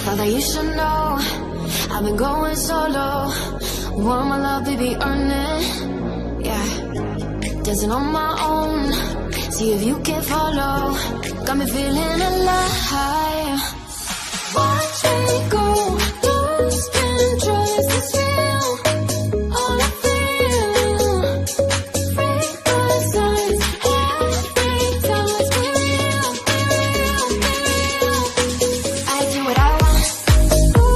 Thought that you should know I've been going solo. Want my love, baby, earn it. Yeah, dancing on my own. See if you can follow. Got me feeling alive. Watch me go, lose control. Is this real? All I feel. Freak the signs. Every time it's be real, be real, be real. I do what I want. Ooh,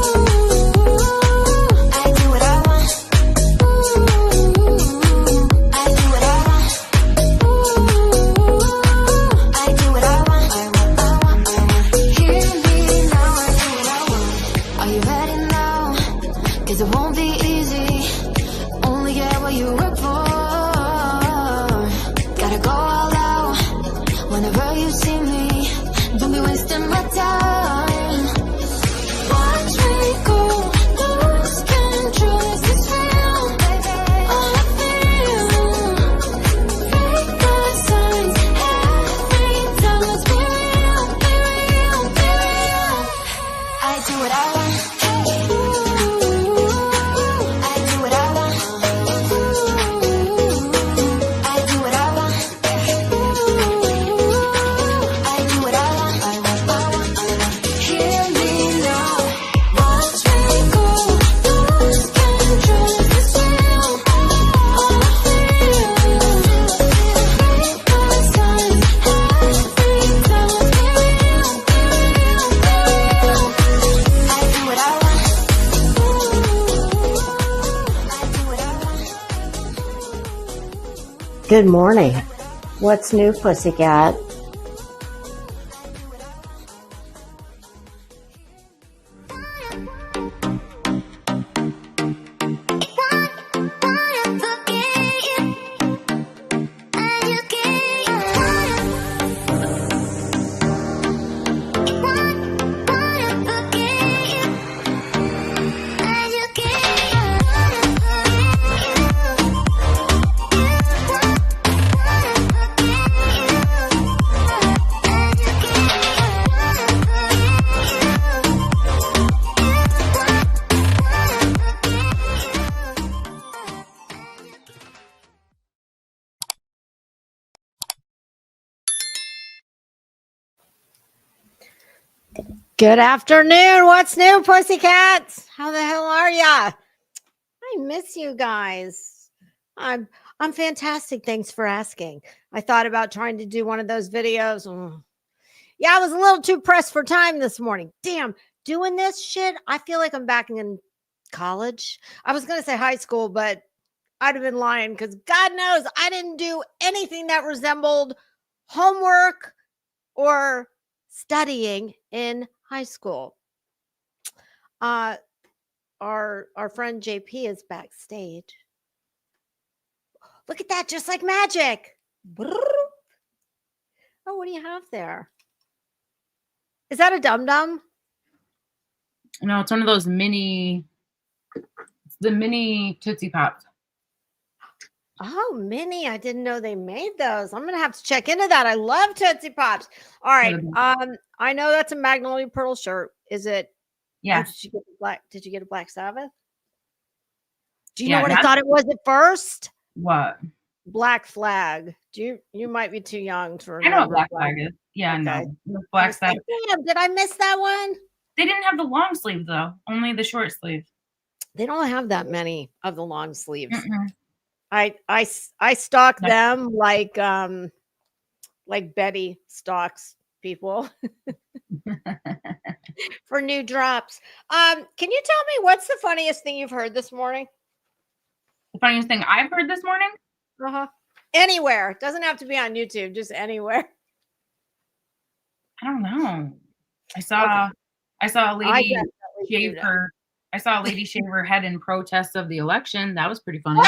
I do what I want. Ooh, I do what I want. Ooh, I do what I want. I want. Hear me now, I do what I want. Are you ready now? 'Cause it won't be easy. Only get what you work for. Gotta go all out whenever you see me. Don't be wasting my time. Watch me go, lose control. Is this real? All I feel. Fake the signs. Every time let's be real, be real, be real. I do what I want. Ooh, I do what I want. Ooh, I do what I want. Ooh, I do what I want. I want. Hear me now. Watch me go, lose control. Is this real? All I feel. Fake the signs. Every time let's be real, be real, be real. I do what I want. I do what I want. Good morning. What's new, pussycat? Good afternoon. What's new, pussycats? How the hell are ya? I miss you guys. I'm fantastic. Thanks for asking. I thought about trying to do one of those videos. Yeah, I was a little too pressed for time this morning. Damn, doing this shit, I feel like I'm back in college. I was gonna say high school, but I'd have been lying because God knows I didn't do anything that resembled homework or studying in high school. Our friend JP is backstage. Look at that, just like magic. Brrr. Oh, what do you have there? Is that a dum-dum? No, it's one of those mini Tootsie Pops. Oh, mini. I didn't know they made those. I'm gonna have to check into that. I love Tootsie Pops. All right. I know that's a Magnolia Pearl shirt. Is it? Yeah. Did you get a Black Sabbath? Do you know what I thought it was at first? What? Black Flag. You might be too young to remember. I know what Black Flag is. Yeah, okay. No. Black Sabbath. Damn, did I miss that one? They didn't have the long sleeve though, only the short sleeve. They don't have that many of the long sleeves. Mm-mm. I stalk them like Betty stalks people for new drops. Can you tell me what's the funniest thing you've heard this morning? The funniest thing I've heard this morning? Anywhere. Doesn't have to be on YouTube, just anywhere. I don't know. I saw a lady shave her. I saw a lady shave her head in protest of the election. That was pretty funny.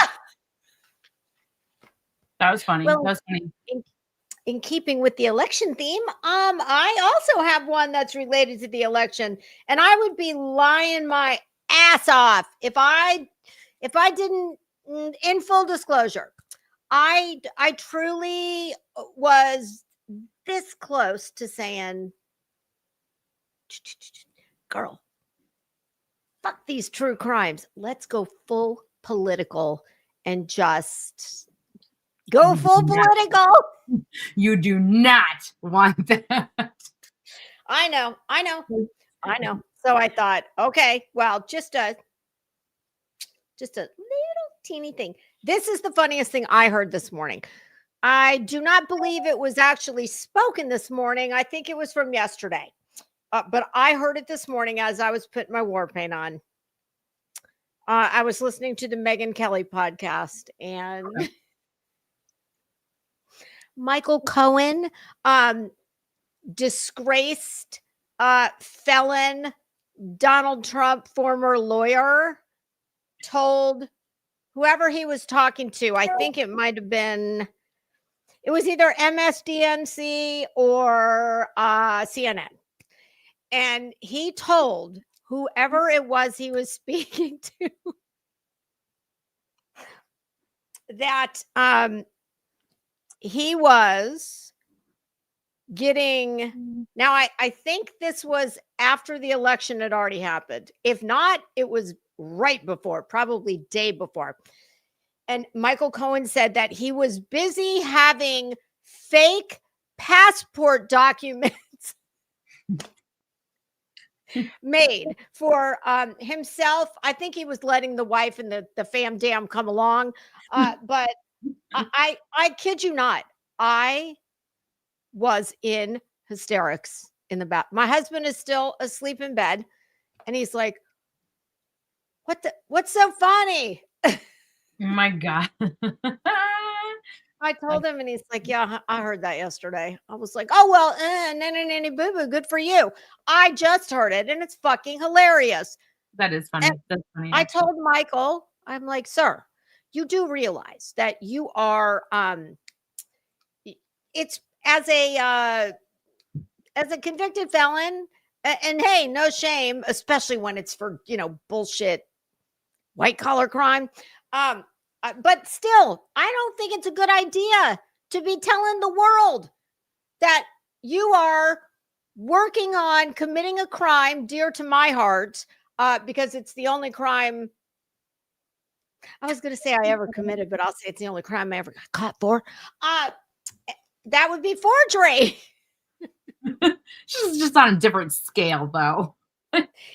That was funny. Well, that was funny. In keeping with the election theme, I also have one that's related to the election, and I would be lying my ass off if I didn't. In full disclosure, I truly was this close to saying, girl, fuck these true crimes. Let's go full political and just go full political. You do not want that. I know. So I thought, okay, well, just a little teeny thing. This is the funniest thing I heard this morning. I do not believe it was actually spoken this morning. I think it was from yesterday. But I heard it this morning as I was putting my war paint on. I was listening to the Megyn Kelly podcast, and Michael Cohen, disgraced felon Donald Trump former lawyer, told whoever he was talking to, I think it might have been, it was either MSDNC or CNN. And he told whoever it was he was speaking to that he was getting, now I think this was after the election had already happened. If not, it was right before, probably day before. And Michael Cohen said that he was busy having fake passport documents made for himself. I think he was letting the wife and the fam dam come along. But I kid you not, I was in hysterics in the back. My husband is still asleep in bed, and he's like, what's so funny? Oh my God. I told him, and he's like, yeah, I heard that yesterday. I was like, oh, well, nanny boo boo, good for you. I just heard it, and it's fucking hilarious. That is funny. That's funny. I told Michael, I'm like, sir, you do realize that you are, it's as a convicted felon, and hey, no shame, especially when it's for, bullshit white collar crime. But still, I don't think it's a good idea to be telling the world that you are working on committing a crime dear to my heart, because it's the only crime I was going to say I ever committed, but I'll say it's the only crime I ever got caught for. That would be forgery. She's just on a different scale, though.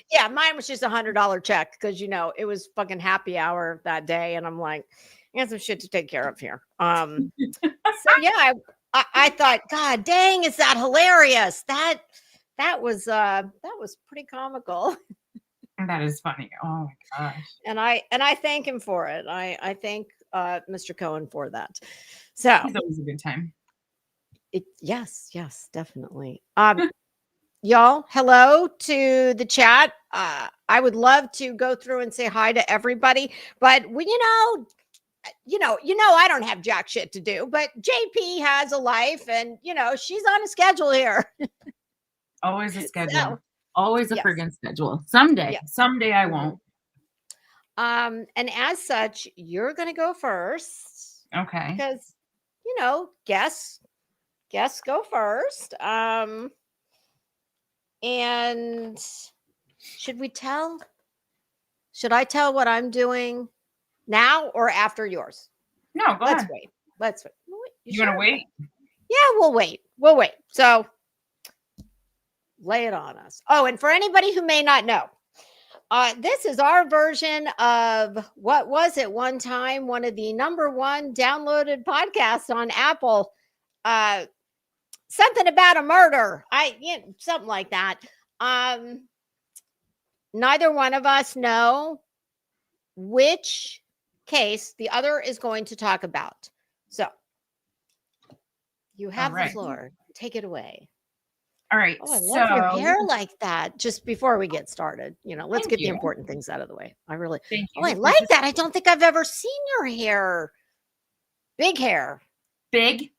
Yeah, mine was just $100 check because it was fucking happy hour that day, and I'm like, I got some shit to take care of here. So yeah, I thought, God dang, is that hilarious? That was pretty comical. That is funny. Oh my gosh. And I thank him for it. I thank Mr. Cohen for that. So it's always a good time. Yes, definitely. Y'all, hello to the chat. I would love to go through and say hi to everybody, but I don't have jack shit to do, but JP has a life, and she's on a schedule here. Always a schedule. So, always a friggin' schedule. Someday I won't. And as such, you're gonna go first. Okay. Because guests go first. And should I tell what I'm doing now or after yours? No, go ahead. Let's wait. You want to wait? Yeah, we'll wait. So lay it on us. Oh, and for anybody who may not know, this is our version of what was at one time one of the #1 downloaded podcasts on Apple. Something about a murder. Something like that. Neither one of us know which case the other is going to talk about. So you have the floor. Take it away. All right. Oh, I love your hair like that. Just before we get started, let's get the important things out of the way. I like that. I don't think I've ever seen your hair. Big hair. Big.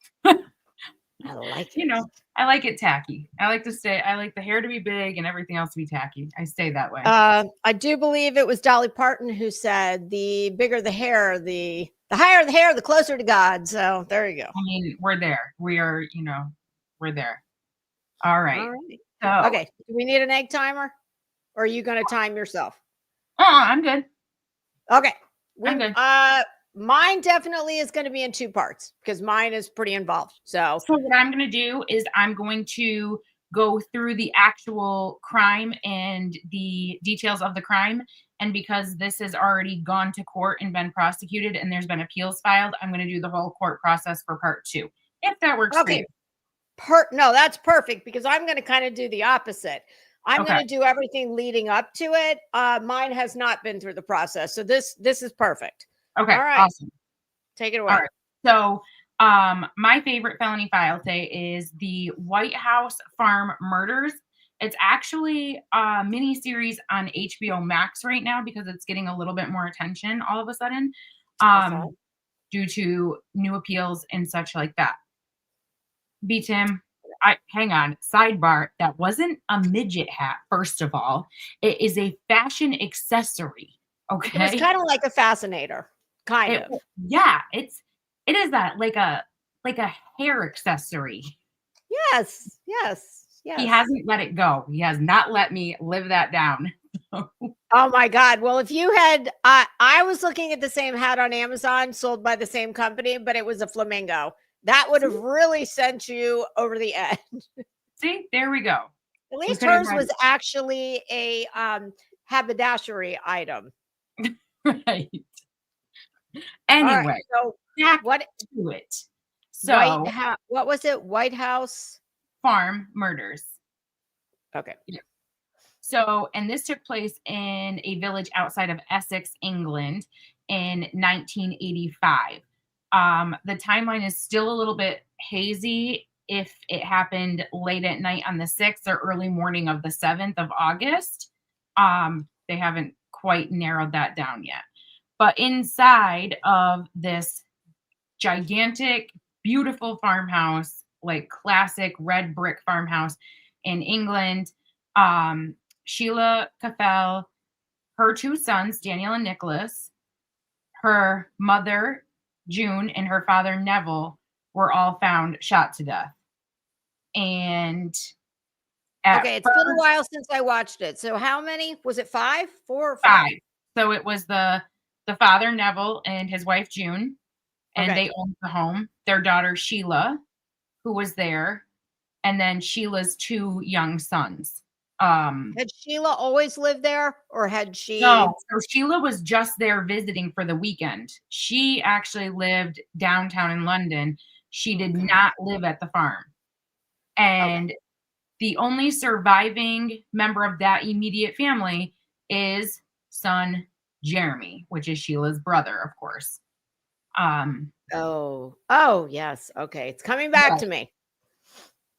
I like it. I like it tacky. I like the hair to be big and everything else to be tacky. I stay that way. I do believe it was Dolly Parton who said the bigger the hair, the higher the hair, the closer to God. So there you go. I mean, we're there. We are, we're there. All right. So, okay. Do we need an egg timer, or are you going to time yourself? I'm good. Okay. I'm good. Mine definitely is going to be in 2 parts because mine is pretty involved. So what I'm going to do is I'm going to go through the actual crime and the details of the crime. And because this has already gone to court and been prosecuted and there's been appeals filed, I'm going to do the whole court process for part 2, if that works for you. No, that's perfect because I'm going to kind of do the opposite. I'm going to do everything leading up to it. Mine has not been through the process. So this is perfect. Okay. All right. Awesome. Take it away. All right. So my favorite felony file today is the White House Farm Murders. It's actually a mini series on HBO Max right now because it's getting a little bit more attention all of a sudden due to new appeals and such like that. Tim, hang on. Sidebar, that wasn't a midget hat, first of all. It is a fashion accessory. Okay. It's kind of like a fascinator. Kind of. Yeah, it is that like a hair accessory. Yes. He hasn't let it go. He has not let me live that down. Oh my God. Well, if you had, I was looking at the same hat on Amazon sold by the same company, but it was a flamingo. That would have really sent you over the edge. See, there we go. At least hers was actually a haberdashery item. Right. Anyway, right, so what to it? So what was it? White House Farm Murders. Okay. Yeah. So, and this took place in a village outside of Essex, England in 1985. The timeline is still a little bit hazy if it happened late at night on the 6th or early morning of the 7th of August. They haven't quite narrowed that down yet. But inside of this gigantic, beautiful farmhouse, like classic red brick farmhouse in England, Sheila Caffell, her 2 sons, Daniel and Nicholas, her mother, June, and her father, Neville, were all found shot to death. And it's been a while since I watched it. So how many? Was it 5? 4 or 5? 5. So it was the father, Neville, and his wife, June, and they owned the home. Their daughter, Sheila, who was there, and then Sheila's 2 young sons. Had Sheila always lived there, or had she? No, so Sheila was just there visiting for the weekend. She actually lived downtown in London. She did not live at the farm. And the only surviving member of that immediate family is son Jeremy, which is Sheila's brother, of course. Oh, yes. Okay. It's coming back to me.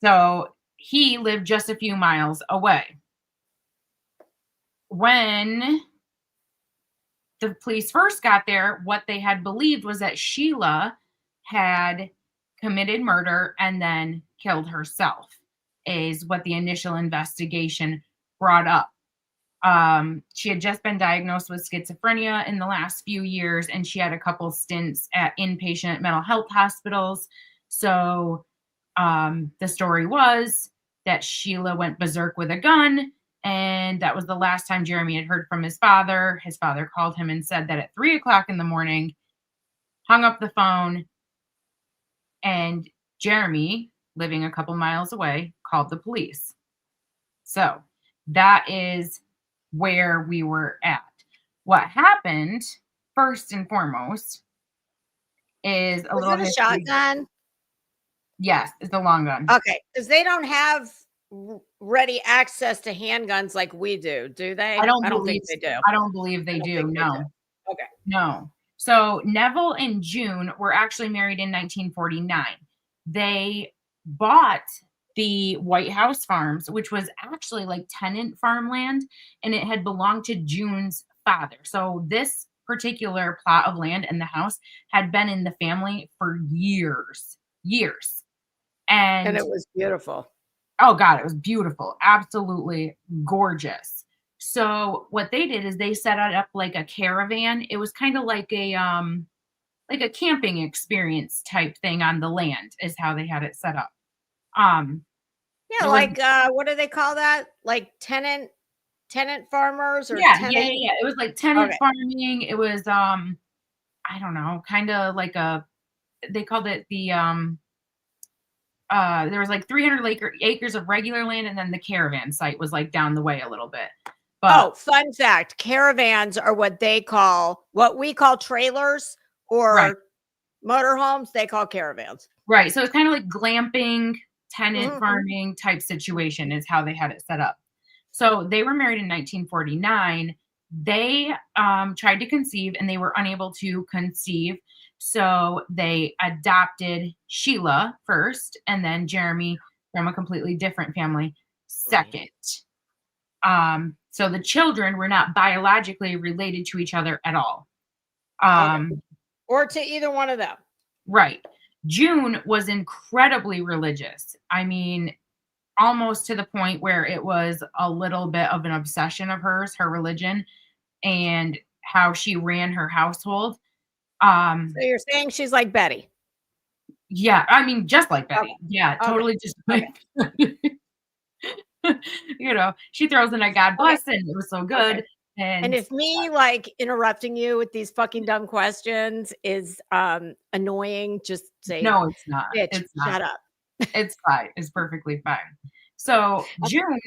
So he lived just a few miles away. When the police first got there, what they had believed was that Sheila had committed murder and then killed herself, is what the initial investigation brought up. She had just been diagnosed with schizophrenia in the last few years, and she had a couple stints at inpatient mental health hospitals. So the story was that Sheila went berserk with a gun, and that was the last time Jeremy had heard from his father. His father called him and said that at 3 o'clock in the morning, hung up the phone, and Jeremy, living a couple miles away, called the police. So that is where we were at. What happened, first and foremost, is Was it a shotgun? Yes, it's a long gun. Okay, because they don't have ready access to handguns like we do they? I don't think they do. I don't believe they do. No. Okay. No. So Neville and June were actually married in 1949. They bought the White House Farms, which was actually like tenant farmland, and it had belonged to June's father. So this particular plot of land and the house had been in the family for years. And it was beautiful. Oh God, it was beautiful. Absolutely gorgeous. So what they did is they set it up like a caravan. It was kind of like a camping experience type thing on the land is how they had it set up. Yeah, what do they call that? Like tenant tenant farmers or Yeah, yeah, tenant? yeah, yeah. It was like tenant Okay. farming. It was, I don't know, kinda like they called it there was like 300 acres of regular land, and then the caravan site was like down the way a little bit. But Oh, fun fact, caravans are what we call trailers right, or motorhomes, they call caravans. right. So it's kind of like glamping, tenant Mhm. farming type situation is how they had it set up. So they were married in 1949. They tried to conceive and they were unable to conceive. So they adopted Sheila first and then Jeremy from a completely different family Right. second. So the children were not biologically related to each other at all. Okay. Um, Or to either one of them. right. June was incredibly religious. I mean, almost to the point where it was a little bit of an obsession of hers, her religion, and how she ran her household. So Um, you're saying she's like Betty. yeah, I mean, just like Okay. Betty. Yeah, Okay. totally just Okay. like she throws in a God Okay. bless and it was so Okay. good. And And if me like interrupting you with these fucking dumb questions is annoying, just say, no, it's not. bitch, It's not. shut up. It's fine. It's perfectly fine. So Okay. June,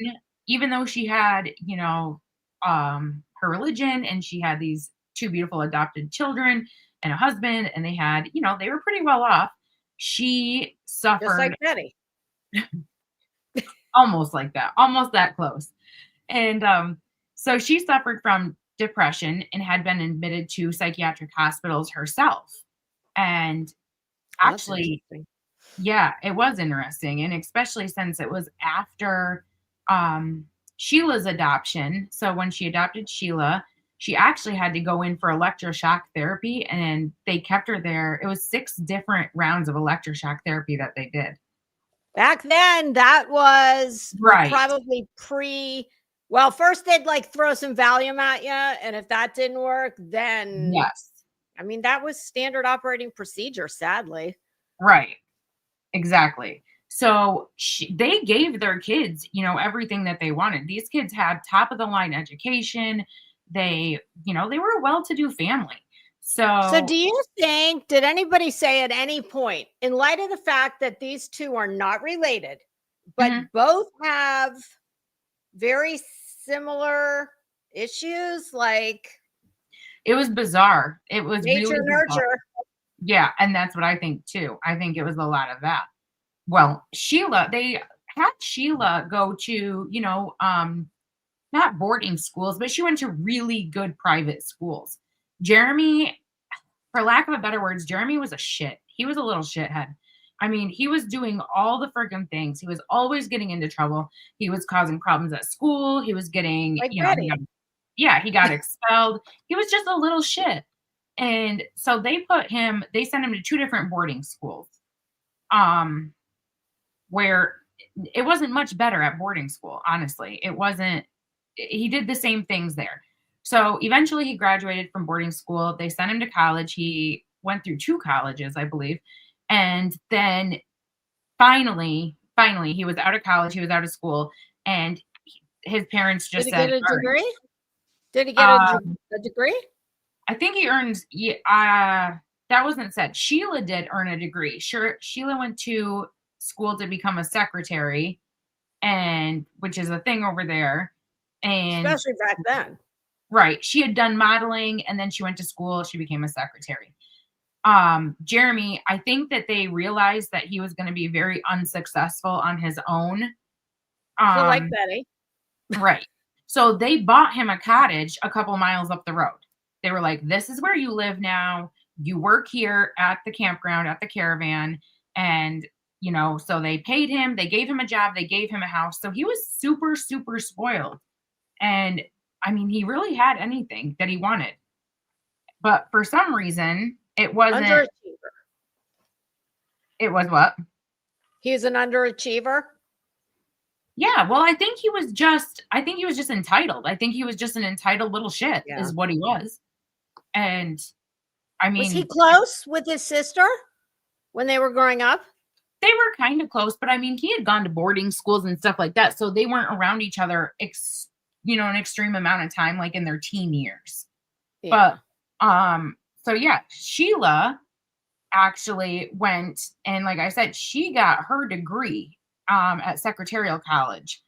even though she had, her religion and she had these two beautiful adopted children and a husband, and they had, they were pretty well off. She Just like suffered Betty. almost like that, almost that close. And so she suffered from depression and had been admitted to psychiatric hospitals herself. And Well, that's actually, interesting. yeah, it was interesting, and especially since it was after, Sheila's adoption. So when she adopted Sheila, she actually had to go in for electroshock therapy, and they kept her there. It was 6 different rounds of electroshock therapy that they did. Back then, that was Right. probably well, first they'd like throw some Valium at you, and if that didn't work, then Yes. I mean that was standard operating procedure, sadly. Right. Exactly. So they gave their kids, everything that they wanted. These kids had top of the line education. They were a well-to-do family. So, do So, you think, did anybody say at any point, in light of the fact that these two are not related, but mhm, both have very similar issues like it was bizarre. It was nature really bizarre. nurture? Yeah, and that's what I think too. I think it was a lot of that. Well, they had Sheila go to, not boarding schools, but she went to really good private schools. Jeremy, for lack of a better words, Jeremy was a shit. He was a little shithead. I mean, he was doing all the freaking things. He was always getting into trouble. He was causing problems at school. He was getting, Like Betty. he got expelled. He was just a little shit. And so they sent him to 2 different boarding schools. Um, where it wasn't much better at boarding school, honestly. It wasn't He did the same things there. So eventually he graduated from boarding school. They sent him to college. He went through 2 colleges, I believe. And then finally, he was out of college, he was out of school, and his parents Did just he said, get a "All right." degree? Did he get Um, a degree? I think he earns, that wasn't said. Sheila did earn a degree. Sure, Sheila went to school to become a secretary, and which is a thing over there. And Especially back then. right, she had done modeling and then she went to school, she became a secretary. Jeremy, I think that they realized that he was going to be very unsuccessful on his own. So like Um, Betty. right. So they bought him a cottage a couple miles up the road. They were like, "This is where you live now. You work here at the campground, at the caravan." And, so they paid him, they gave him a job, they gave him a house. So he was super, super spoiled. And I mean, he really had anything that he wanted. But for some reason, Underachiever. it was what? He's an underachiever. Yeah, well, I think he was just entitled. I think he was just an entitled little shit Yeah. is what he was. And I Was he mean, close with his sister when they were growing up? they were kind of close, but I mean, he had gone to boarding schools and stuff like that, so they weren't around each other an extreme amount of time, like in their teen years. Yeah. But so yeah, Sheila actually went, and like I said, she got her degree at Secretarial College.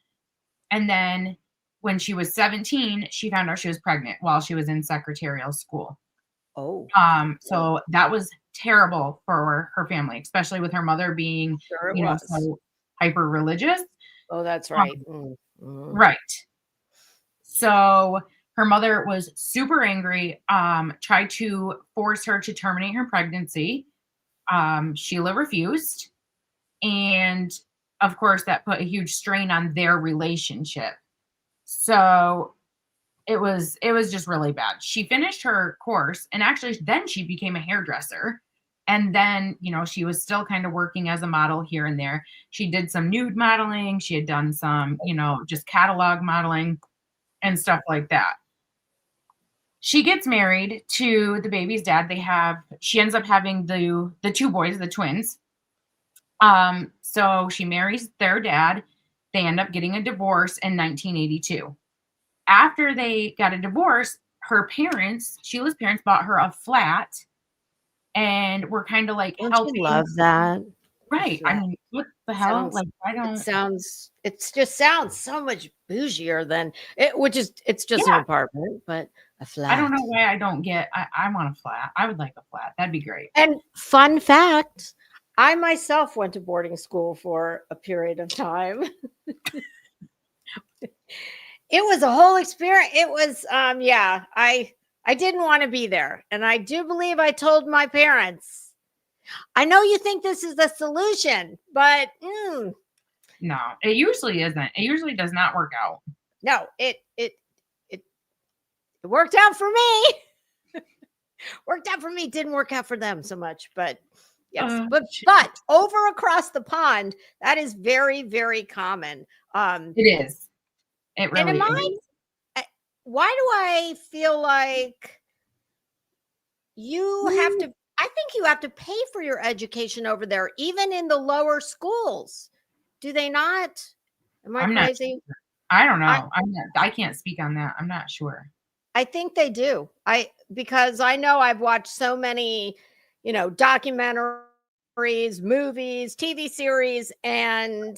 And then when she was 17, she found out she was pregnant while she was in secretarial school. Oh, So that was terrible for her family, especially with her mother being, sure it was. so hyper religious. Oh, that's right. Right. So her mother was super angry, tried to force her to terminate her pregnancy. Sheila refused. And of course, that put a huge strain on their relationship. So it was just really bad. She finished her course, and actually then she became a hairdresser. And then, she was still kind of working as a model here and there. She did some nude modeling. She had done some, just catalog modeling and stuff like that. She gets married to the baby's dad. She ends up having the two boys, the twins. So she marries their dad. They end up getting a divorce in 1982. After they got a divorce, Sheila's parents bought her a flat, and were kind of like Don't helping. you love that? Right. I mean, what the hell? It just sounds so much bougier than it, it's just an apartment, but a flat. I don't know why I don't get, I want a flat. I would like a flat. That'd be great. And fun fact, I myself went to boarding school for a period of time. It was a whole experience. It was, I didn't want to be there. And I do believe I told my parents, I know you think this is the solution, but no, it usually isn't. It usually does not work out. No, it worked out for me. Worked out for me. Didn't work out for them so much, but yes. But over across the pond, that is very, very common. It is. It really is. Why do I feel like you have to? I think you have to pay for your education over there, even in the lower schools. Do they not? Am I crazy? I don't know. I can't speak on that. I'm not sure. I think they do. Because I know I've watched so many, documentaries, movies, TV series, and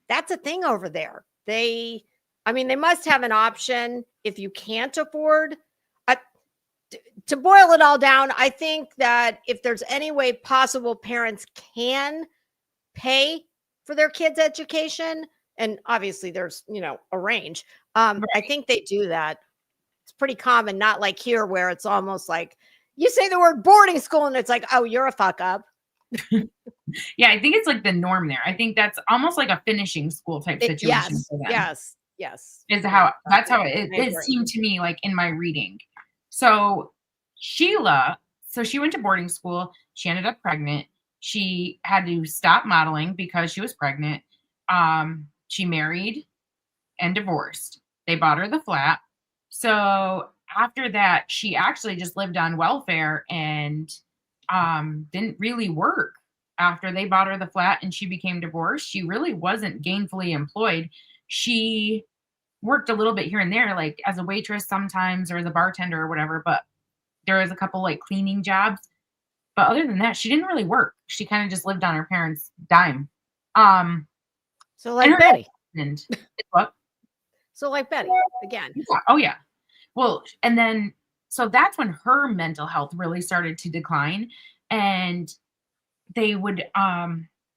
that's a thing over there. They must have an option if you can't afford. To boil it all down, I think that if there's any way possible parents can pay for their kids' education, and obviously there's, a range. Right. I think they do that. It's pretty common, not like here where it's almost like you say the word boarding school and it's like, oh, you're a fuck up. Yeah, I think it's like the norm there. I think that's almost like a finishing school type situation for them. Yes. That's how it seemed to me, like in my reading. So Sheila, she went to boarding school. She ended up pregnant. She had to stop modeling because she was pregnant. She married and divorced. They bought her the flat. So after that, she actually just lived on welfare and didn't really work. After they bought her the flat and she became divorced, she really wasn't gainfully employed. She worked a little bit here and there, like as a waitress sometimes or as a bartender or whatever, but there was a couple like cleaning jobs. But other than that, she didn't really work. She kind of just lived on her parents' dime. So like Betty. What? So like Betty again. Yeah. Oh yeah. Well, and then so that's when her mental health really started to decline, and they would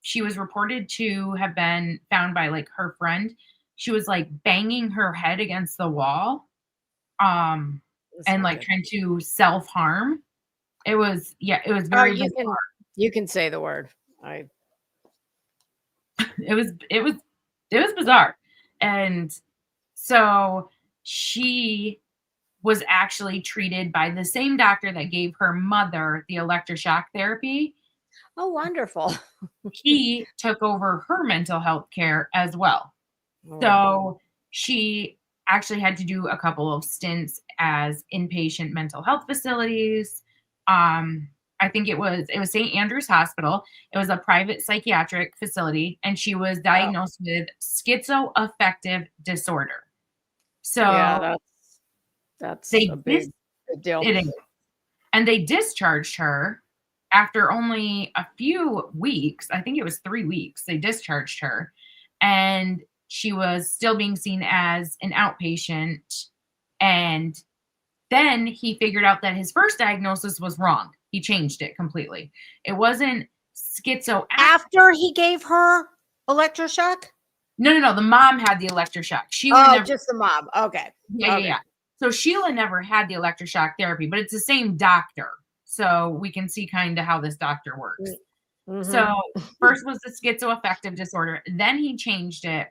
she was reported to have been found by like her friend. She was like banging her head against the wall and like trying to self-harm. It was very bizarre. You can say the word. It was bizarre. And so she was actually treated by the same doctor that gave her mother the electroshock therapy. Oh, wonderful. He took over her mental health care as well. So she actually had to do a couple of stints as inpatient mental health facilities. I think it was St. Andrew's Hospital. It was a private psychiatric facility, and she was diagnosed with schizoaffective disorder. So Yeah, that's they a big deal. it is. And they discharged her after only a few weeks. I think it was 3 weeks. They discharged her, and she was still being seen as an outpatient. And then he figured out that his first diagnosis was wrong. He changed it completely. It wasn't schizoaffective. After he gave her electroshock? No. The mom had the electroshock. Sheila never. Just the mom. Okay. Yeah. So Sheila never had the electroshock therapy, but it's the same doctor. So we can see kind of how this doctor works. Mm-hmm. So first was the schizoaffective disorder. Then he changed it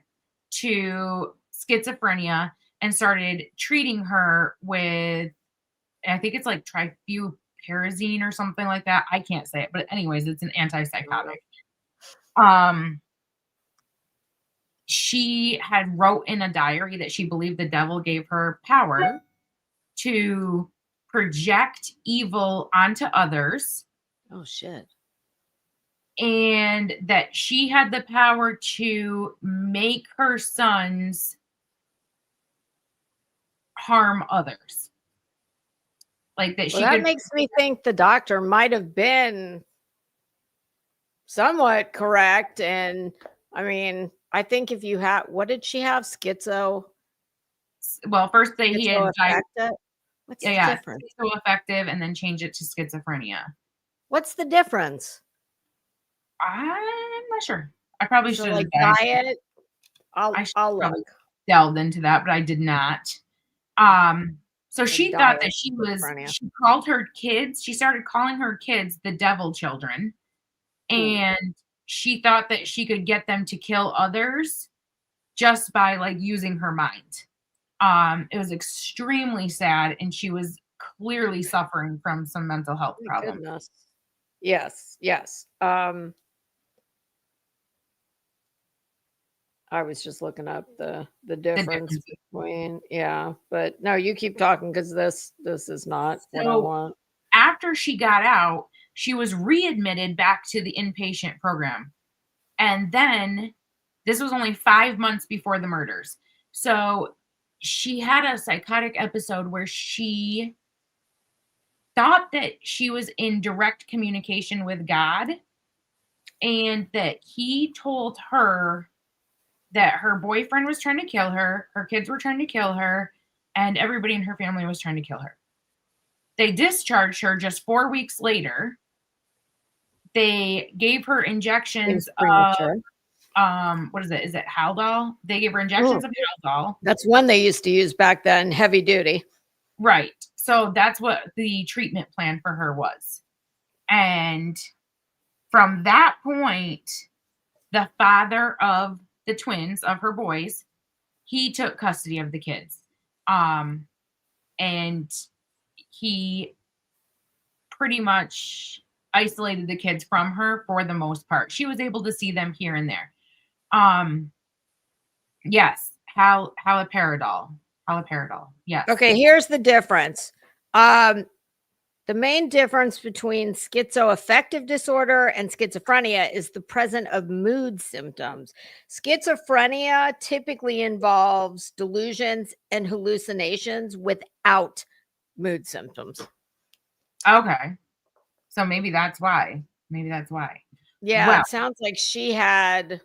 to schizophrenia and started treating her with, I think it's like trifluparazine or something like that. I can't say it, but anyways, it's an antipsychotic. She had wrote in a diary that she believed the devil gave her power to project evil onto others. Oh, shit. And that she had the power to make her sons harm others. Like that That makes me think the doctor might have been somewhat correct. And I mean, I think if you have, what did she have? Schizo? Well, first he had what's the difference? Schizoaffective, and then change it to schizophrenia. What's the difference? I'm not sure. I probably should have diet. I'll look. Delved into that, but I did not. So she thought that she called her kids. She started calling her kids the devil children, and she thought that she could get them to kill others just by like using her mind. It was extremely sad, and she was clearly suffering from some mental health problems. Goodness. Yes. I was just looking up the difference between, but no, you keep talking because this is not what I want. After she got out, she was readmitted back to the inpatient program. And then this was only 5 months before the murders. So she had a psychotic episode where she thought that she was in direct communication with God, and that he told her that her boyfriend was trying to kill her, her kids were trying to kill her, and everybody in her family was trying to kill her. They discharged her just 4 weeks later. They gave her injections of, what is it? Is it Haldol? They gave her injections of Haldol. That's one they used to use back then, heavy duty. Right. So that's what the treatment plan for her was. And from that point, the father of the twins, of her boys, he took custody of the kids. And he pretty much isolated the kids from her for the most part. She was able to see them here and there. Yes, haloperidol. Yes. Okay, here's the difference. The main difference between schizoaffective disorder and schizophrenia is the presence of mood symptoms. Schizophrenia typically involves delusions and hallucinations without mood symptoms. Okay. So maybe that's why. Yeah, well, it sounds like she had,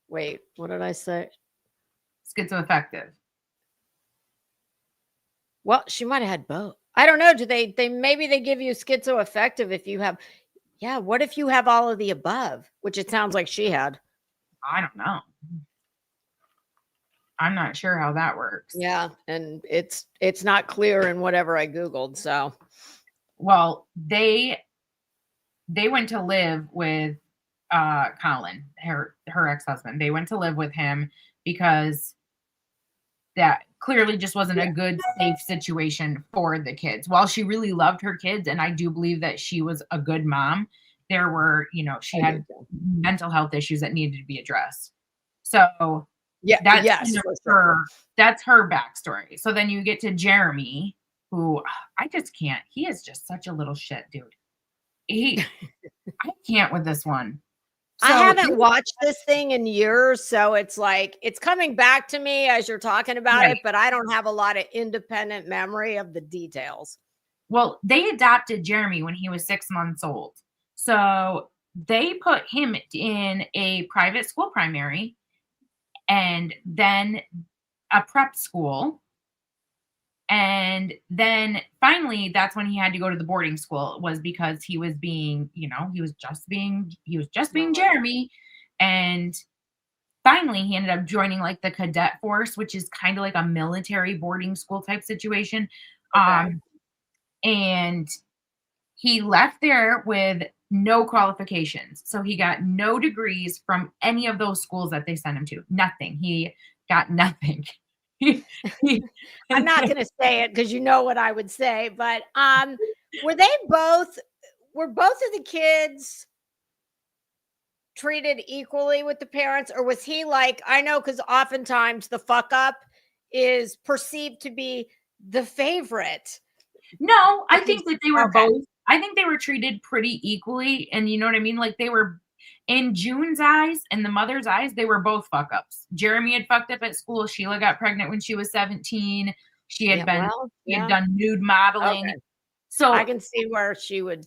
wait, what did I say? Schizoaffective. Well, she might have had both. I don't know. Do they maybe they give you schizoaffective if you have, what if you have all of the above, which it sounds like she had? I don't know. I'm not sure how that works. Yeah, and it's not clear in whatever I Googled, so. Well, they went to live with Colin, her ex-husband. They went to live with him because that clearly just wasn't a good, safe situation for the kids. While she really loved her kids, and I do believe that she was a good mom, there were, she had mental health issues that needed to be addressed. So that's her backstory. So then you get to Jeremy, who I just can't. He is just such a little shit, dude. I can't with this one. I So haven't watched this thing in years, so it's like it's coming back to me as you're talking about right. it, but I don't have a lot of independent memory of the details. Well, they adopted Jeremy when he was 6 months old. So they put him in a private school primary and then a prep school. And then finally, that's when he had to go to the boarding school, was because he was being, he was just being Jeremy. And finally, he ended up joining like the cadet force, which is kind of like a military boarding school type situation. Okay. And he left there with no qualifications. So he got no degrees from any of those schools that they sent him to. Nothing. He got nothing. I'm not going to say it because you know what I would say, but were both of the kids treated equally with the parents, or was he like, I know, because oftentimes the fuck up is perceived to be the favorite? No, I think that they were Okay. both. I think they were treated pretty equally. And you know what I mean? Like they were, in June's eyes and the mother's eyes, they were both fuck ups. Jeremy had fucked up at school. Sheila got pregnant when she was 17. She had done nude modeling. Okay. So I can see where she would.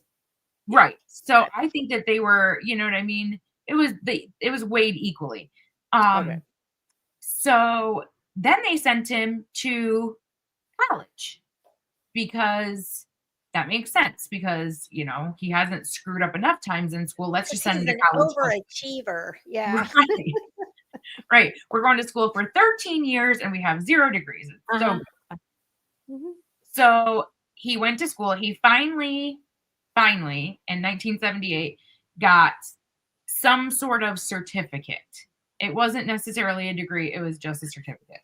Right. So I think that they were, you know what I mean? It was weighed equally. Okay. So then they sent him to college because that makes sense, because he hasn't screwed up enough times in school. Let's just send him to college. Overachiever. Yeah. Right. Right. We're going to school for 13 years and we have 0 degrees. So he went to school. He finally in 1978 got some sort of certificate. It wasn't necessarily a degree. It was just a certificate.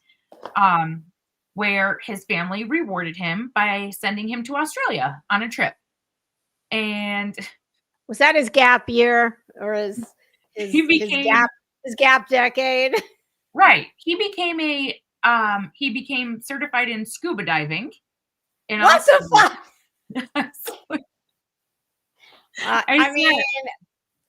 Where his family rewarded him by sending him to Australia on a trip. And was that his gap year, or his gap decade? Right. He became certified in scuba diving. What the fuck? I mean,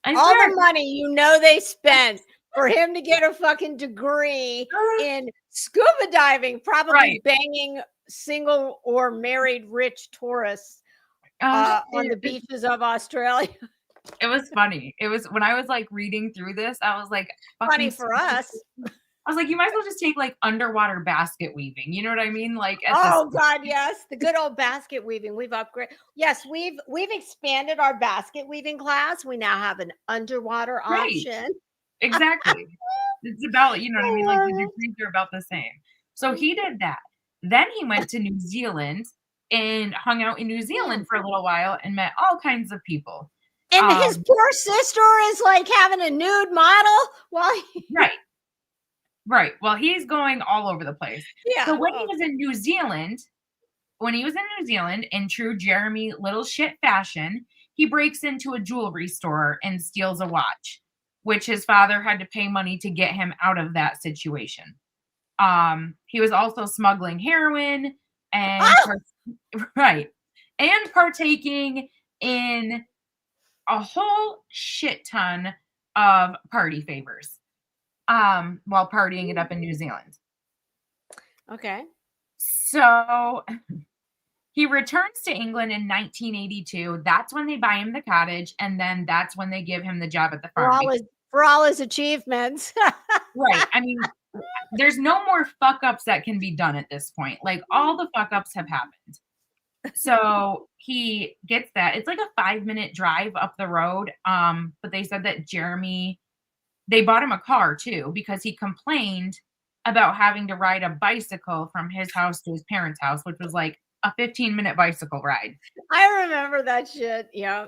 all the money they spent for him to get a fucking degree in scuba diving, probably banging single or married rich tourists on the beaches of Australia. It was funny. It was, when I was like reading through this, I was like, funny for us. I was like, you might as well just take like underwater basket weaving. You know what I mean? Like, God, yes, the good old basket weaving. We've upgraded. Yes, we've expanded our basket weaving class. We now have an underwater option. Exactly. It's about, you know what I mean? Like the degrees are about the same. So he did that. Then he went to New Zealand and hung out in New Zealand for a little while and met all kinds of people. And his poor sister is like having a nude model while Right. Well, he's going all over the place. Yeah. So when he was in New Zealand, in true Jeremy little shit fashion, he breaks into a jewelry store and steals a watch, which his father had to pay money to get him out of that situation. He was also smuggling heroin and partaking in a whole shit ton of party favors while partying it up in New Zealand. Okay. So he returns to England in 1982. That's when they buy him the cottage, and then that's when they give him the job at the farm. For all his achievements. Right. I mean, there's no more fuck ups that can be done at this point. Like, all the fuck ups have happened. So he gets that. It's like a 5-minute drive up the road. But they said that they bought him a car too, because he complained about having to ride a bicycle from his house to his parents' house, which was like a 15-minute bicycle ride. I remember that shit. Yeah.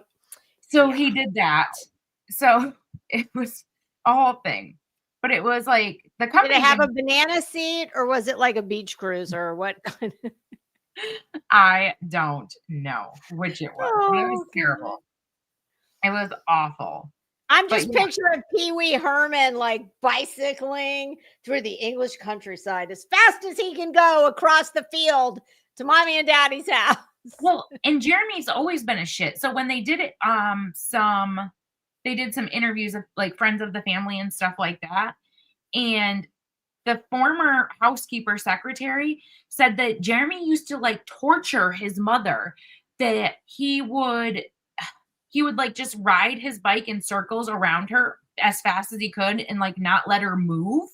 So he did that. So it was a whole thing. But it was like the company. Did it have a banana seat, or was it like a beach cruiser, or what kind of? I don't know which it was. It was terrible. It was awful. I'm just picturing Pee Wee Herman like bicycling through the English countryside as fast as he can go across the field to mommy and daddy's house. Well, and Jeremy's always been a shit. So when they did it, some they did some interviews of like friends of the family and stuff like that. And the former housekeeper secretary said that Jeremy used to like torture his mother, that he would like just ride his bike in circles around her as fast as he could and like not let her move,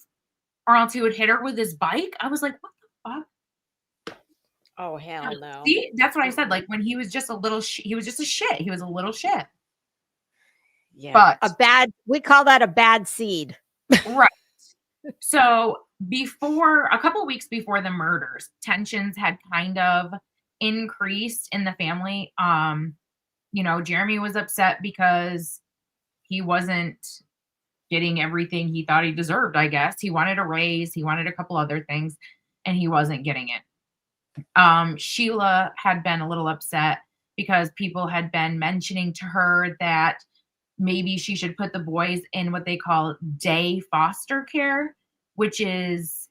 or else he would hit her with his bike. I was like, what the fuck? Oh, hell no. See, that's what I said. Like when he was just a little, he was just a shit. He was a little shit. Yeah. But we call that a bad seed. right. So a couple weeks before the murders, tensions had kind of increased in the family. Jeremy was upset because he wasn't getting everything he thought he deserved, I guess. He wanted a raise, he wanted a couple other things, and he wasn't getting it. Sheila had been a little upset because people had been mentioning to her that maybe she should put the boys in what they call day foster care, which is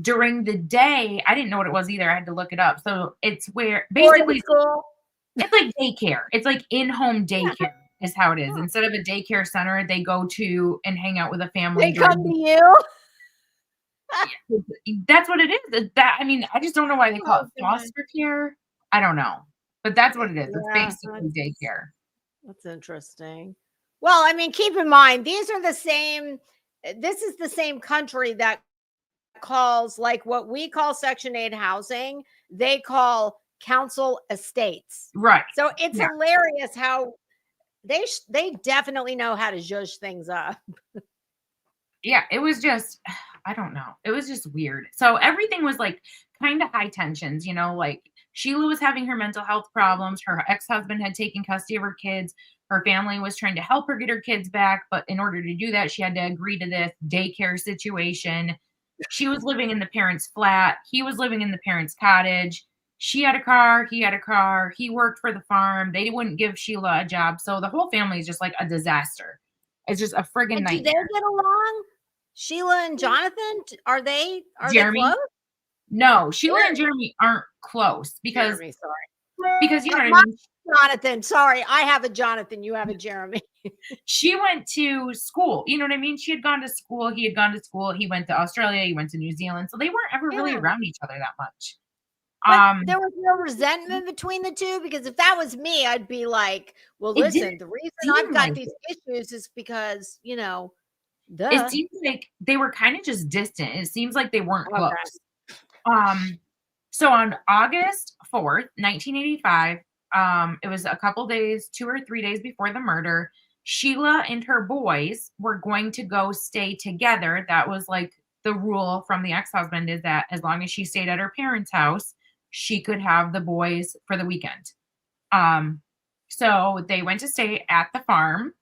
during the day. I didn't know what it was either. I had to look it up. So it's where basically it's like daycare. It's like in-home daycare is how it is. Instead of a daycare center, they go to and hang out with a family. They come to you. That's what it is. I just don't know why they call it foster care. I don't know, but that's what it is. It's basically daycare. That's interesting. Well, I mean, keep in mind, this is the same country that calls like what we call Section 8 housing, they call council estates. Right. So it's hilarious how they definitely know how to judge things up. Yeah, it was just, I don't know. It was just weird. So everything was like kind of high tensions, like Sheila was having her mental health problems. Her ex-husband had taken custody of her kids. Her family was trying to help her get her kids back. But in order to do that, she had to agree to this daycare situation. She was living in the parents' flat. He was living in the parents' cottage. She had a car. He had a car. He worked for the farm. They wouldn't give Sheila a job. So the whole family is just like a disaster. It's just a friggin' nightmare. Do they get along? Sheila and Jonathan, are they Jeremy? Close? No, Sheila and Jeremy aren't close because Jeremy, you know what I mean. Jonathan, sorry, I have a Jonathan. You have a Jeremy. She went to school. You know what I mean? She had gone to school. He had gone to school. He went to Australia. He went to New Zealand. So they weren't ever really around each other that much. But there was no resentment between the two, because if that was me, I'd be like, well, listen, the reason I've got these issues is because, duh. It seems like they were kind of just distant. It seems like they weren't close. So on August 4th, 1985, it was a couple days, 2 or 3 days before the murder, Sheila and her boys were going to go stay together. That was like the rule from the ex-husband, is that as long as she stayed at her parents' house, she could have the boys for the weekend. So they went to stay at the farm,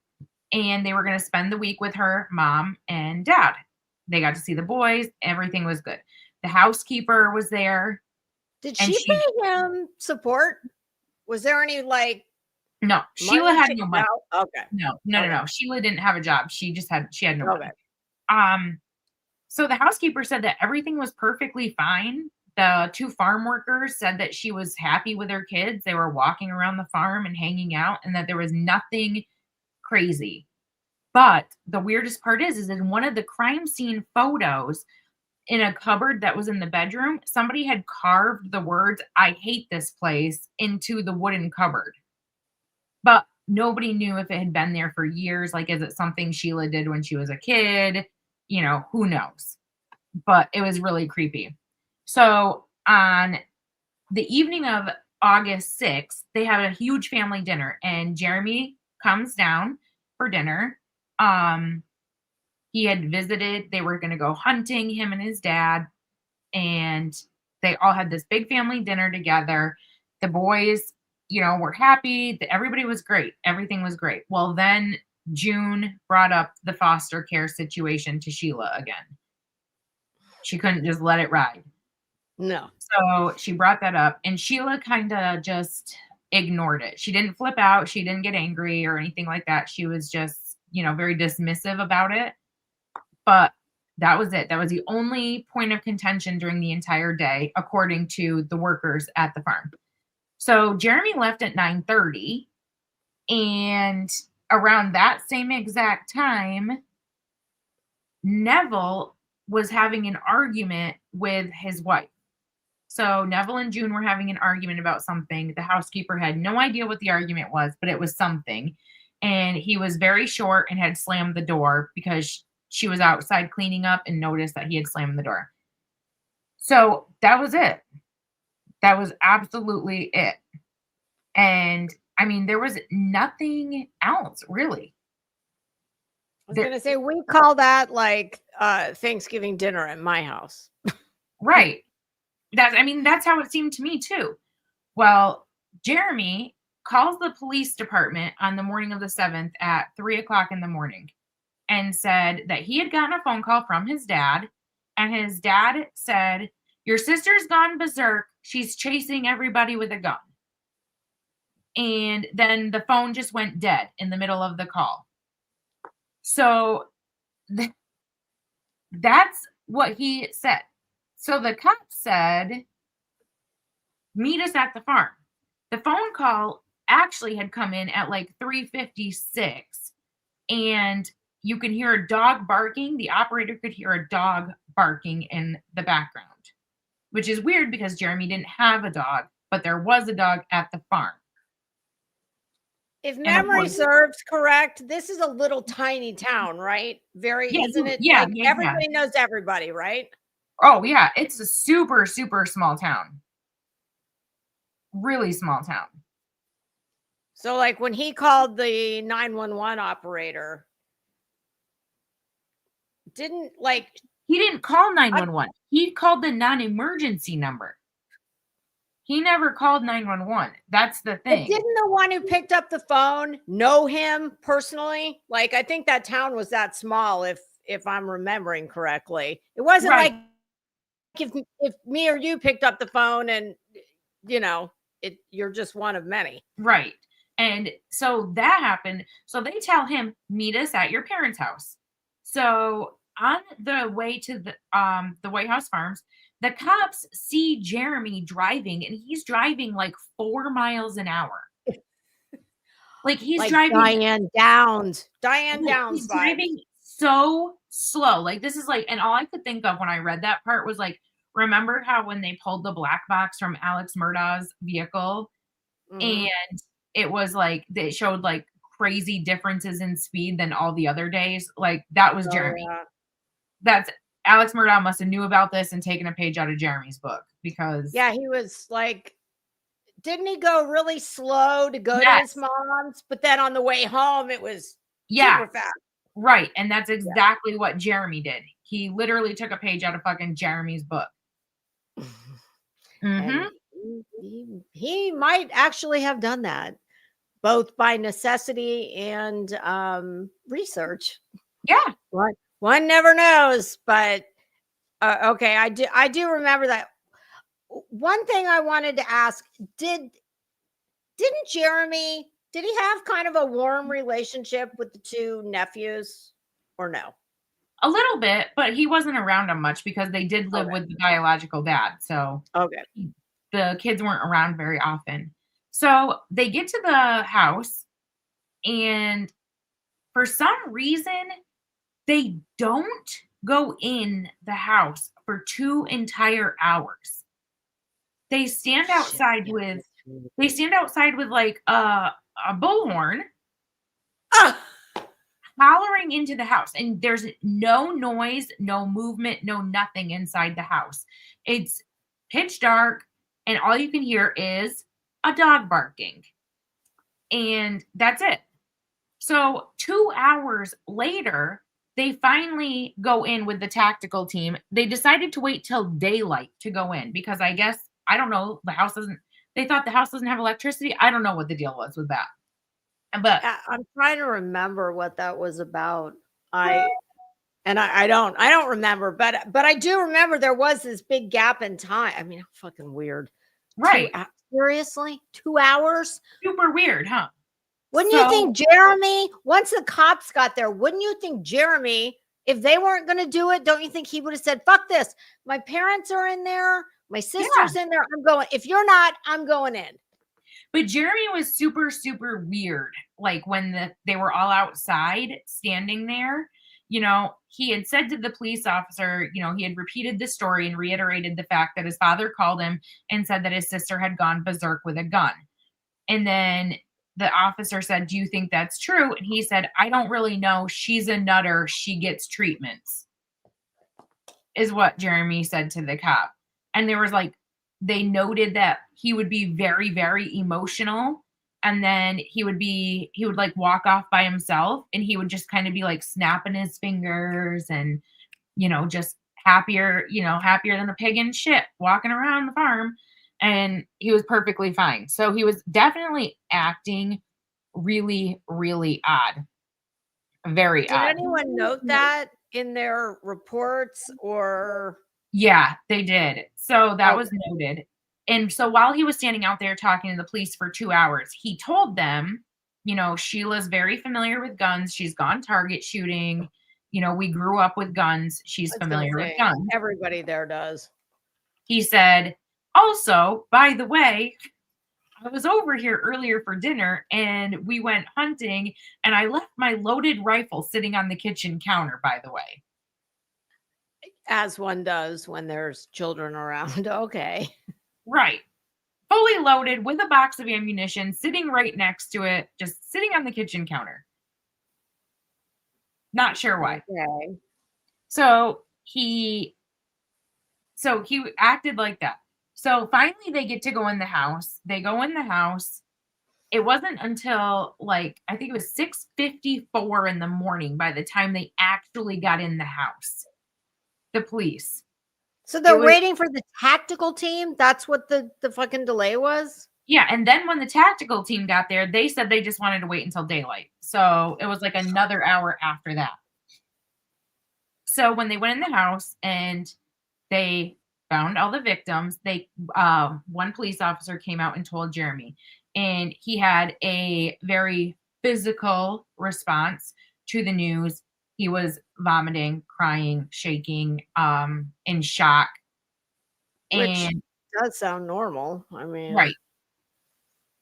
and they were going to spend the week with her mom and dad. They got to see the boys. Everything was good. The housekeeper was there. Did she pay him support? Was there any No, Sheila had no money. Okay. No. Sheila didn't have a job. She had no money. So the housekeeper said that everything was perfectly fine. The 2 farm workers said that she was happy with her kids. They were walking around the farm and hanging out, and that there was nothing crazy. But the weirdest part is in one of the crime scene photos, in a cupboard that was in the bedroom, somebody had carved the words, "I hate this place," into the wooden cupboard. But nobody knew if it had been there for years. Like, is it something Sheila did when she was a kid? Who knows? But it was really creepy. So on the evening of August 6th, they had a huge family dinner, and Jeremy comes down for dinner. He had visited, they were going to go hunting, him and his dad, and they all had this big family dinner together. The boys, were happy. Everybody was great. Everything was great. Well, then June brought up the foster care situation to Sheila again. She couldn't just let it ride. No. So she brought that up, and Sheila kind of just ignored it. She didn't flip out. She didn't get angry or anything like that. She was just, very dismissive about it. But that was it. That was the only point of contention during the entire day, according to the workers at the farm. So Jeremy left at 9:30, And around that same exact time, Neville was having an argument with his wife. So Neville and June were having an argument about something. The housekeeper had no idea what the argument was, but it was something. And he was very short and had slammed the door because she was outside cleaning up and noticed that he had slammed the door. So that was it. That was absolutely it. And I mean, there was nothing else really. I was going to say, we call that like Thanksgiving dinner at my house. Right. That's how it seemed to me too. Well, Jeremy calls the police department on the morning of the 7th at 3:00 in the morning and said that he had gotten a phone call from his dad, and his dad said, "Your sister's gone berserk. She's chasing everybody with a gun." And then the phone just went dead in the middle of the call. So that's what he said. So the cops said, "Meet us at the farm." The phone call actually had come in at like 3:56, and you can hear a dog barking. The operator could hear a dog barking in the background, which is weird because Jeremy didn't have a dog, but there was a dog at the farm. If memory serves correct, this is a little tiny town, right? Isn't it? Yeah, like everybody knows everybody, right? Oh, yeah. It's a super, super small town. Really small town. So, like, when he called the 911 operator, he didn't call 911. He called the non-emergency number. He never called 911. That's the thing. But didn't the one who picked up the phone know him personally? Like, I think that town was that small, if I'm remembering correctly. It wasn't like if me or you picked up the phone and, you're just one of many. Right. And so that happened. So they tell him, "Meet us at your parents' house." So on the way to the White House Farms, the cops see Jeremy driving, and he's driving like 4 miles an hour. Like he's driving Diane Downs. He's driving so slow. Like this is like, and all I could think of when I read that part was like, remember how when they pulled the black box from Alex Murdaugh's vehicle, and it was like they showed like crazy differences in speed than all the other days. Like that was Jeremy. Yeah. That's Alex Murdaugh must have knew about this and taken a page out of Jeremy's book because he was like, didn't he go really slow to go to his mom's? But then on the way home, it was super fast. Right. And that's exactly what Jeremy did. He literally took a page out of fucking Jeremy's book. He might actually have done that, both by necessity and research. Yeah. One never knows, but okay. I do remember that. One thing I wanted to ask, didn't Jeremy, did he have kind of a warm relationship with the two nephews or no? A little bit, but he wasn't around them much because they did live with the biological dad. So the kids weren't around very often. So they get to the house, and for some reason, they don't go in the house for 2 entire hours. They stand outside with like a bullhorn, hollering into the house, and there's no noise, no movement, no nothing inside the house. It's pitch dark, and all you can hear is a dog barking, and that's it. So 2 hours later, they finally go in with the tactical team. They decided to wait till daylight to go in because I guess, I don't know, they thought the house doesn't have electricity. I don't know what the deal was with that. But I'm trying to remember what that was about. I don't remember, but I do remember there was this big gap in time. I mean, how fucking weird. Right. Seriously? 2 hours? Super weird, huh? Wouldn't you think Jeremy, once the cops got there, wouldn't you think Jeremy, if they weren't going to do it, don't you think he would have said, "Fuck this. My parents are in there. My sister's in there. I'm going. If you're not, I'm going in." But Jeremy was super, super weird. Like when they were all outside standing there, he had said to the police officer, he had repeated the story and reiterated the fact that his father called him and said that his sister had gone berserk with a gun. And then the officer said, "Do you think that's true?" And he said, "I don't really know. She's a nutter. She gets treatments," is what Jeremy said to the cop. And there was they noted that he would be very, very emotional. And then he would walk off by himself and he would just kind of be snapping his fingers and, just happier than a pig in shit walking around the farm. And he was perfectly fine. So he was definitely acting really, really odd. Very Did odd. anyone note that in their reports or? Yeah, they did. So that was noted. And so while he was standing out there talking to the police for 2 hours, he told them, Sheila's very familiar with guns. She's gone target shooting. We grew up with guns. She's familiar with guns. Everybody there does. He said, "Also, by the way, I was over here earlier for dinner and we went hunting and I left my loaded rifle sitting on the kitchen counter, by the way." As one does when there's children around. Okay. Right. Fully loaded with a box of ammunition sitting right next to it, just sitting on the kitchen counter. Not sure why. Okay. So he acted like that. So finally they get to go in the house. They go in the house. It wasn't until I think it was 6:54 in the morning by the time they actually got in the house. The police. So they're waiting for the tactical team? That's what the fucking delay was? Yeah, and then when the tactical team got there, they said they just wanted to wait until daylight. So it was another hour after that. So when they went in the house and they found all the victims, one police officer came out and told Jeremy, and he had a very physical response to the news. He was vomiting, crying, shaking, in shock. Which does sound normal. I mean, right.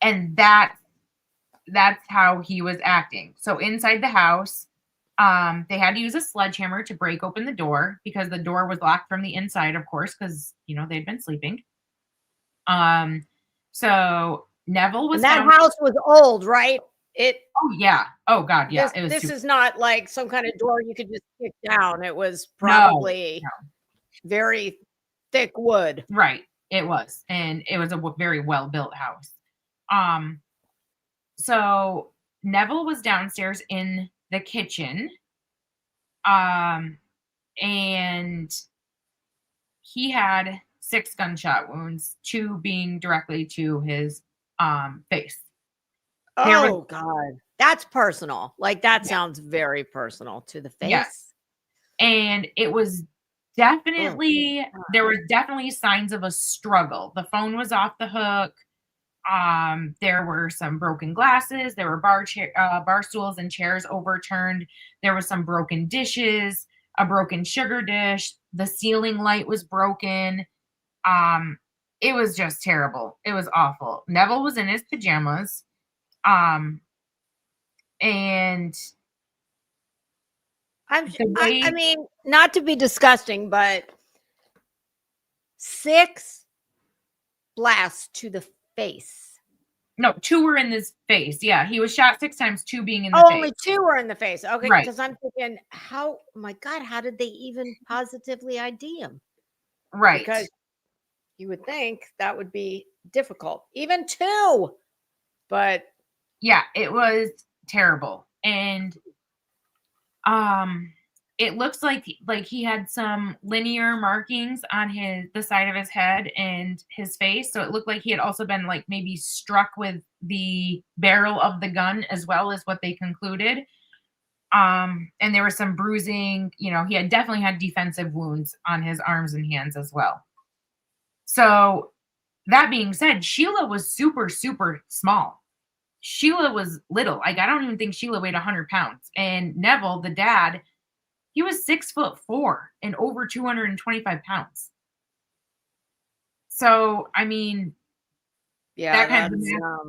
And that's how he was acting. So inside the house, they had to use a sledgehammer to break open the door because the door was locked from the inside, of course, because they'd been sleeping. So Neville was that house was old, right? Oh yeah. Oh god, yeah. This is not like some kind of door you could just kick down. It was probably very thick wood. Right. It was. And it was a very well-built house. So Neville was downstairs in the kitchen. And he had 6 gunshot wounds, 2 being directly to his face. Oh God, that's personal. That sounds very personal to the face. Yes. And it was definitely, there were definitely signs of a struggle. The phone was off the hook. There were some broken glasses. There were bar stools and chairs overturned. There was some broken dishes, a broken sugar dish. The ceiling light was broken. It was just terrible. It was awful. Neville was in his pajamas. And I mean, not to be disgusting, but 6 blasts to the face. No, 2 were in his face. Yeah, he was shot 6 times, 2 being in the face. Only 2 were in the face. Okay, right. Because I'm thinking, oh my God, how did they even positively ID him? Right. Because you would think that would be difficult. Even 2. But yeah, it was terrible. And it looks like he had some linear markings on the side of his head and his face. So it looked like he had also been maybe struck with the barrel of the gun as well, as what they concluded. And there was some bruising. He had definitely had defensive wounds on his arms and hands as well. So that being said, Sheila was super, super small. Sheila was little. I don't even think Sheila weighed 100 pounds. And Neville, the dad, he was 6'4" and over 225 pounds. So, I mean, Yeah, That kind of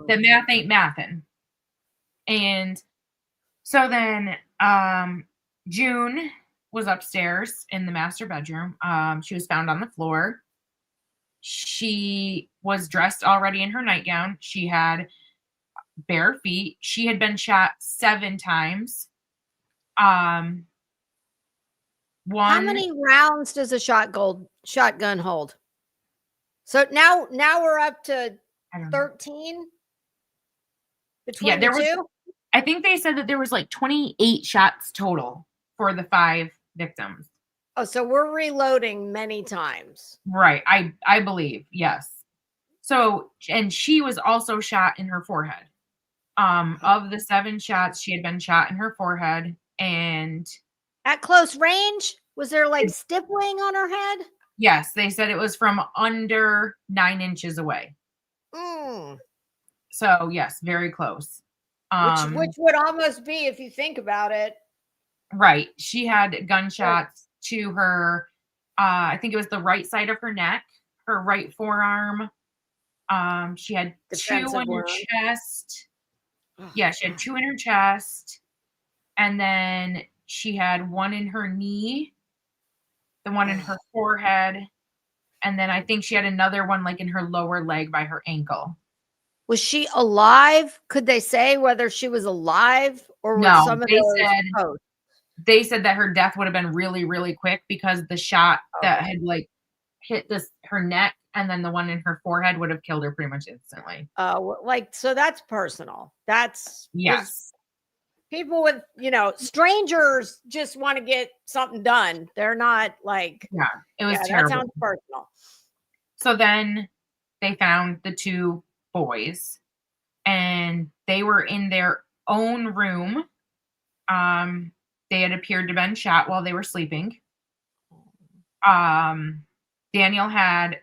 the math ain't mathin'. And so then June was upstairs in the master bedroom. She was found on the floor. She was dressed already in her nightgown. She had bare feet. She had been shot 7 times. How One, many rounds does a shotgun hold? So now we're up to I don't know. 13 Yeah, between there the was, two. I think they said that there was like 28 shots total for the 5 victims. Oh, so we're reloading many times. Right. I believe, yes. So, and she was also shot in her forehead. Of the 7 shots, she had been shot in her forehead, and At close range, was there like stippling on her head? yes, they said it was from under 9 inches away. Mm. So yes, very close. Which would almost be, if you think about it. Right. She had gunshots to her, I think it was the right side of her neck, her right forearm. She had 2 Defensive in her wound. chest. Yeah, she had 2 in her chest. And then she had 1 in her knee, the one in her forehead. And then I think she had another one like in her lower leg by her ankle. Was she alive? Could they say whether she was alive or were No, some of those posts? they said that her death would have been really, really quick because the shot that had like hit her neck and then the one in her forehead would have killed her pretty much instantly. So that's personal. That's yes. People with, strangers just want to get something done. They're not like, yeah, it was terrible. That sounds personal. So then they found the 2 boys and they were in their own room. They had appeared to have been shot while they were sleeping. Daniel had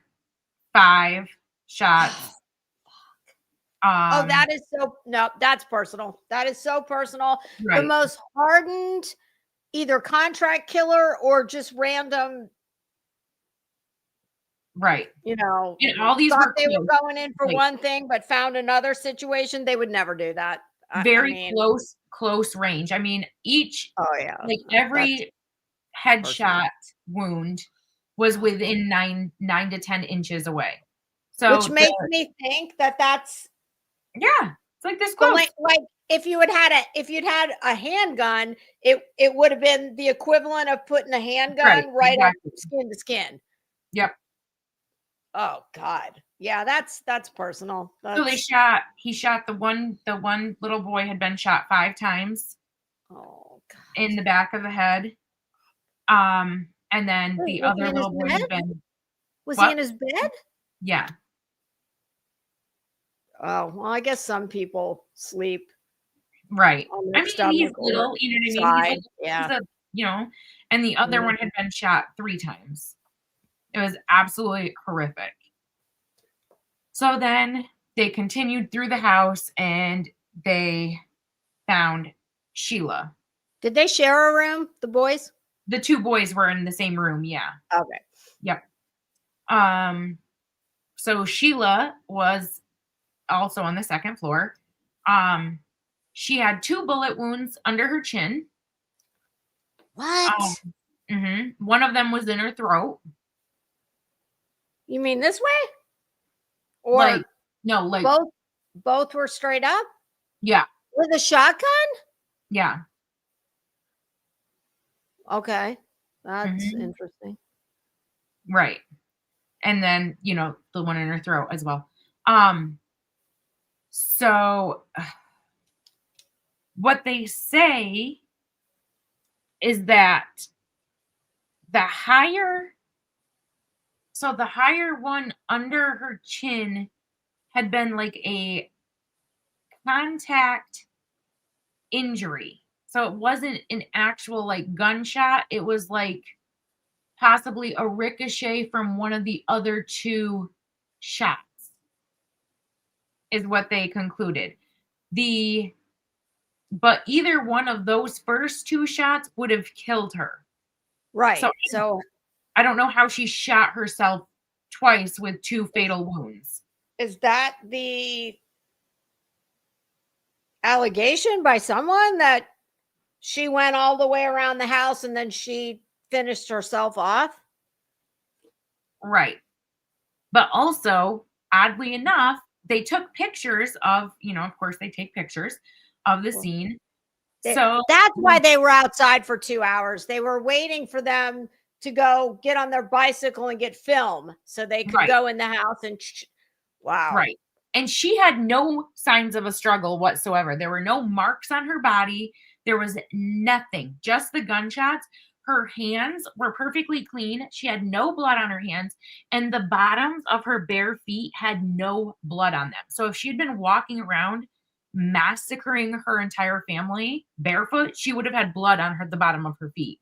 5 shots. That is that's personal. That is so personal. Right. The most hardened, either contract killer or just random. Right. And all these were were going in for one thing, but found another situation. They would never do that. Very close range. I mean, each, every headshot wound was within 9 to 10 inches away. So which makes me think that's it's like this close. Like if you'd had a handgun, it would have been the equivalent of putting a handgun right up skin to skin. Yep. Oh God. Yeah, that's personal. So he shot the one little boy had been shot 5 times. Oh God. In the back of the head. And then the other little boy had been. Was he in his bed? Yeah. Oh, well, I guess some people sleep. Right. I mean, he's little, you know what I mean? Yeah. And the other one had been shot 3 times. It was absolutely horrific. So then they continued through the house and they found Sheila. Did they share a room, the boys? The 2 boys were in the same room, yeah. Okay. Yep. So Sheila was also on the 2nd floor. She had 2 bullet wounds under her chin. What? One of them was in her throat. You mean this way? Or both were straight up? Yeah. With a shotgun? Yeah. Okay. That's interesting. Right. And then, the one in her throat as well. So what they say is that the higher one under her chin had been like a contact injury. So it wasn't an actual like gunshot. It was like possibly a ricochet from one of the other 2 shots is what they concluded. But either one of those first 2 shots would have killed her. Right. So I don't know how she shot herself twice with 2 fatal wounds. Is that the allegation by someone that she went all the way around the house and then she finished herself off? Right. But also, oddly enough, they took pictures of, of course, they take pictures of the scene. So that's why they were outside for 2 hours. They were waiting for them to go get on their bicycle and get film so they could go in the house and wow. Right. And she had no signs of a struggle whatsoever. There were no marks on her body. There was nothing, just the gunshots. Her hands were perfectly clean. She had no blood on her hands, and the bottoms of her bare feet had no blood on them. So if she had been walking around massacring her entire family barefoot, she would have had blood on the bottom of her feet.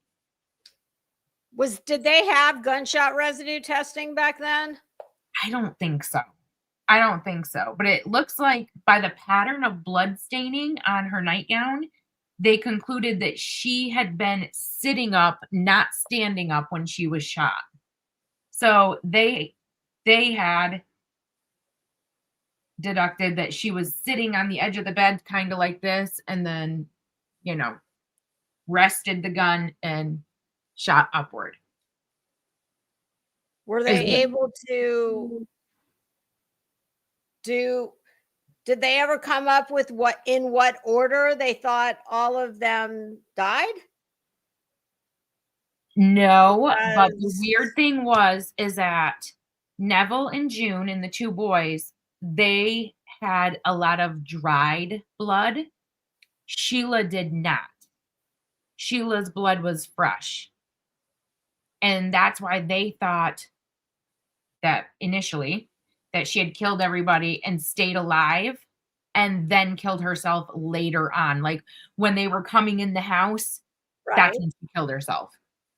Did they have gunshot residue testing back then? I don't think so. But it looks like by the pattern of blood staining on her nightgown, they concluded that she had been sitting up, not standing up when she was shot. So they had deducted that she was sitting on the edge of the bed, kind of like this, and then, rested the gun and shot upward. Were they able to did they ever come up with in what order they thought all of them died? No, but the weird thing is that Neville and June and the two boys, they had a lot of dried blood. Sheila did not. Sheila's blood was fresh. And that's why they thought that initially that she had killed everybody and stayed alive and then killed herself later on. Like when they were coming in the house, that's when she killed herself.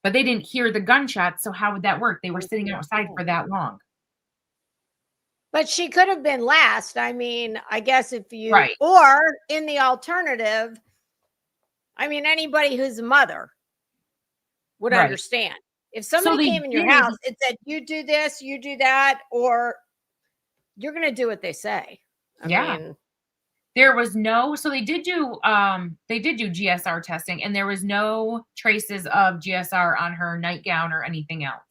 But they didn't hear the gunshots, so how would that work? They were sitting outside for that long. But she could have been last. I mean, I guess if you or in the alternative, I mean, anybody who's a mother would understand. If somebody came in your house and said, you do this, you do that, or you're going to do what they say. I mean, there was no, so they did do GSR testing, and there was no traces of GSR on her nightgown or anything else.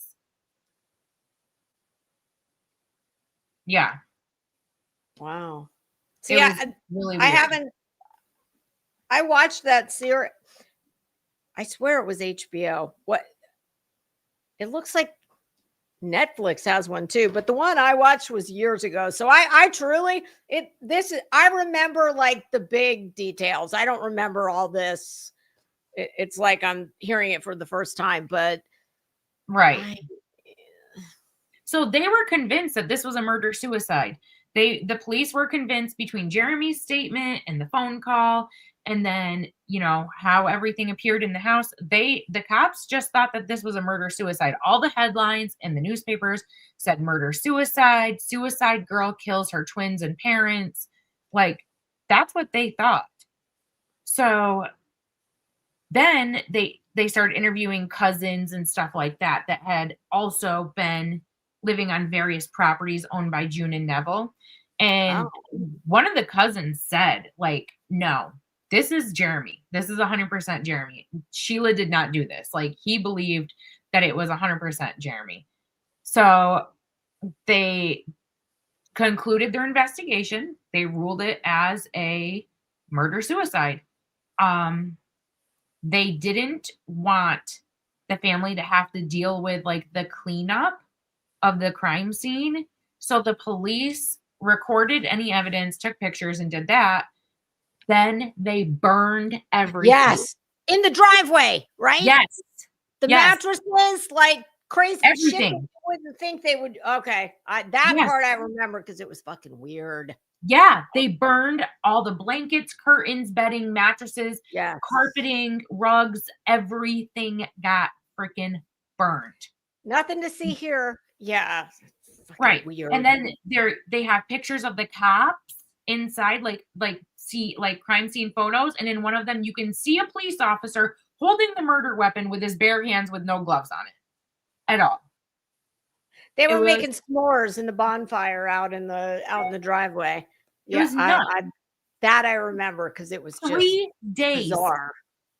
Yeah. Wow. See, really weird. I watched that series. I swear it was HBO. It looks like Netflix has one too, but the one I watched was years ago. So I remember like the big details. I don't remember all this. It's like I'm hearing it for the first time, but so they were convinced that this was a murder-suicide. The police were convinced between Jeremy's statement and the phone call, and then, how everything appeared in the house. The cops just thought that this was a murder-suicide. All the headlines in the newspapers said murder-suicide, suicide girl kills her twins and parents. Like, that's what they thought. So then they started interviewing cousins and stuff like that had also been living on various properties owned by June and Neville. And one of the cousins said, like, no, this is Jeremy. This is 100% Jeremy. Sheila did not do this. Like, he believed that it was 100% Jeremy. So they concluded their investigation. They ruled it as a murder-suicide. They didn't want the family to have to deal with like the cleanup of the crime scene. So the police recorded any evidence, took pictures, and did that. Then they burned everything. Yes. In the driveway, right? Yes. The mattresses, like crazy everything. Shit. You wouldn't think they would. Okay. That part I remember because it was fucking weird. Yeah. They burned all the blankets, curtains, bedding, mattresses, carpeting, rugs. Everything got freaking burned. Nothing to see here. Yeah. Right. Weird. And then they have pictures of the cops inside, like crime scene photos. And in one of them, you can see a police officer holding the murder weapon with his bare hands with no gloves on it at all. They It were was, making s'mores in the bonfire out in the driveway. it Yeah, was nuts. I remember because it was just 3 days. bizarre.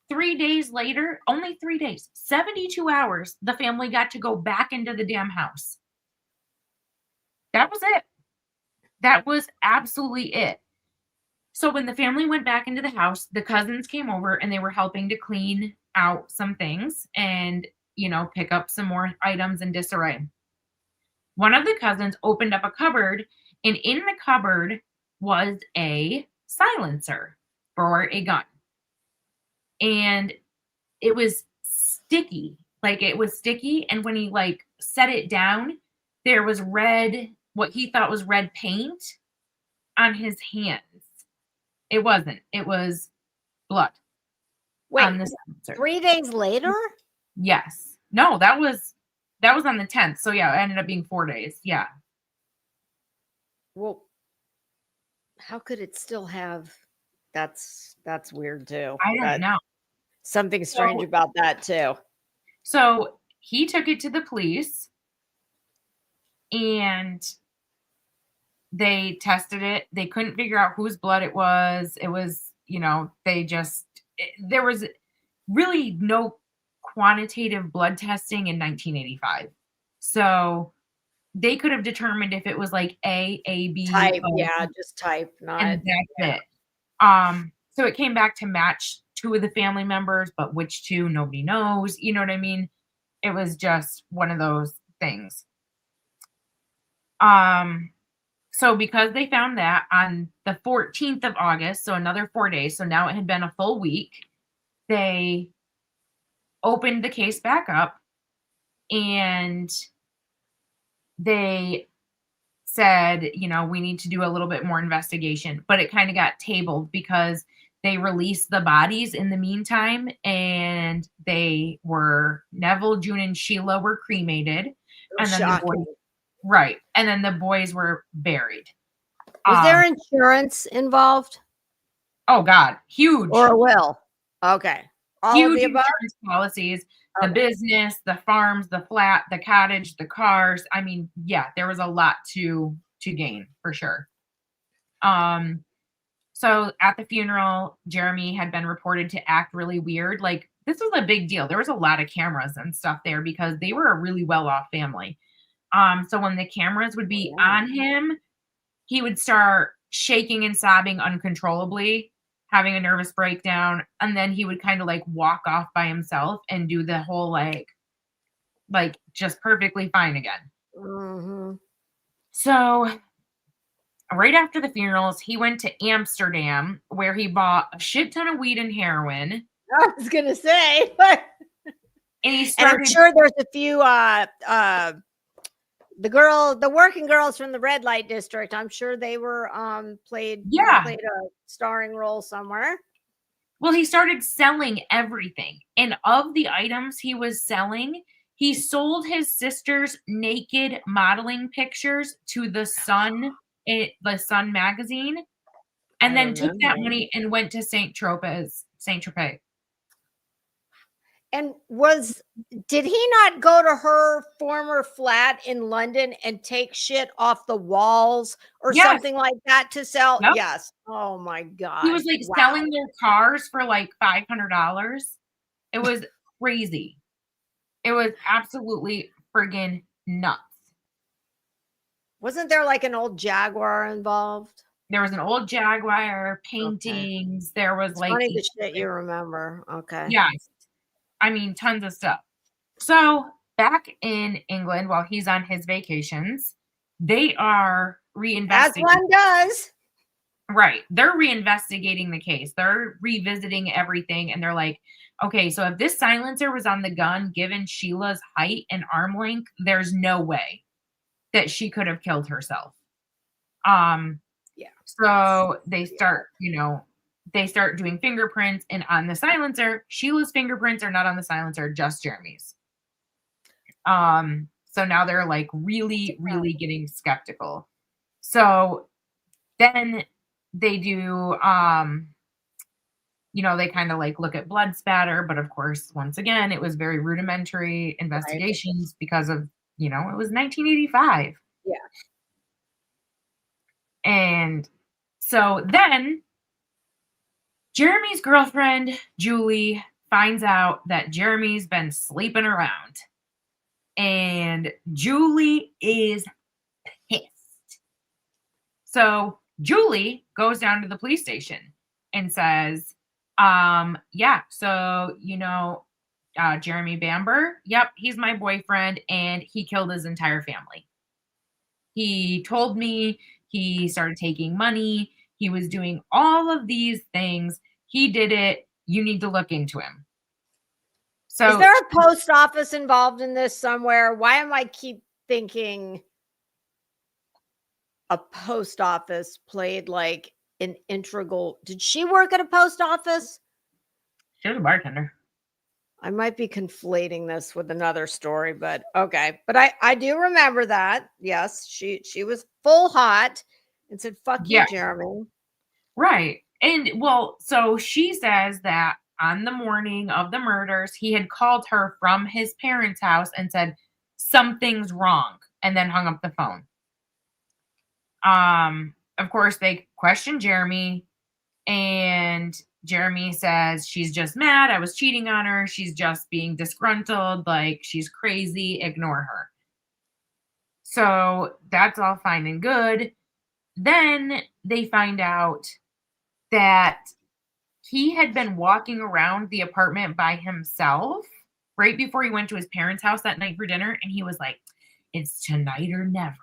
3 days later, only 3 days, 72 hours, the family got to go back into the damn house. That was it. That was absolutely it. So when the family went back into the house, the cousins came over and they were helping to clean out some things and, pick up some more items in disarray. One of the cousins opened up a cupboard, and in the cupboard was a silencer for a gun. And it was sticky. Like, it was sticky, and when he, set it down, there was what he thought was red paint on his hands. It wasn't. It was blood on Wait, the silencer. 3 days later? Yes. No, that was on the 10th. So, yeah, it ended up being 4 days. Yeah. Well, how could it still have? That's weird too. I don't know. Something strange about that too. So he took it to the police and they tested it. They couldn't figure out whose blood it was. It was, there was really no quantitative blood testing in 1985. So they could have determined if it was like A, B, Type, O, yeah, just type, not. and that's it. So it came back to match 2 of the family members, but which 2, nobody knows. You know what I mean? It was just one of those things. So because they found that on the 14th of August, so another 4 days, so now it had been a full week, they opened the case back up and they said, we need to do a little bit more investigation, but it kind of got tabled because they released the bodies in the meantime, and Neville, June, and Sheila were cremated, and then the boys, right, and then the boys were buried. Was there insurance involved? Oh God, huge. Or a will? Okay, all huge of the above? Insurance policies. The business, the farms, the flat, the cottage, the cars. I mean, yeah, there was a lot to gain for sure. So at the funeral, Jeremy had been reported to act really weird. Like, this was a big deal. There was a lot of cameras and stuff there because they were a really well-off family. So when the cameras would be on him, he would start shaking and sobbing uncontrollably, having a nervous breakdown, and then he would kind of walk off by himself and do the whole just perfectly fine again. Mm-hmm. So right after the funerals, he went to Amsterdam, where he bought a shit ton of weed and heroin. I was gonna say, And I'm sure there's a few the working girls from the red light district. I'm sure they were played a starring role somewhere. Well, he started selling everything, and of the items he was selling, he sold his sister's naked modeling pictures to the Sun magazine, and then took that money and went to Saint Tropez. And did he not go to her former flat in London and take shit off the walls or something like that to sell? Yep. Yes. Oh my God. He was selling their cars for $500. It was crazy. It was absolutely friggin' nuts. Wasn't there an old Jaguar involved? There was an old Jaguar, paintings. Okay. There was funny the shit you remember. Okay. Yes. I mean, tons of stuff. So back in England, while he's on his vacations, they are reinvestigating. As one does. Right. They're reinvestigating the case. They're revisiting everything. And they're like, okay, so if this silencer was on the gun, given Sheila's height and arm length, there's no way that she could have killed herself. Yeah. So they start, they start doing fingerprints, and on the silencer, Sheila's fingerprints are not on the silencer, just Jeremy's. So now they're really, really getting skeptical. So then they do, they kind of look at blood spatter, but of course, once again, it was very rudimentary investigations because of you know, it was 1985. Yeah. And so then Jeremy's girlfriend, Julie, finds out that Jeremy's been sleeping around. And Julie is pissed. So Julie goes down to the police station and says, yeah, so, you know, Jeremy Bamber, yep, he's my boyfriend, and he killed his entire family. He told me he started taking money. He was doing all of these things. He did it. You need to look into him. So is there a post office involved in this somewhere? Why am I keep thinking a post office played like an integral? Did she work at a post office? she was a bartender. I might be conflating this with another story, but okay. But I do remember that. Yes, she was full hot and said, "Fuck you, Yeah. Jeremy." Right. And well, so she says that on the morning of the murders, he had called her from his parents' house and said, something's wrong, and then hung up the phone. Of course, they questioned Jeremy, and Jeremy says, she's just mad. I was cheating on her. She's just being disgruntled. Like, she's crazy. Ignore her. So that's all fine and good. Then they find out that he had been walking around the apartment by himself right before he went to his parents' house that night for dinner. And he was like, it's tonight or never.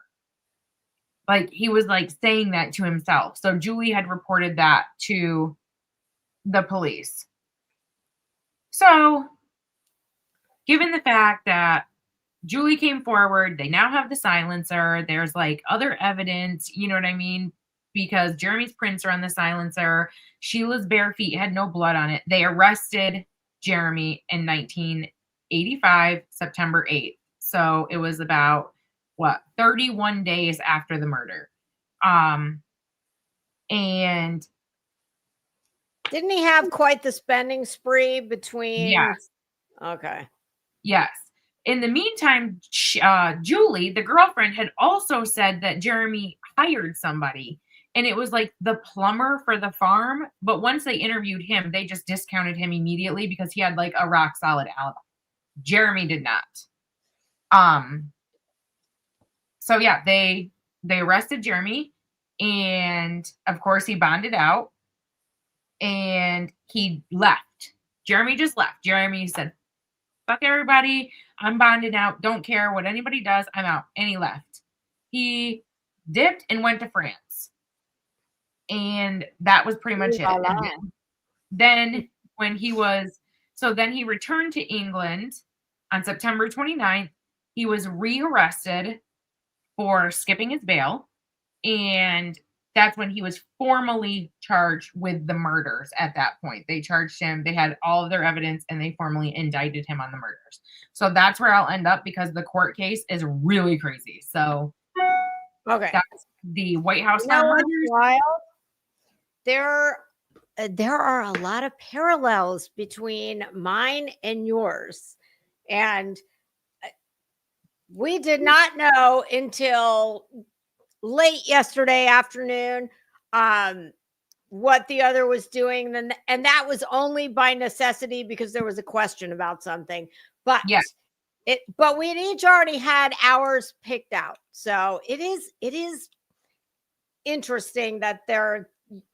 Like, he was like saying that to himself. So Julie had reported that to the police. So, given the fact that Julie came forward, they now have the silencer. There's like other evidence, you know what I mean? Because Jeremy's prints are on the silencer. Sheila's bare feet had no blood on it. They arrested Jeremy in 1985, September 8th. So it was about 31 days after the murder. And didn't he have quite the spending spree between? Yes. Okay. Yes. In the meantime, Julie, the girlfriend, had also said that Jeremy hired somebody, and it was like the plumber for the farm. But once they interviewed him, they just discounted him immediately because he had like a rock solid alibi. Jeremy did not. So yeah, they arrested Jeremy, and of course he bonded out, and he left. Jeremy just left. Jeremy said, fuck everybody. I'm bonded out. Don't care what anybody does. I'm out. And he left. He dipped and went to France. And that was pretty much it. Then when he was, so then he returned to England on September 29th. He was rearrested for skipping his bail. And that's when he was formally charged with the murders at that point. They charged him. They had all of their evidence, and they formally indicted him on the murders. So that's where I'll end up because the court case is really crazy. So okay, that's the White House. You know what's wild? There are a lot of parallels between mine and yours. And we did not know until late yesterday afternoon what the other was doing, and that was only by necessity because there was a question about something. But yeah, but we had each already had ours picked out. So it is interesting that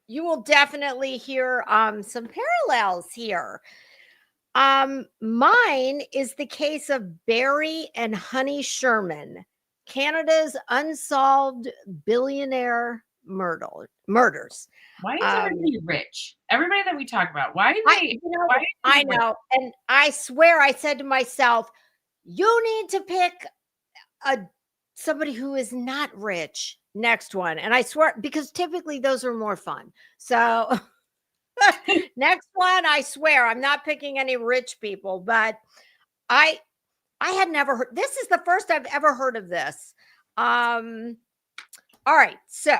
you will definitely hear some parallels here. Mine is the case of Barry and Honey Sherman, Canada's unsolved billionaire murders. Why is everybody rich? Everybody that we talk about, why are they? I know, and I swear I said to myself, you need to pick somebody who is not rich. Next one, and I swear, because typically those are more fun. So next one, I swear I'm not picking any rich people, but I had never heard. This is the first I've ever heard of this. All right, so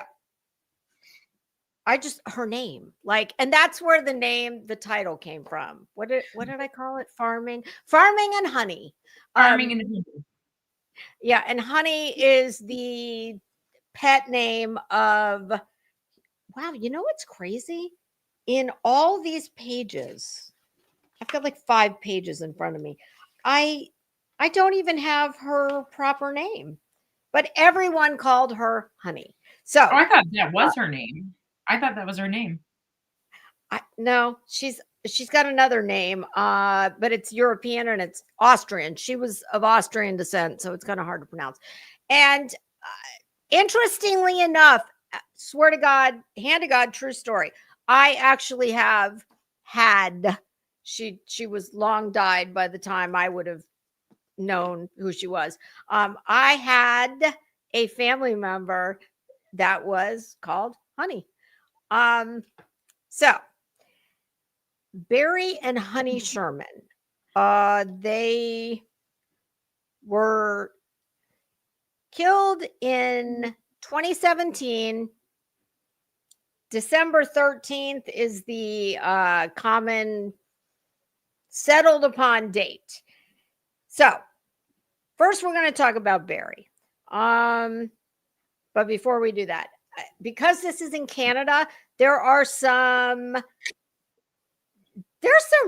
her name, like, and that's where the title came from. What did I call it? Farming and honey. Farming and honey. Yeah, and Honey is the pet name of, wow, you know what's crazy? In all these pages, I've got like 5 pages in front of me. I don't even have her proper name, but everyone called her Honey. So, Oh, I thought that was her name. I thought that was her name. no, she's got another name, but it's European and it's Austrian. She was of Austrian descent, so it's kind of hard to pronounce. And interestingly enough, swear to God, hand to God, true story. I actually have had, she was long died by the time I would have known who she was. I had a family member that was called Honey. So Barry and Honey Sherman, they were killed in 2017. December 13th is the common settled upon date. So first we're going to talk about Barry. But before we do that, because this is in Canada, there's some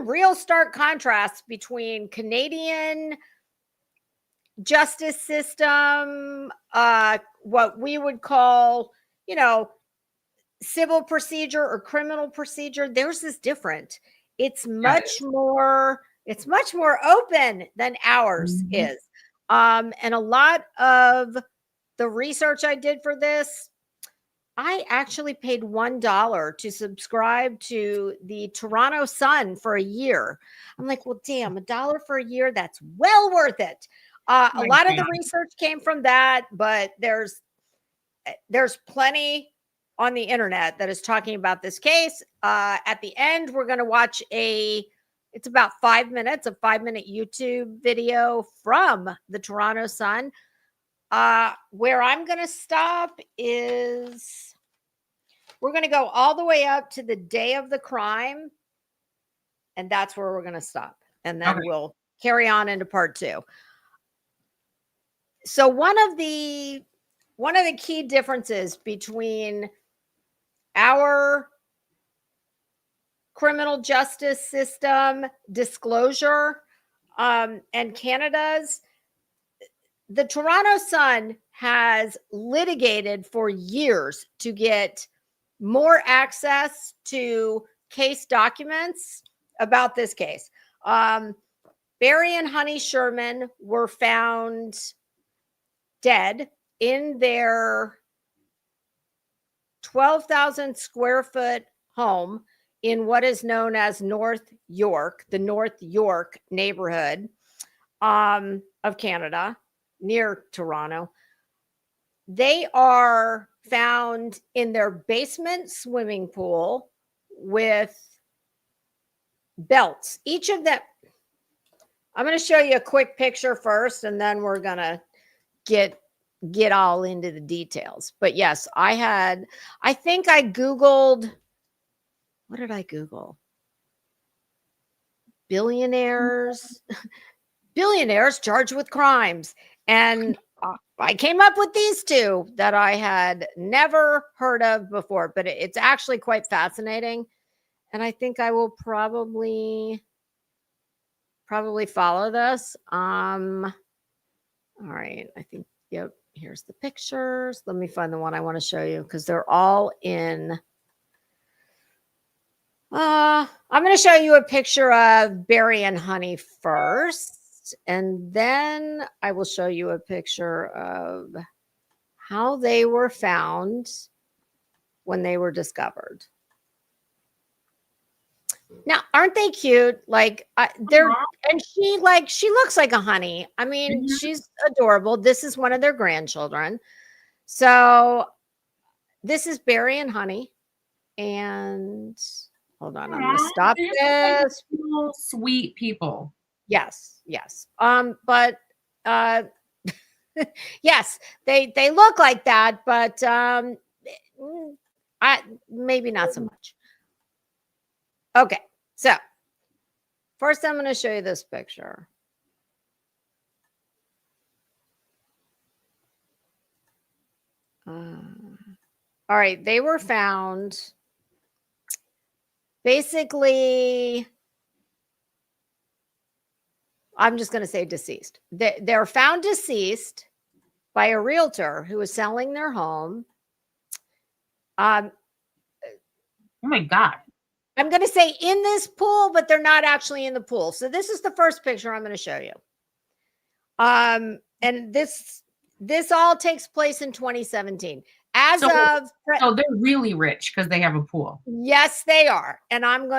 real stark contrasts between Canadian justice system, what we would call, civil procedure or criminal procedure. Theirs is different. It's much more open than ours is. And a lot of the research I did for this, I actually paid $1 to subscribe to the Toronto Sun for a year. I'm like, well, damn, $1 for a year, that's well worth it. A lot of the research came from that, but there's plenty on the internet that is talking about this case. At the end, we're going to watch it's about 5 minutes, a 5-minute YouTube video from the Toronto Sun. Where I'm going to stop is we're going to go all the way up to the day of the crime. And that's where we're going to stop. And then we'll carry on into part 2. So one of the key differences between our criminal justice system disclosure and Canada's, the Toronto Sun has litigated for years to get more access to case documents about this case. Barry and Honey Sherman were found dead in their 12,000 square foot home in what is known as North York, the North York neighborhood of Canada, near Toronto. They are found in their basement swimming pool with belts. Each of them, I'm going to show you a quick picture first, and then we're going to get all into the details. But yes, I think I Googled, what did I Google? Billionaires charged with crimes. And I came up with these 2 that I had never heard of before, but it's actually quite fascinating. And I think I will probably follow this. All right. I think, yep. Here's the pictures. Let me find the one I want to show you because they're all in. I'm going to show you a picture of Barry and Honey first, and then I will show you a picture of how they were found when they were discovered. Now, aren't they cute? Like and she looks like a honey. I mean, she's adorable. This is one of their grandchildren. So this is Barry and Honey. And hold on, I'm going to stop this. Like sweet people. Yes. But yes, they look like that, but maybe not so much. Okay, so first I'm going to show you this picture. All right. They were found basically, I'm just going to say deceased. They're found deceased by a realtor who was selling their home. Oh my God. I'm going to say in this pool, but they're not actually in the pool. So this is the first picture I'm going to show you. And this all takes place in 2017. So they're really rich because they have a pool. Yes, they are. And I'm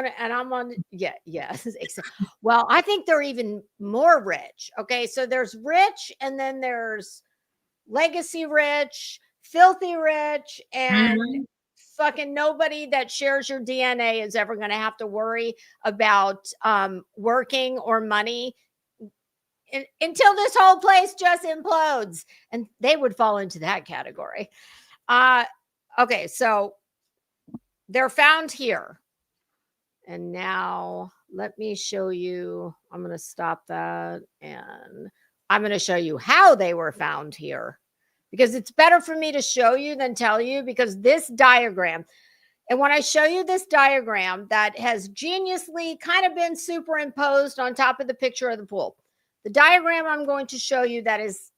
yes. Well, I think they're even more rich. Okay. So there's rich, and then there's legacy rich, filthy rich, and fucking nobody that shares your DNA is ever going to have to worry about working or money until this whole place just implodes. And they would fall into that category. Okay, so they're found here. And now let me show you. I'm going to stop that, and I'm going to show you how they were found here, because it's better for me to show you than tell you, because this diagram, and when I show you this diagram that has geniusly kind of been superimposed on top of the picture of the pool, the diagram I'm going to show you that is,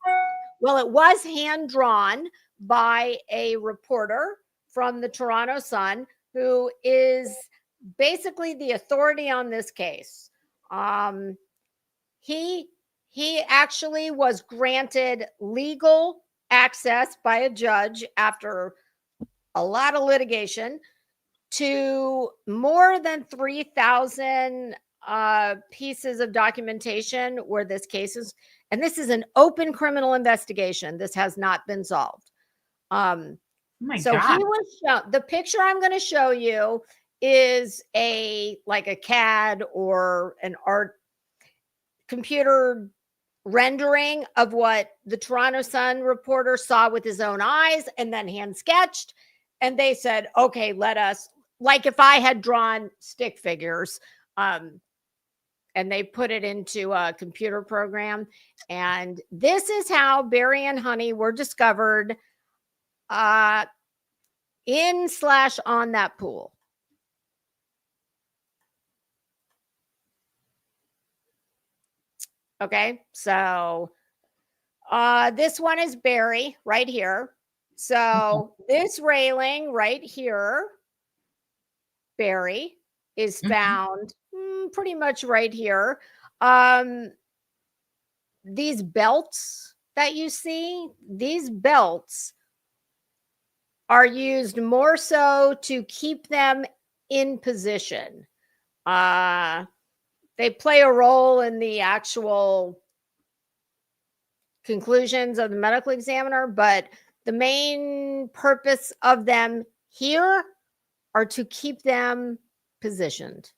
well, it was hand drawn by a reporter from the Toronto Sun, who is basically the authority on this case. He actually was granted legal access by a judge after a lot of litigation to more than 3,000 pieces of documentation where this case is, and this is an open criminal investigation. This has not been solved. Oh my so God. He was shown, the picture I'm going to show you is like a CAD or an art computer rendering of what the Toronto Sun reporter saw with his own eyes and then hand sketched. And they said, okay, let us, like if I had drawn stick figures, and they put it into a computer program. And this is how Barry and Honey were discovered in/on that pool. Okay, so this one is Barry right here. So this railing right here, Barry, is found pretty much right here. These belts that you see, these belts are used more so to keep them in position. They play a role in the actual conclusions of the medical examiner, but the main purpose of them here are to keep them positioned.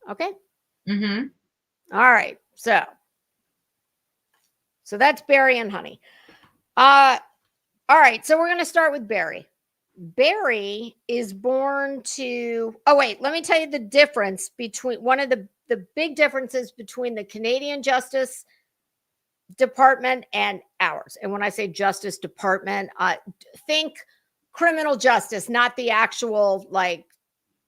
Okay. Mm-hmm. All right. So that's Barry and Honey. All right. So we're going to start with Barry. Barry is born to, oh, wait, let me tell you the difference between one of the big differences between the Canadian Justice Department and ours. And when I say Justice Department, think criminal justice, not the actual like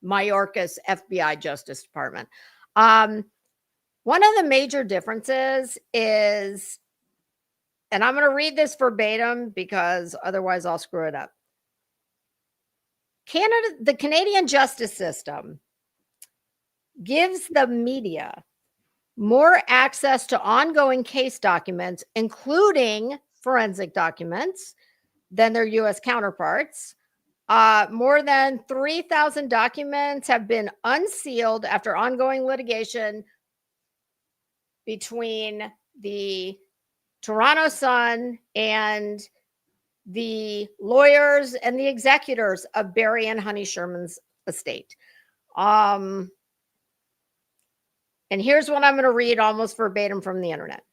Mayorkas FBI Justice Department. One of the major differences is, and I'm going to read this verbatim because otherwise I'll screw it up. The Canadian justice system gives the media more access to ongoing case documents, including forensic documents, than their U.S. counterparts. More than 3,000 documents have been unsealed after ongoing litigation between the Toronto Sun and the lawyers and the executors of Barry and Honey Sherman's estate. And here's what I'm going to read almost verbatim from the internet.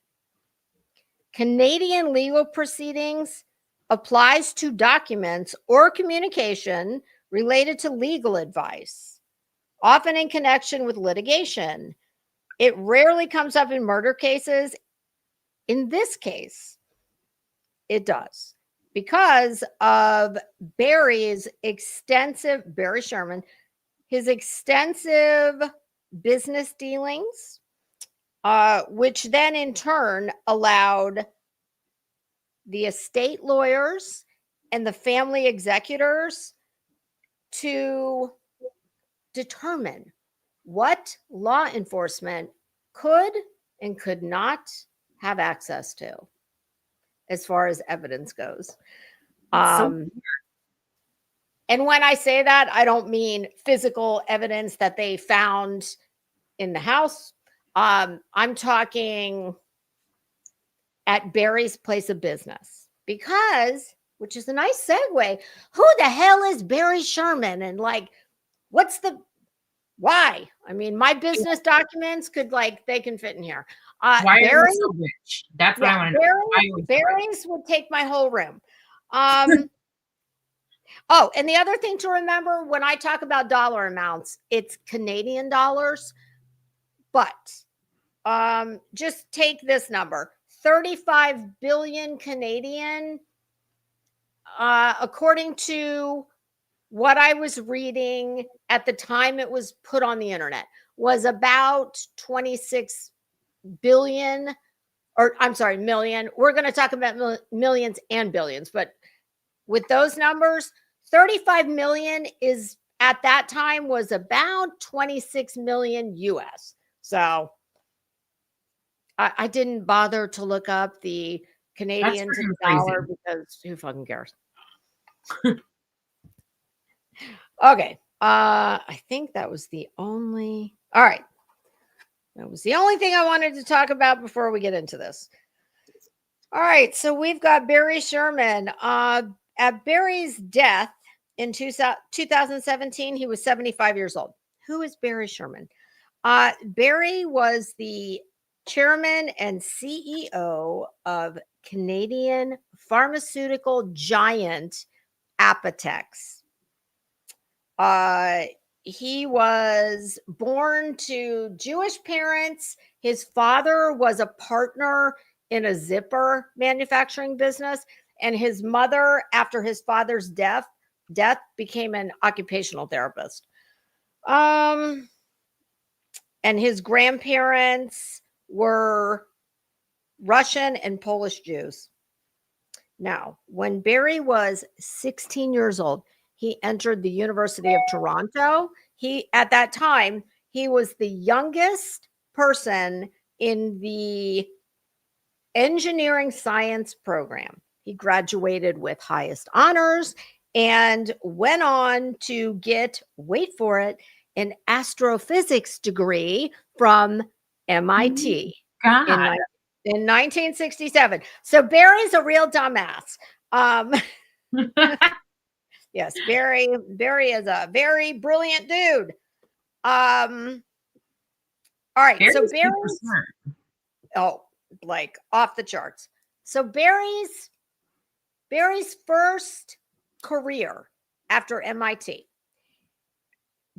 Canadian legal proceedings applies to documents or communication related to legal advice, often in connection with litigation. It rarely comes up in murder cases. In this case, it does, because of Barry Sherman, his extensive business dealings, which then in turn allowed the estate lawyers and the family executors to determine what law enforcement could and could not have access to as far as evidence goes. And when I say that, I don't mean physical evidence that they found in the house. I'm talking at Barry's place of business, because, which is a nice segue, who the hell is Barry Sherman? And like, why? I mean, my business documents they can fit in here. Why are you so rich? That's what I want to know. Barry's would take my whole room. Oh, and the other thing to remember when I talk about dollar amounts, it's Canadian dollars, but just take this number, 35 billion Canadian, according to what I was reading at the time it was put on the internet, was about 26 billion, or I'm sorry, million. We're going to talk about millions and billions, but with those numbers, 35 million is at that time was about 26 million US. So I didn't bother to look up the Canadian to the dollar because who fucking cares? Okay. I think that was the only. All right. That was the only thing I wanted to talk about before we get into this. All right. So we've got Barry Sherman. At Barry's death in 2017, he was 75 years old. Who is Barry Sherman? Barry was the chairman and CEO of Canadian pharmaceutical giant Apotex. He was born to Jewish parents. His father was a partner in a zipper manufacturing business, and his mother, after his father's death, became an occupational therapist. And his grandparents were Russian and Polish Jews. Now, when Barry was 16 years old, he entered the University of Toronto. At that time, he was the youngest person in the engineering science program. He graduated with highest honors and went on to get, wait for it, an astrophysics degree from MIT in 1967. So Barry's a real dumbass. Yes, Barry is a very brilliant dude. All right, Barry's so like off the charts. So Barry's first career after MIT.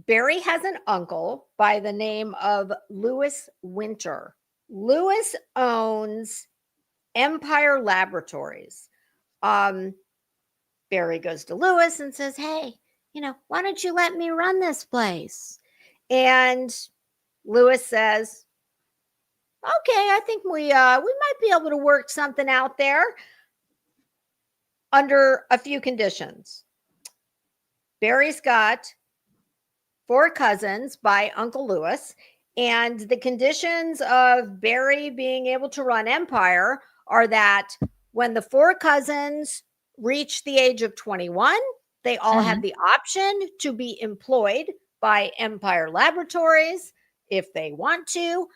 Barry has an uncle by the name of Louis Winter. Louis owns Empire Laboratories. Barry goes to Louis and says, hey, why don't you let me run this place? And Louis says, okay, I think we might be able to work something out there under a few conditions. Barry's got 4 cousins by Uncle Louis, and the conditions of Barry being able to run Empire are that when the 4 cousins reach the age of 21, they all have the option to be employed by Empire Laboratories if they want to.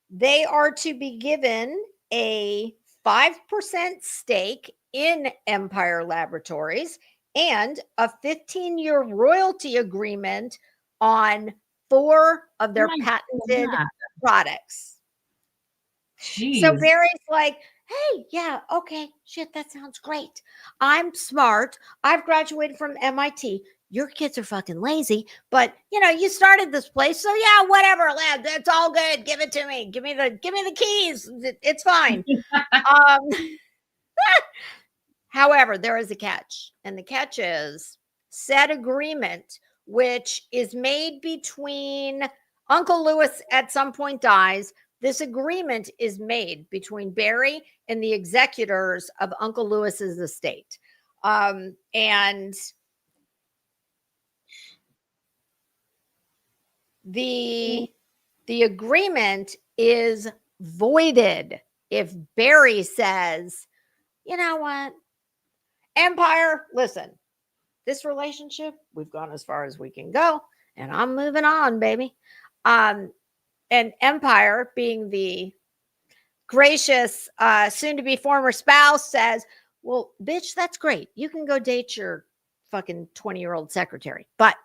They are to be given a 5% stake in Empire Laboratories and a 15-year royalty agreement on 4 of their patented products. Jeez. So Barry's like, hey, yeah, okay, shit, that sounds great. I'm smart. I've graduated from MIT. Your kids are fucking lazy, but you started this place, so yeah, whatever, lad. It's all good. Give it to me. Give me the keys. It's fine. However, there is a catch, and the catch is said agreement, which is made between Uncle Lewis at some point dies. This agreement is made between Barry and the executors of Uncle Lewis's estate. And the agreement is voided if Barry says, you know what, Empire, listen, this relationship, we've gone as far as we can go, and I'm moving on, baby. And Empire, being the gracious, soon to be former spouse, says, well, bitch, that's great. You can go date your fucking 20-year-old secretary, but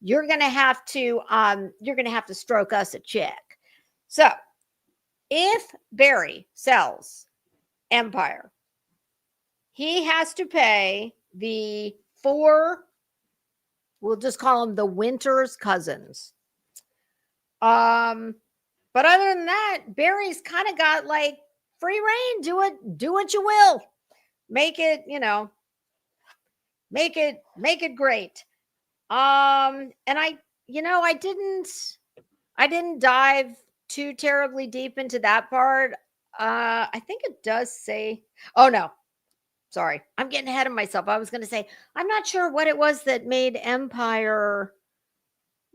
you're going to have to stroke us a check. So if Barry sells Empire, he has to pay the 4, we'll just call them the Winters cousins. But other than that, Barry's kind of got like free reign. Do what you will. Make it, make it great. And I didn't dive too terribly deep into that part. I think it does say, oh no, sorry, I'm getting ahead of myself. I was going to say, I'm not sure what it was that made Empire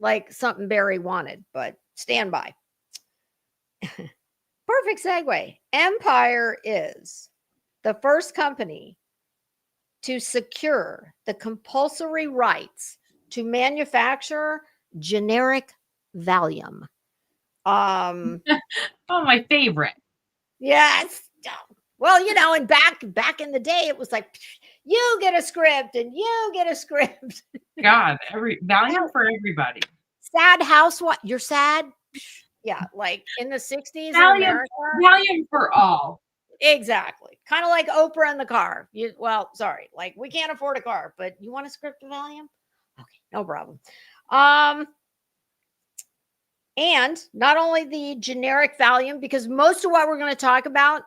like something Barry wanted, but stand by. Perfect segue. Empire is the first company to secure the compulsory rights to manufacture generic Valium. Oh, my favorite. Yes. Well, and back in the day, it was like, you get a script and you get a script. God, Valium for everybody. Sad housewife. You're sad? Yeah, like in the 60s in America. Valium for all. Exactly. Kind of like Oprah in the car. Sorry, like we can't afford a car, but you want a script of Valium? Okay, no problem. And not only the generic Valium, because most of what we're going to talk about,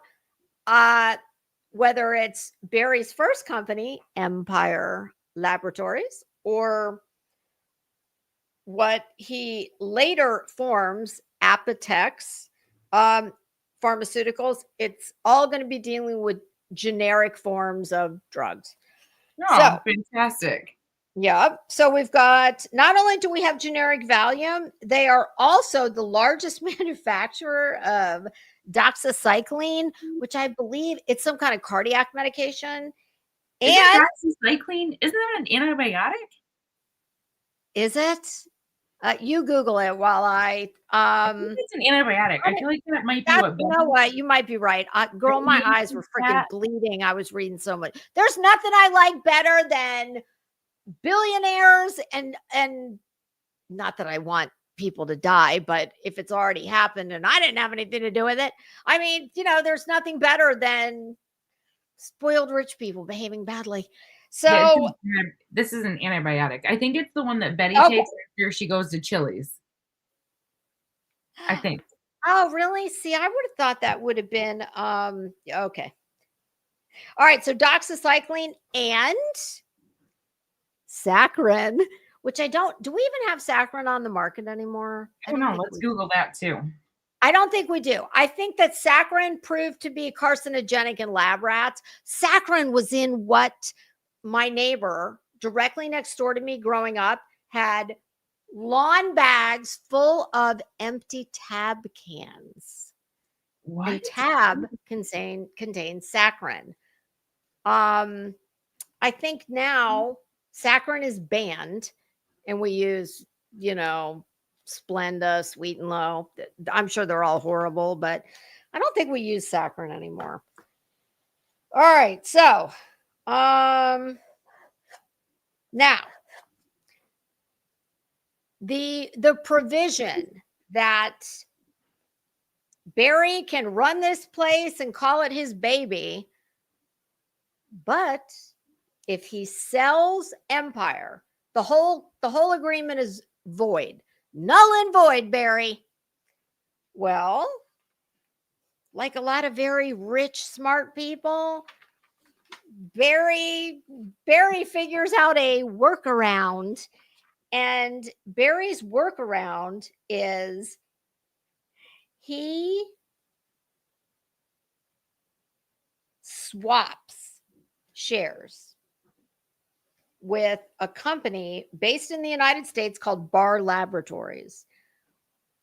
whether it's Barry's first company, Empire Laboratories, or what he later forms, Apotex Pharmaceuticals, it's all going to be dealing with generic forms of drugs. Oh, fantastic. Yeah. So we've got, not only do we have generic Valium, they are also the largest manufacturer of doxycycline, which I believe it's some kind of cardiac medication. Isn't doxycycline, isn't that an antibiotic? Is it? You Google it while I think it's an antibiotic. I feel like that might be what. You know what? You might be right. Girl, my eyes were freaking bleeding. I was reading so much. There's nothing I like better than billionaires and not that I want people to die, but if it's already happened and I didn't have anything to do with it, I mean, there's nothing better than spoiled rich people behaving badly. So this is an antibiotic. I think it's the one that Betty takes after she goes to Chili's. I think. Oh, really? See, I would have thought that would have been okay. All right, so doxycycline and saccharin, which do we even have saccharin on the market anymore? I don't know. Let's Google that too. I don't think we do. I think that saccharin proved to be carcinogenic in lab rats. Saccharin was in what my neighbor directly next door to me growing up had lawn bags full of empty tab cans. What? And tab contains saccharin. I think now saccharin is banned and we use, Splenda, Sweet and Low. I'm sure they're all horrible, but I don't think we use saccharin anymore. All right. So, now the provision that Barry can run this place and call it his baby, but if he sells Empire, the whole agreement is void. Null and void, Barry. Well, like a lot of very rich, smart people, Barry figures out a workaround. And Barry's workaround is he swaps shares with a company based in the United States called Barr Laboratories.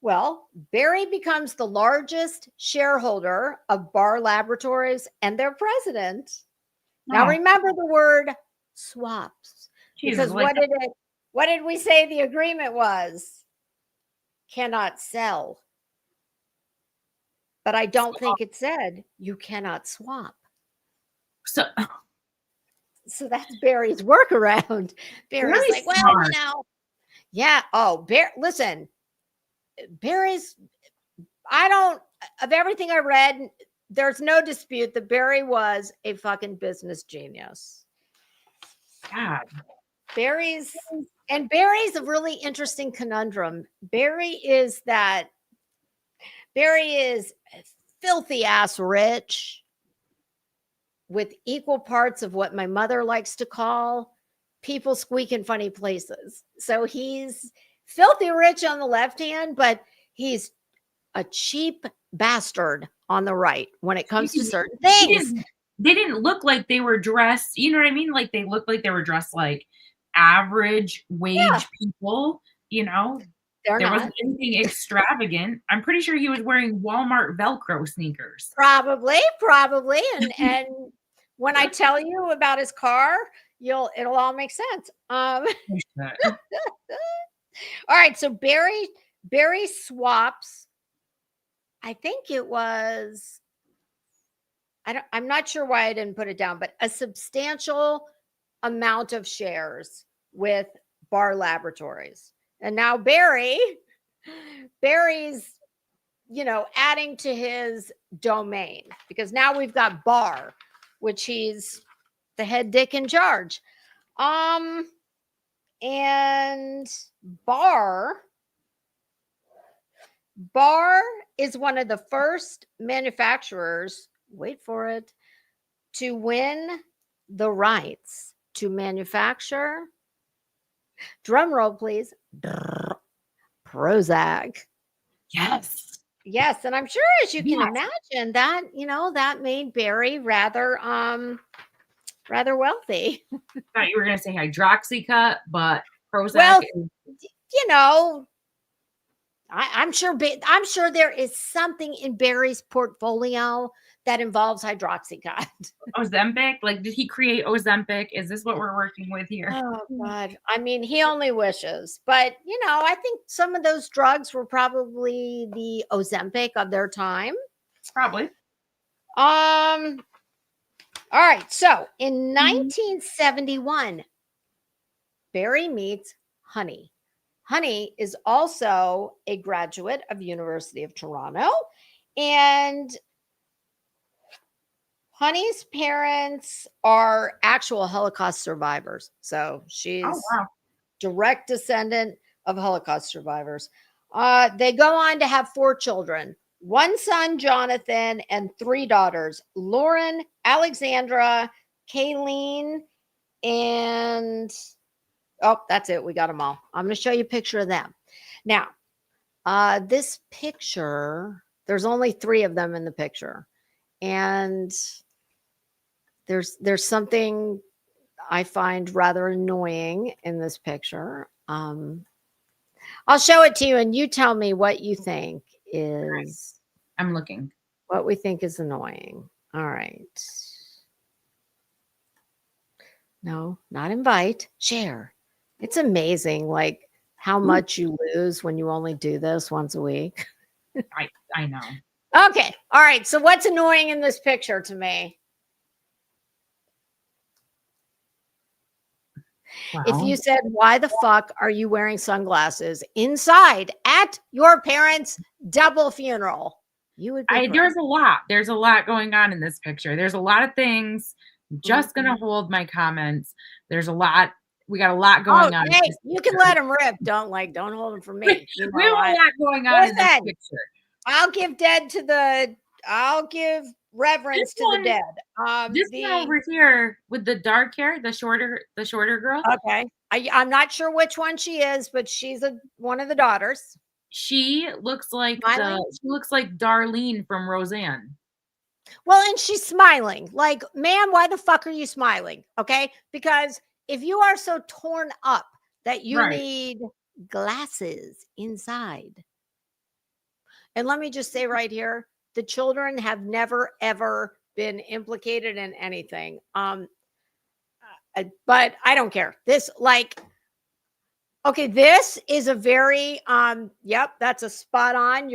Well, Barry becomes the largest shareholder of Barr Laboratories and their president. Now, remember the word swaps. Jesus, Because what did we say the agreement was? Cannot sell. But I don't think it said you cannot swap. So that's Barry's workaround. Barry's really like, well, smart. you know. Yeah. Oh, listen, Barry's, of everything I read, there's no dispute that Barry was a fucking business genius. God. Barry's a really interesting conundrum. Barry is filthy ass rich with equal parts of what my mother likes to call people squeak in funny places. So he's filthy rich on the left hand, but he's a cheap bastard on the right when it comes to certain things. They didn't look like they were dressed, you know what I mean? Like they looked like they were dressed like average wage people, you know? There wasn't anything extravagant. I'm pretty sure he was wearing Walmart Velcro sneakers. Probably. And when I tell you about his car, it'll all make sense. All right. So Barry swaps. I think it was, I'm not sure why I didn't put it down, but a substantial amount of shares with Barr Laboratories. And now Barry's, adding to his domain because now we've got Barr, which he's the head dick in charge. And Barr is one of the first manufacturers, wait for it, to win the rights to manufacture, drum roll please, Prozac. Yes. And I'm sure, as you can imagine, that that made Barry rather wealthy. I thought you were going to say hydroxycut, but Prozac. Well, I'm sure there is something in Barry's portfolio that involves hydroxycut. Ozempic? Like, did he create Ozempic? Is this what we're working with here? Oh, God. I mean, he only wishes. But, I think some of those drugs were probably the Ozempic of their time. Probably. All right. So, in 1971, Barry meets Honey. Honey is also a graduate of University of Toronto, and Honey's parents are actual Holocaust survivors. So she's direct descendant of Holocaust survivors. They go on to have 4 children, 1 son, Jonathan, and 3 daughters, Lauren, Alexandra, Kayleen, and that's it. We got them all. I'm going to show you a picture of them. Now, this picture, there's only 3 of them in the picture. And there's something I find rather annoying in this picture. I'll show it to you and you tell me what you think is. I'm looking. What we think is annoying. All right. No, not invite. Share. It's amazing, like how much you lose when you only do this once a week. I know. Okay. All right. So what's annoying in this picture to me? Wow. If you said, why the fuck are you wearing sunglasses inside at your parents' double funeral? You would be There's a lot going on in this picture. There's a lot of things. I'm just going to hold my comments. There's a lot. We got a lot going on. Hey, you can let them rip. Don't hold them for me. We have a lot going on in this picture. I'll give dead to I'll give reverence This to the one, dead. this one over here with the dark hair, the shorter girl. Okay. I'm not sure which one she is, but she's one of the daughters. She looks like Smiling? she looks like Darlene from Roseanne. Well, and she's smiling. Like, ma'am, why the fuck are you smiling? Okay. Because if you are so torn up that you Right. need glasses inside. And let me just say right here, the children have never ever been implicated in anything. But I don't care. This, like, okay, this is a very yep, that's a spot on.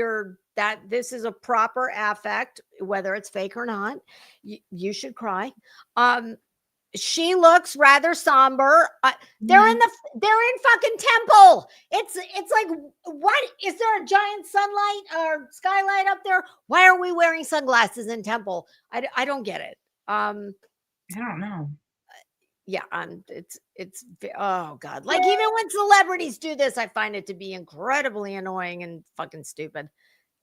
This is a proper affect, whether it's fake or not. You should cry. She looks rather somber. They're in fucking temple. It's like, what is there a giant sunlight or skylight up there? Why are we wearing sunglasses in temple? I don't get it. I don't know. Yeah, it's oh god. Like, even when celebrities do this, I find it to be incredibly annoying and fucking stupid.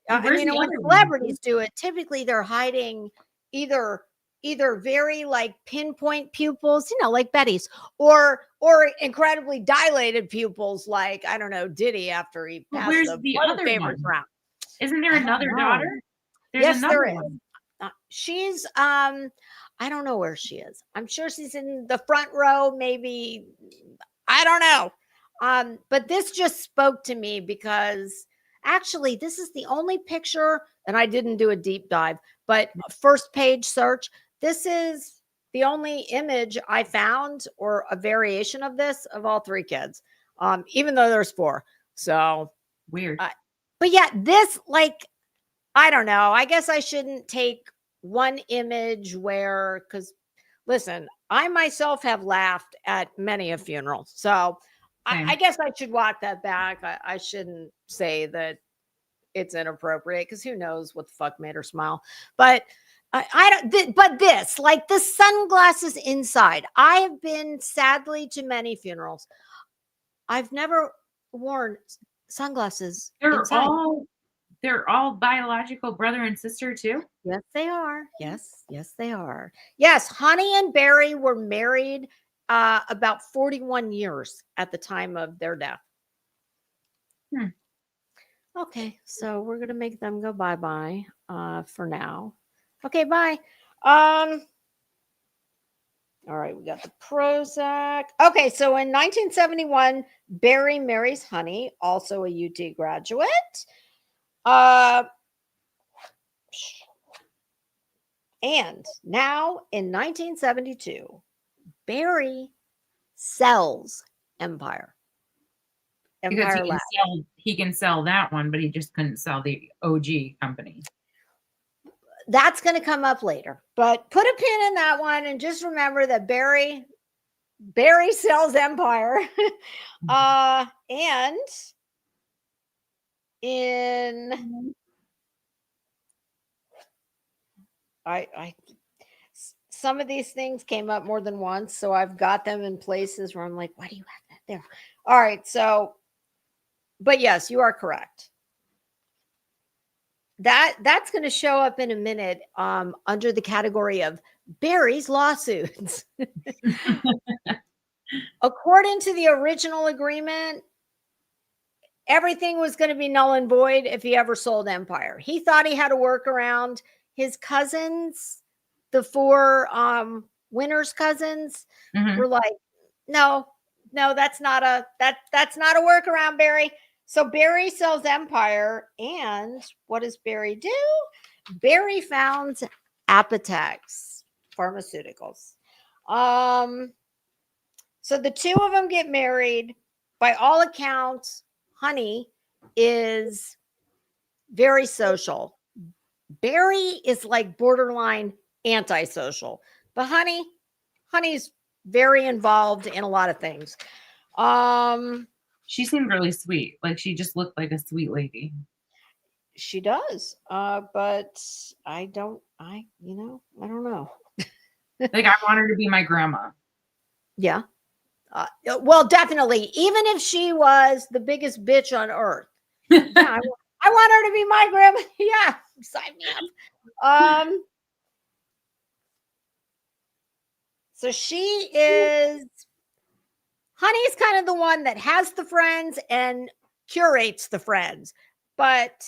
I mean, when celebrities do it, typically they're hiding either very like pinpoint pupils, like Betty's, or incredibly dilated pupils, like, I don't know, Diddy after he passed. Where's the other one? Round. Isn't there another daughter? Yes, there is. She's I don't know where she is. I'm sure she's in the front row, maybe. I don't know. But this just spoke to me because actually this is the only picture, and I didn't do a deep dive, but first page search. This is the only image I found, or a variation of this, of all three kids. Even though there's four. So weird. But yeah, this, like, I don't know. I guess I shouldn't take one image because listen, I myself have laughed at many a funeral. So I guess I should walk that back. I shouldn't say that it's inappropriate, because who knows what the fuck made her smile. But I don't, but this, like the sunglasses inside, I have been sadly to many funerals. I've never worn sunglasses inside. They're all biological brother and sister too? Yes, they are. Yes, they are. Yes, Honey and Barry were married about 41 years at the time of their death. Okay, so we're going to make them go bye-bye for now. Okay, bye. All right, we got the Prozac. Okay, so in 1971, Barry marries Honey, also a UT graduate. And now in 1972, Barry sells Empire. Because he can sell that one, but he just couldn't sell the OG company. That's going to come up later, but put a pin in that one and just remember that Barry sells Empire. And in some of these things came up more than once, so I've got them in places where I'm like, why do you have that there? All right, so, but yes, you are correct. That's going to show up in a minute under the category of Barry's lawsuits. According to the original agreement, everything was going to be null and void if he ever sold Empire. He thought he had to work around his cousins, the four Winners cousins, were like, no, that's not a workaround, Barry. So Barry sells Empire, and what does Barry do? Barry founds Apotex Pharmaceuticals. So the two of them get married. By all accounts, Honey is very social. Barry is like borderline antisocial, but Honey's very involved in a lot of things. She seemed really sweet. Like, she just looked like a sweet lady. She does. But I don't know. Like, I want her to be my grandma. Yeah. Well, definitely. Even if she was the biggest bitch on earth. Yeah, I want her to be my grandma. Yeah, sign me up. So she is Honey's kind of the one that has the friends and curates the friends, but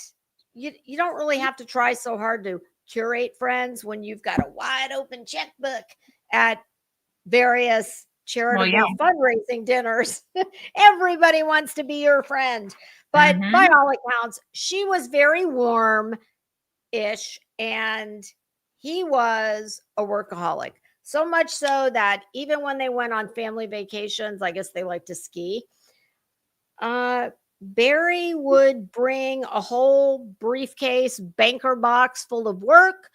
you don't really have to try so hard to curate friends when you've got a wide open checkbook at various Well, yeah. charitable fundraising dinners. Everybody wants to be your friend. But Mhm. by all accounts, she was very warm-ish and he was a workaholic. So much so that even when they went on family vacations, I guess they like to ski. Barry would bring a whole briefcase, banker box full of work.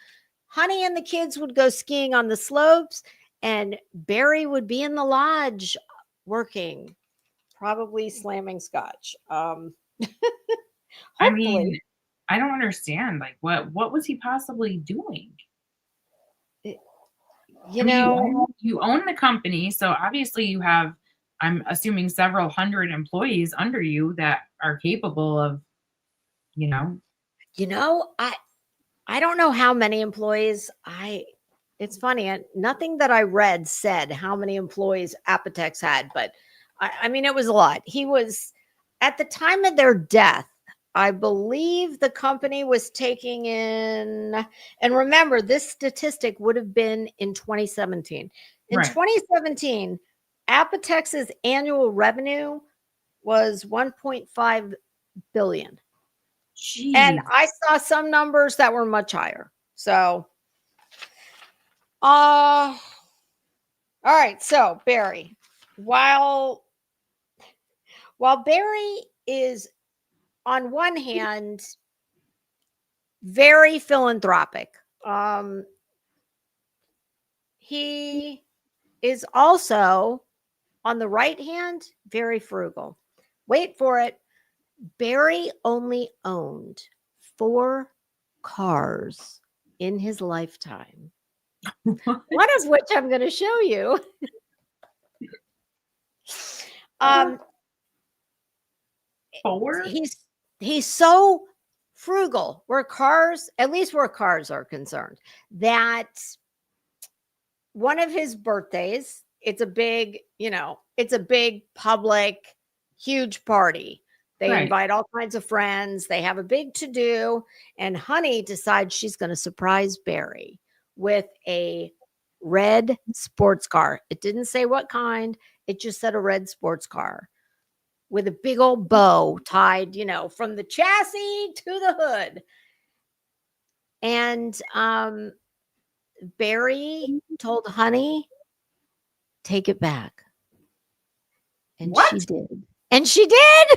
Honey and the kids would go skiing on the slopes, and Barry would be in the lodge working, probably slamming scotch. I Hopefully, mean, I don't understand. Like, what was he possibly doing? you I mean, know, you own the company, so obviously you have, I'm assuming, several hundred employees under you that are capable of, you know. you know, I don't know how many employees. It's funny, nothing that I read said how many employees Apotex had, but I mean it was a lot. He was at the time of their death, I believe the company was taking in, and remember, this statistic would have been in 2017. In Right. 2017, Apotex's annual revenue was 1.5 billion. And Jeez. I saw some numbers that were much higher. So, all right. So Barry, while Barry is on one hand very philanthropic, he is also on the right hand very frugal. Wait for it. Barry only owned 4 cars in his lifetime. One of which I'm going to show you. Four? He's so frugal at least where cars are concerned, that one of his birthdays, it's a big public, huge party. They Right. invite all kinds of friends. They have a big to do. And Honey decides she's going to surprise Barry with a red sports car. It didn't say what kind, it just said a red sports car with a big old bow tied, from the chassis to the hood. And Barry told Honey, take it back. And What? she did. And she did.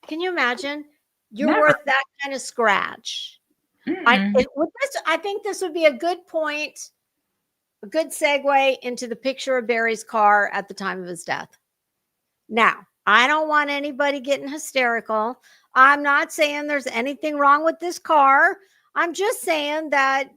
Can you imagine? You're Never. worth that kind of scratch. I think this would be a good point, a good segue into the picture of Barry's car at the time of his death. Now, I don't want anybody getting hysterical. I'm not saying there's anything wrong with this car. I'm just saying that,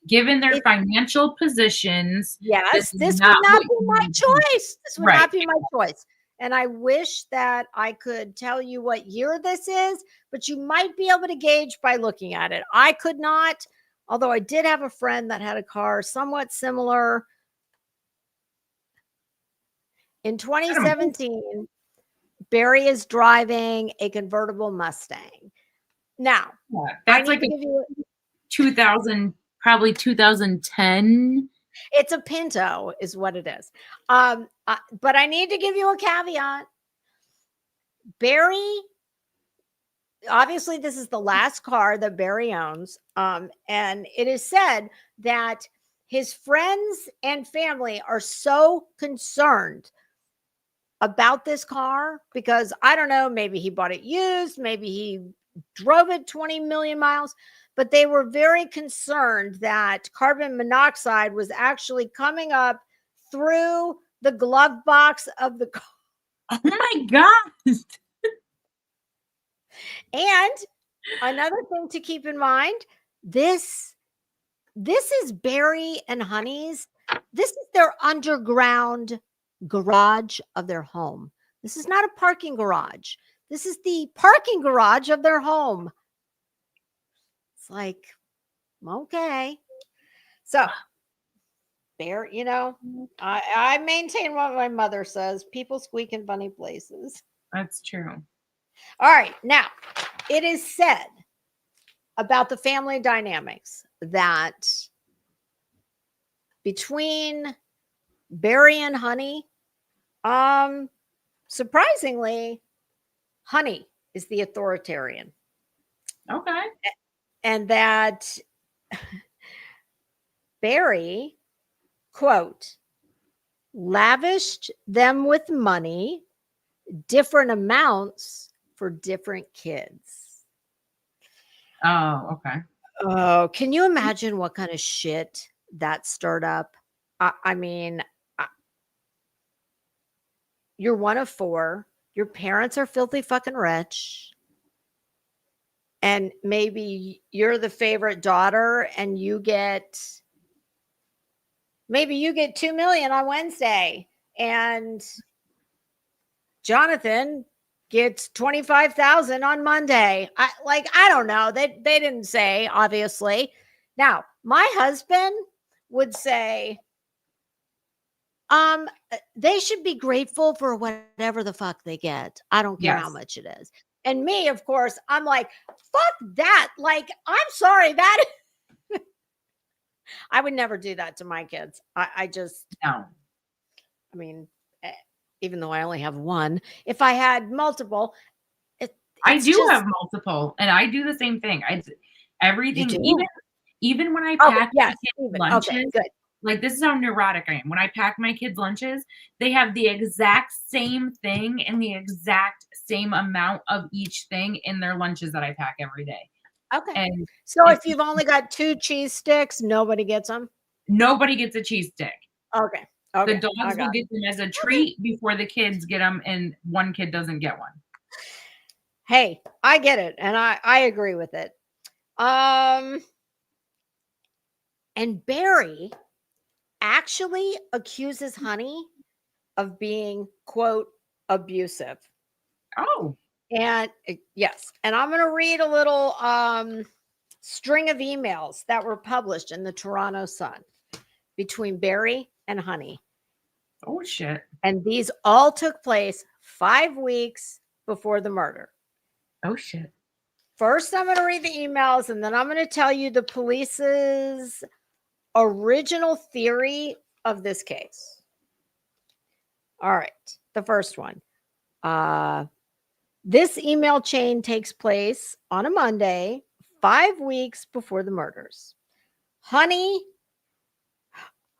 given their financial positions, yes, this would not not what be you my need. choice. This would Right. not be my choice. And I wish that I could tell you what year this is, but you might be able to gauge by looking at it. I could not, although I did have a friend that had a car somewhat similar. In 2017, Barry is driving a convertible Mustang. Now, Yeah, that's like a 2000, probably 2010. It's a Pinto is what it is. But I need to give you a caveat. Barry, obviously this is the last car that Barry owns. And it is said that his friends and family are so concerned about this car because, I don't know, maybe he bought it used, maybe he drove it 20 million miles, but they were very concerned that carbon monoxide was actually coming up through the glove box of the car. Oh my God. And another thing to keep in mind, this is Barry and Honey's. This is their underground garage of their home. This is not a parking garage. This is the parking garage of their home. It's like, okay. So, there, I maintain what my mother says. People squeak in funny places. That's true. All right. Now, it is said about the family dynamics that between Barry and Honey, surprisingly, Honey is the authoritarian. Okay. And that Barry, quote, lavished them with money, different amounts for different kids. Oh, okay. Oh, can you imagine what kind of shit that stirred up? I mean, you're one of 4. Your parents are filthy fucking rich. And maybe you're the favorite daughter and maybe you get 2 million on Wednesday and Jonathan gets 25,000 on Monday. I don't know. They didn't say, obviously. Now, my husband would say, they should be grateful for whatever the fuck they get. I don't care how much it is. And me, of course, I'm like, fuck that. Like, I'm sorry, that I would never do that to my kids. I just, No. I mean, even though I only have one, if I had multiple, I do have multiple, and I do the same thing. Everything, even when I pack my kids' lunches, good. Like, this is how neurotic I am. When I pack my kids' lunches, they have the exact same thing and the exact same amount of each thing in their lunches that I pack every day. Okay. And so if you've only got 2 cheese sticks, nobody gets them? Nobody gets a cheese stick. Okay. The dogs will get them as a treat before the kids get them, and one kid doesn't get one. Hey, I get it, and I agree with it. And Barry actually accuses Honey of being, quote, abusive. Oh. And yes, and I'm going to read a little string of emails that were published in the Toronto Sun between Barry and Honey. Oh, shit. And these all took place 5 weeks before the murder. Oh, shit. First, I'm going to read the emails, and then I'm going to tell you the police's original theory of this case. All right. The first one. This email chain takes place on a Monday, 5 weeks before the murders. Honey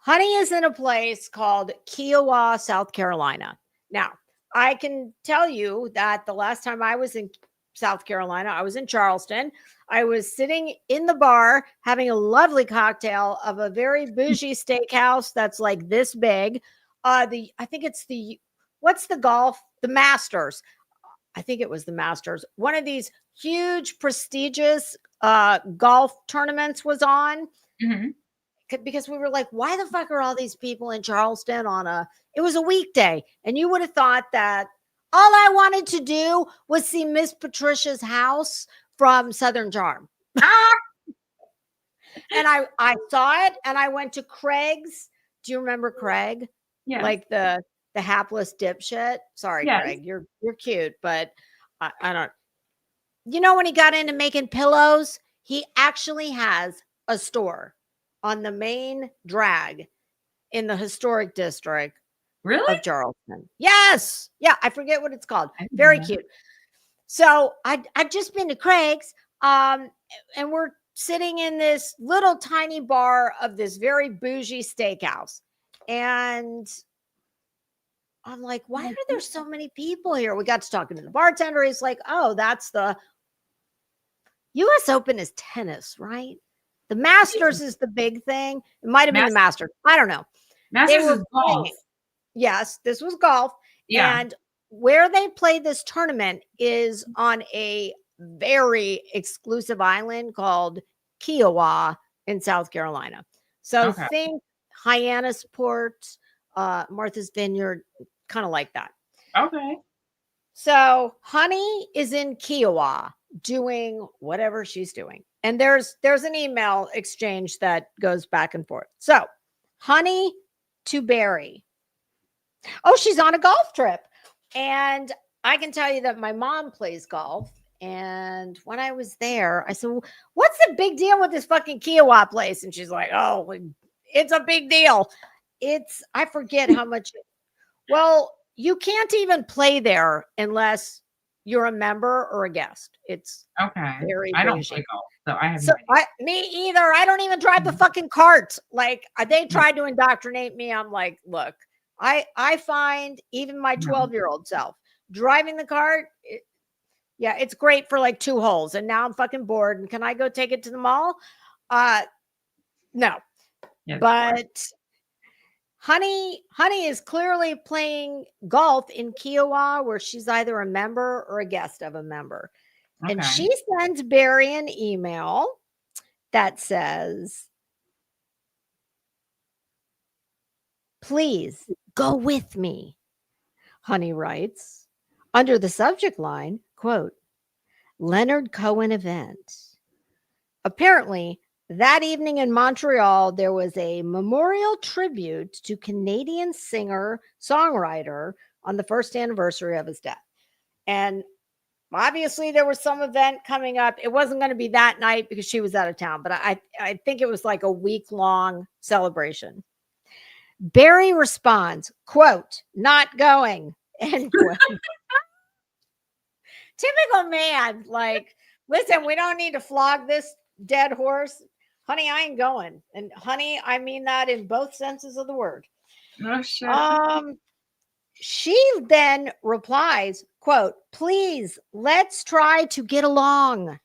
is in a place called Kiowa, South Carolina. Now, I can tell you that the last time I was in South Carolina, I was in Charleston. I was sitting in the bar having a lovely cocktail of a very bougie steakhouse that's like this big. I think it's what's the golf? The Masters. I think it was the Masters. One of these huge, prestigious golf tournaments was on. Mm-hmm. Because we were like, why the fuck are all these people in Charleston it was a weekday. And you would have thought that all I wanted to do was see Miss Patricia's house from Southern Charm. And I saw it, and I went to Craig's. Do you remember Craig? Yeah. Like the hapless dipshit. Sorry, yes. Craig, you're cute, but I don't. You know, when he got into making pillows, he actually has a store on the main drag in the historic district of Charleston. Yes. Yeah, I forget what it's called. Very cute. So I've just been to Craig's, and we're sitting in this little tiny bar of this very bougie steakhouse. And I'm like, why are there so many people here? We got to talking to the bartender. He's like, oh, that's the US Open is tennis, right? The Masters is the big thing. It might have been the Masters. I don't know. Masters is golf. Yes, this was golf. Yeah. And where they play this tournament is on a very exclusive island called Kiowa in South Carolina. So think Hyannisport, Martha's Vineyard, kind of like that. Okay. So Honey is in Kiowa doing whatever she's doing. And there's an email exchange that goes back and forth. So Honey to Barry. Oh, she's on a golf trip. And I can tell you that my mom plays golf. And when I was there, I said, "Well, what's the big deal with this fucking Kiowa place?" And she's like, "Oh, it's a big deal. I forget how much." Well, you can't even play there unless you're a member or a guest. It's Okay. very I don't bougie. play golf, so I have So no idea. me either. I don't even drive the fucking cart. Like they tried to indoctrinate me. I'm like, look, I find even my 12-year-old self driving the cart. Yeah, it's great for like 2 holes, and now I'm fucking bored. And can I go take it to the mall? No. Yeah, But Honey is clearly playing golf in Kiowa, where she's either a member or a guest of a member. And okay. she sends Barry an email that says, "Please go with me." Honey writes under the subject line, quote, "Leonard Cohen event." Apparently, that evening in Montreal, there was a memorial tribute to Canadian singer, songwriter on the first anniversary of his death. And obviously, there was some event coming up. It wasn't going to be that night because she was out of town, but I think it was like a week-long celebration. Barry responds, quote, "Not going," end quote. Typical man. Like, listen, we don't need to flog this dead horse. Honey, I ain't going. And honey, I mean that in both senses of the word. Oh shit. She then replies, quote, "Please, let's try to get along."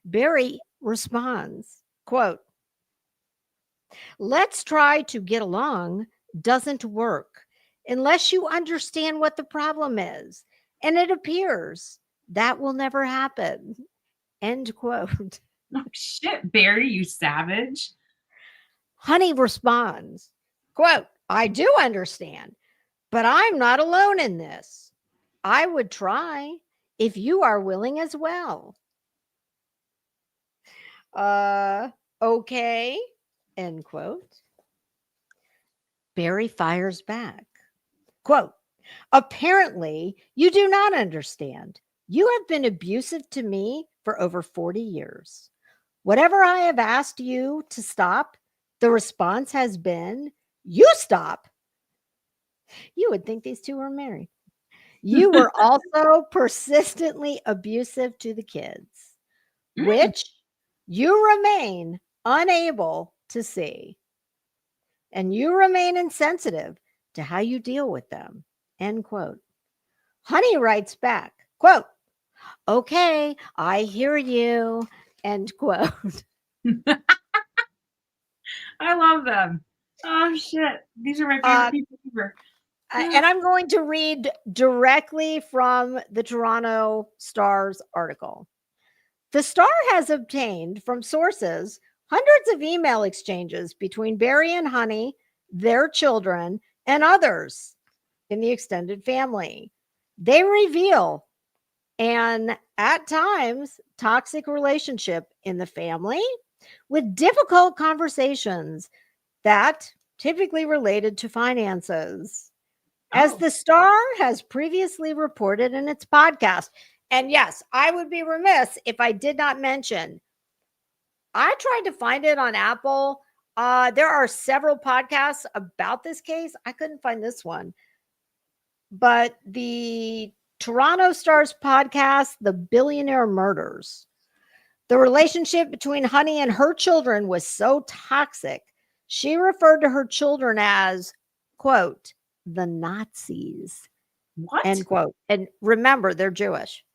Barry responds, quote, "Let's try to get along doesn't work unless you understand what the problem is. And it appears that will never happen." End quote. Oh shit, Barry, you savage. Honey responds, quote, "I do understand, but I'm not alone in this. I would try if you are willing as well." Okay, end quote. Barry fires back, quote, "Apparently you do not understand. You have been abusive to me for over 40 years. Whatever I have asked you to stop, the response has been, 'You stop.' You would think these two were married. You were also persistently abusive to the kids, which you remain unable to see. And you remain insensitive to how you deal with them." End quote. Honey writes back, quote, "Okay, I hear you." End quote. I love them. Oh shit. These are my favorite people ever. And I'm going to read directly from the Toronto Star's article. The Star has obtained from sources hundreds of email exchanges between Barry and Honey, their children, and others in the extended family. They reveal an, at times, toxic relationship in the family with difficult conversations that typically related to finances. As the Star has previously reported in its podcast. And yes, I would be remiss if I did not mention, I tried to find it on Apple. There are several podcasts about this case. I couldn't find this one. But the Toronto Star's podcast, The Billionaire Murders, the relationship between Honey and her children was so toxic, she referred to her children as, quote, "the Nazis." What? End quote. And remember, they're Jewish.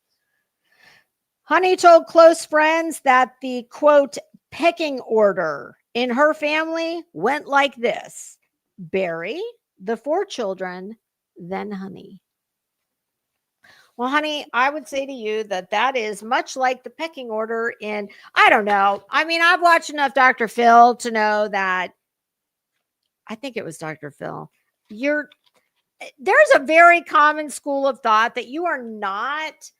Honey told close friends that the, quote, "pecking order" in her family went like this: Barry, the 4 children, then Honey. Well, honey, I would say to you that is much like the pecking order in, I don't know. I mean, I've watched enough Dr. Phil to know that, I think it was Dr. Phil. there's a very common school of thought that you are not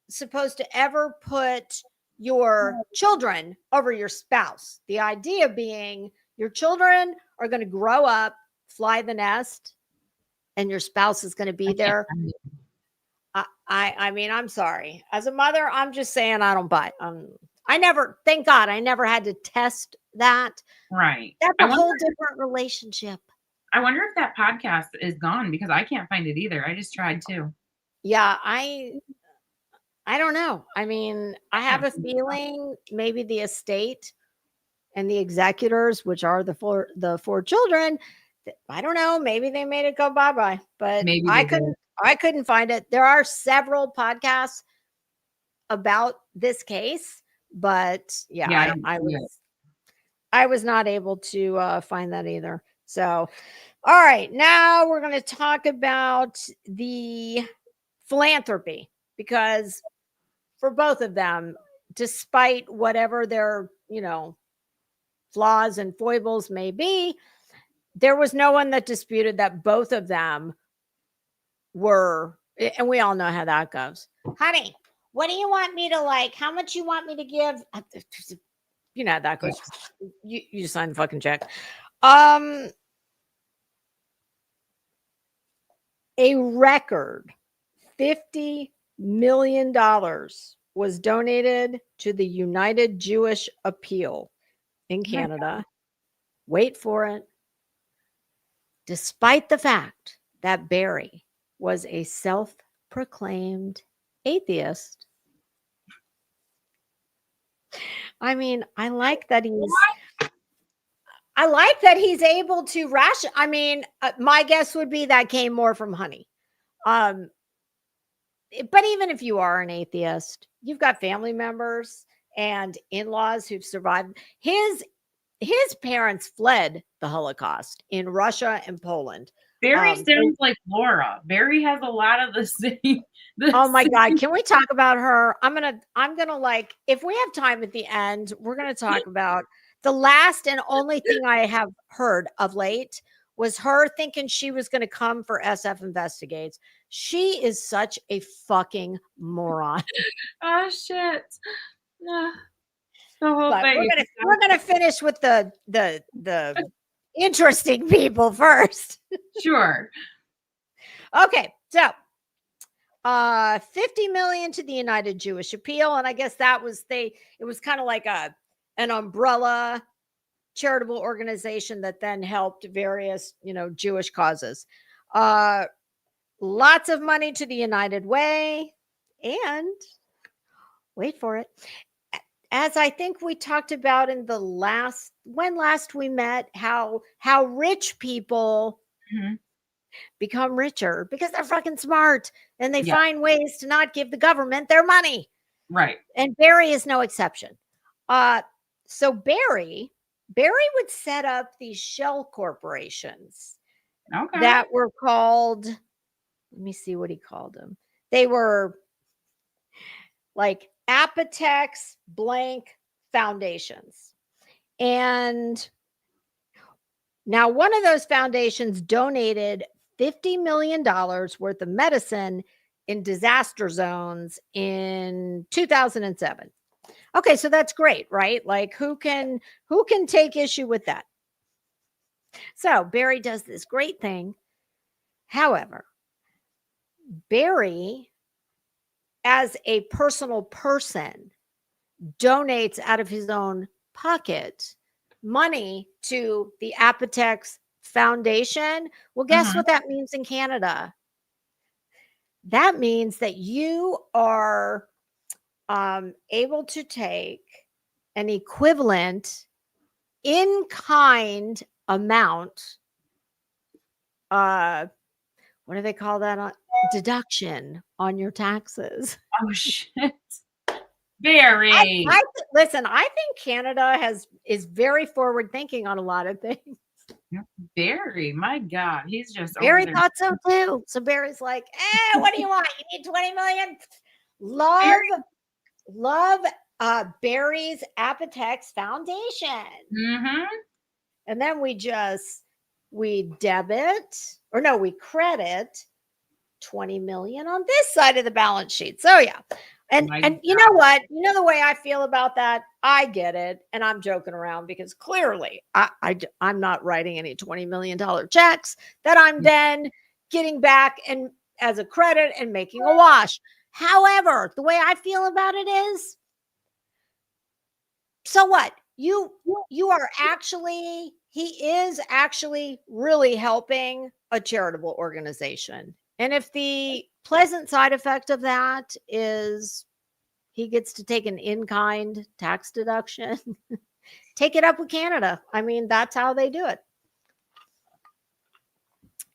supposed to ever put your children over your spouse. The idea being your children are going to grow up, fly the nest, and your spouse is going to be there. I mean, I'm sorry. As a mother, I'm just saying I don't buy. Thank God, I never had to test that. Right. That's a whole different relationship. I wonder if that podcast is gone because I can't find it either. I just tried to. Yeah, I don't know. I mean, I have a feeling maybe the estate and the executors, which are the four children, I don't know. Maybe they made it go bye-bye, but Maybe I couldn't find it. There are several podcasts about this case, but yeah, I was not able to find that either. So, all right, now we're going to talk about the philanthropy, because for both of them, despite whatever their, flaws and foibles may be, there was no one that disputed that both of them were, and we all know how that goes. Honey, what do you want me to like? How much you want me to give? You know how that goes. You just sign the fucking check. A record $50 million was donated to the United Jewish Appeal in Canada. Wait for it. Despite the fact that Barry was a self-proclaimed atheist. I mean, I like that he's able to ration. I mean, my guess would be that came more from Honey. But even if you are an atheist, you've got family members and in-laws who've survived. His parents fled the Holocaust in Russia and Poland. Barry sounds like Laura. Barry has a lot of the same. Oh my God. Can we talk about her? I'm gonna like, if we have time at the end, we're gonna talk about the last and only thing I have heard of late was her thinking she was going to come for SF Investigates. She is such a fucking moron. Oh shit. The whole But thing. we're gonna finish with the interesting people first. Sure. Okay, so 50 million to the United Jewish Appeal, and I guess that was it was kind of like an umbrella charitable organization that then helped various Jewish causes. Lots of money to the United Way, and wait for it, as I think we talked about in the last we met, how rich people become richer because they're fucking smart and they find ways to not give the government their money. Right. And Barry is no exception. So Barry would set up these shell corporations that were called, let me see what he called them. They were like Apotex blank foundations. And now one of those foundations donated $50 million worth of medicine in disaster zones in 2007. Okay, so that's great, right? Like who can take issue with that? So Barry does this great thing. However, Barry, as a personal person, donates out of his own pocket money to the Apotex Foundation. Well, guess what that means in Canada? That means that you are able to take an equivalent in-kind amount. What do they call that? Deduction on your taxes. Oh shit. Barry. Listen, I think Canada is very forward thinking on a lot of things. Barry, my God, he's just Barry thought so too. So Barry's like, what do you want? You need 20 million? Love Barry's Apotex Foundation. Mm-hmm. And then we just we we credit 20 million on this side of the balance sheet. So yeah. And you know what? You know the way I feel about that? I get it. And I'm joking around because clearly I'm not writing any $20 million checks that I'm then getting back and as a credit and making a wash. However, the way I feel about it is, so what? You are actually, he is actually really helping a charitable organization. And if the pleasant side effect of that is he gets to take an in-kind tax deduction, take it up with Canada. I mean, that's how they do it.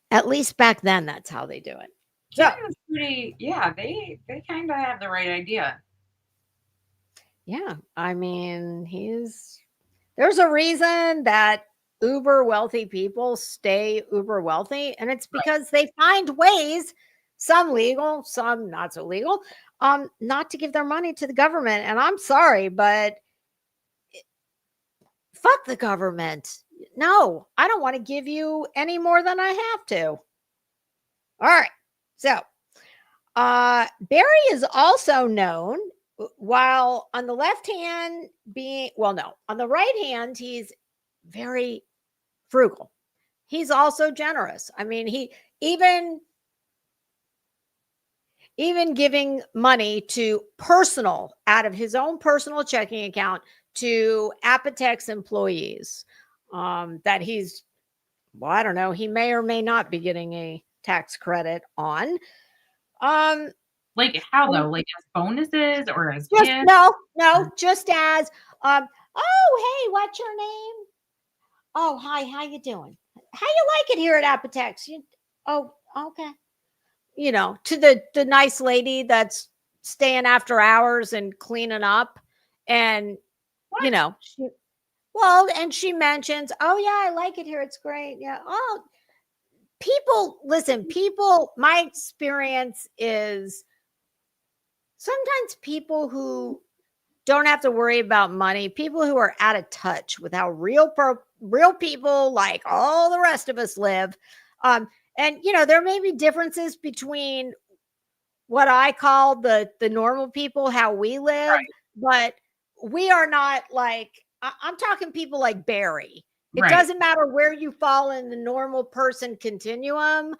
At least back then, that's how they do it. So, pretty, yeah, they kind of have the right idea. Yeah, I mean, there's a reason that uber wealthy people stay uber wealthy, and it's because they find ways, some legal, some not so legal, not to give their money to the government. And I'm sorry, but fuck the government. No, I don't want to give you any more than I have to. All right. So, Barry is also known, while on the left hand on the right hand, he's very frugal. He's also generous. I mean, he even giving money to out of his own personal checking account to Apotex employees that he's, well, I don't know, he may or may not be getting a tax credit on. Like how though? Like as bonuses or as just gifts? No, just as oh, hey, what's your name? Oh, hi, how you doing? How you like it here at Apotex? Oh, okay. You know, to the nice lady that's staying after hours and cleaning up, and What? you know, and she mentions, oh yeah, I like it here. It's great. Yeah. Oh, people, my experience is sometimes people who don't have to worry about money, people who are out of touch with how real people like all the rest of us live. And you know, there may be differences between what I call the normal people, how we live, but we are not like, I'm talking people like Barry. It doesn't matter where you fall in the normal person continuum.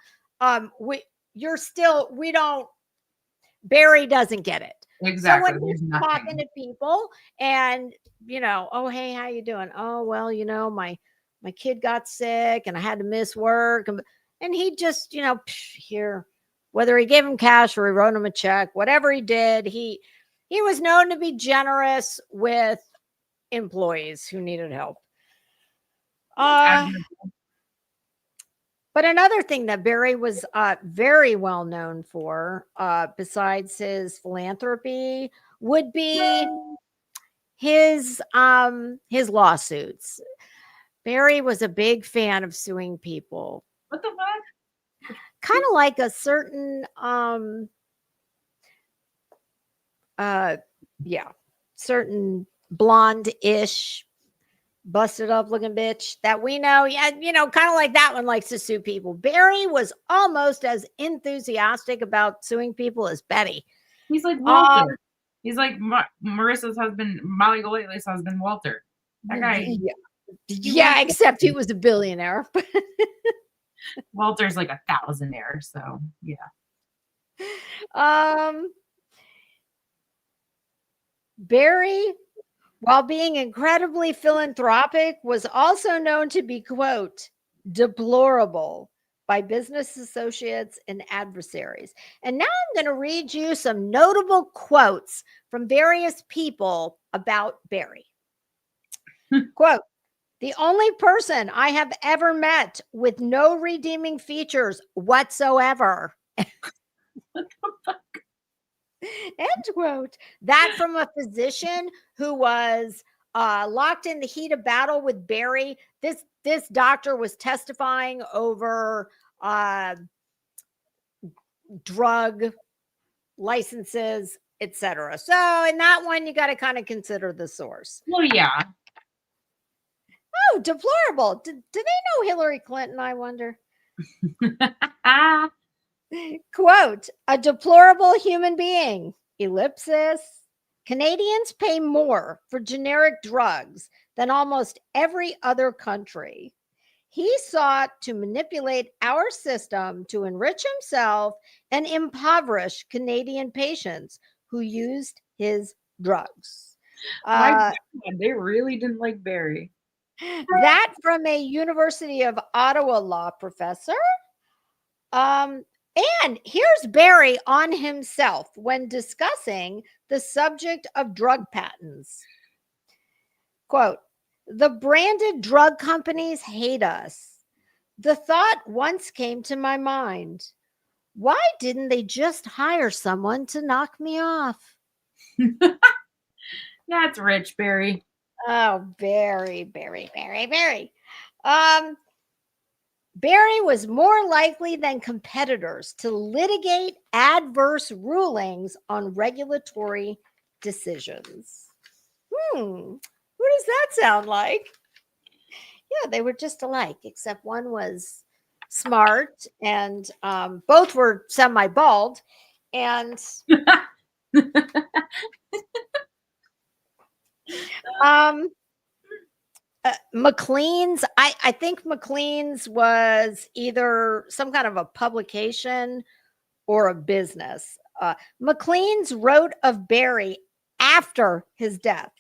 Barry doesn't get it. Exactly. So when he's talking to people and, you know, oh, hey, how you doing? Oh, well, you know, my kid got sick and I had to miss work. And he just, you know, here, whether he gave him cash or he wrote him a check, whatever he did, he was known to be generous with employees who needed help. But another thing that Barry was very well known for, besides his philanthropy, would be his lawsuits. Barry was a big fan of suing people. What the fuck? Kind of like a certain certain blonde-ish, busted up looking bitch that we know. Yeah, you know, kind of like that one likes to sue people. Barry was almost as enthusiastic about suing people as Betty. He's like Walter. He's like Marissa's husband, Molly Golightly's husband, Walter. That guy. Yeah, except he was a billionaire. Walter's like a thousandaire, so yeah. Barry, while being incredibly philanthropic, was also known to be, quote, deplorable by business associates and adversaries. And now I'm going to read you some notable quotes from various people about Barry. Quote, the only person I have ever met with no redeeming features whatsoever. What the fuck? End quote. That from a physician who was locked in the heat of battle with Barry. This doctor was testifying over drug licenses, etc. So in that one, you got to kind of consider the source. Well, yeah. Oh, deplorable. Do they know Hillary Clinton, I wonder? Quote, a deplorable human being, ellipsis. Canadians pay more for generic drugs than almost every other country. He sought to manipulate our system to enrich himself and impoverish Canadian patients who used his drugs. My God, they really didn't like Barry. That from a University of Ottawa law professor. And here's Barry on himself when discussing the subject of drug patents. Quote, the branded drug companies hate us. The thought once came to my mind, why didn't they just hire someone to knock me off? That's rich, Barry. Oh, Barry. Barry was more likely than competitors to litigate adverse rulings on regulatory decisions. Who does that sound like? Yeah, they were just alike, except one was smart and both were semi-bald. And McLean's, I think McLean's was either some kind of a publication or a business. McLean's wrote of Barry after his death.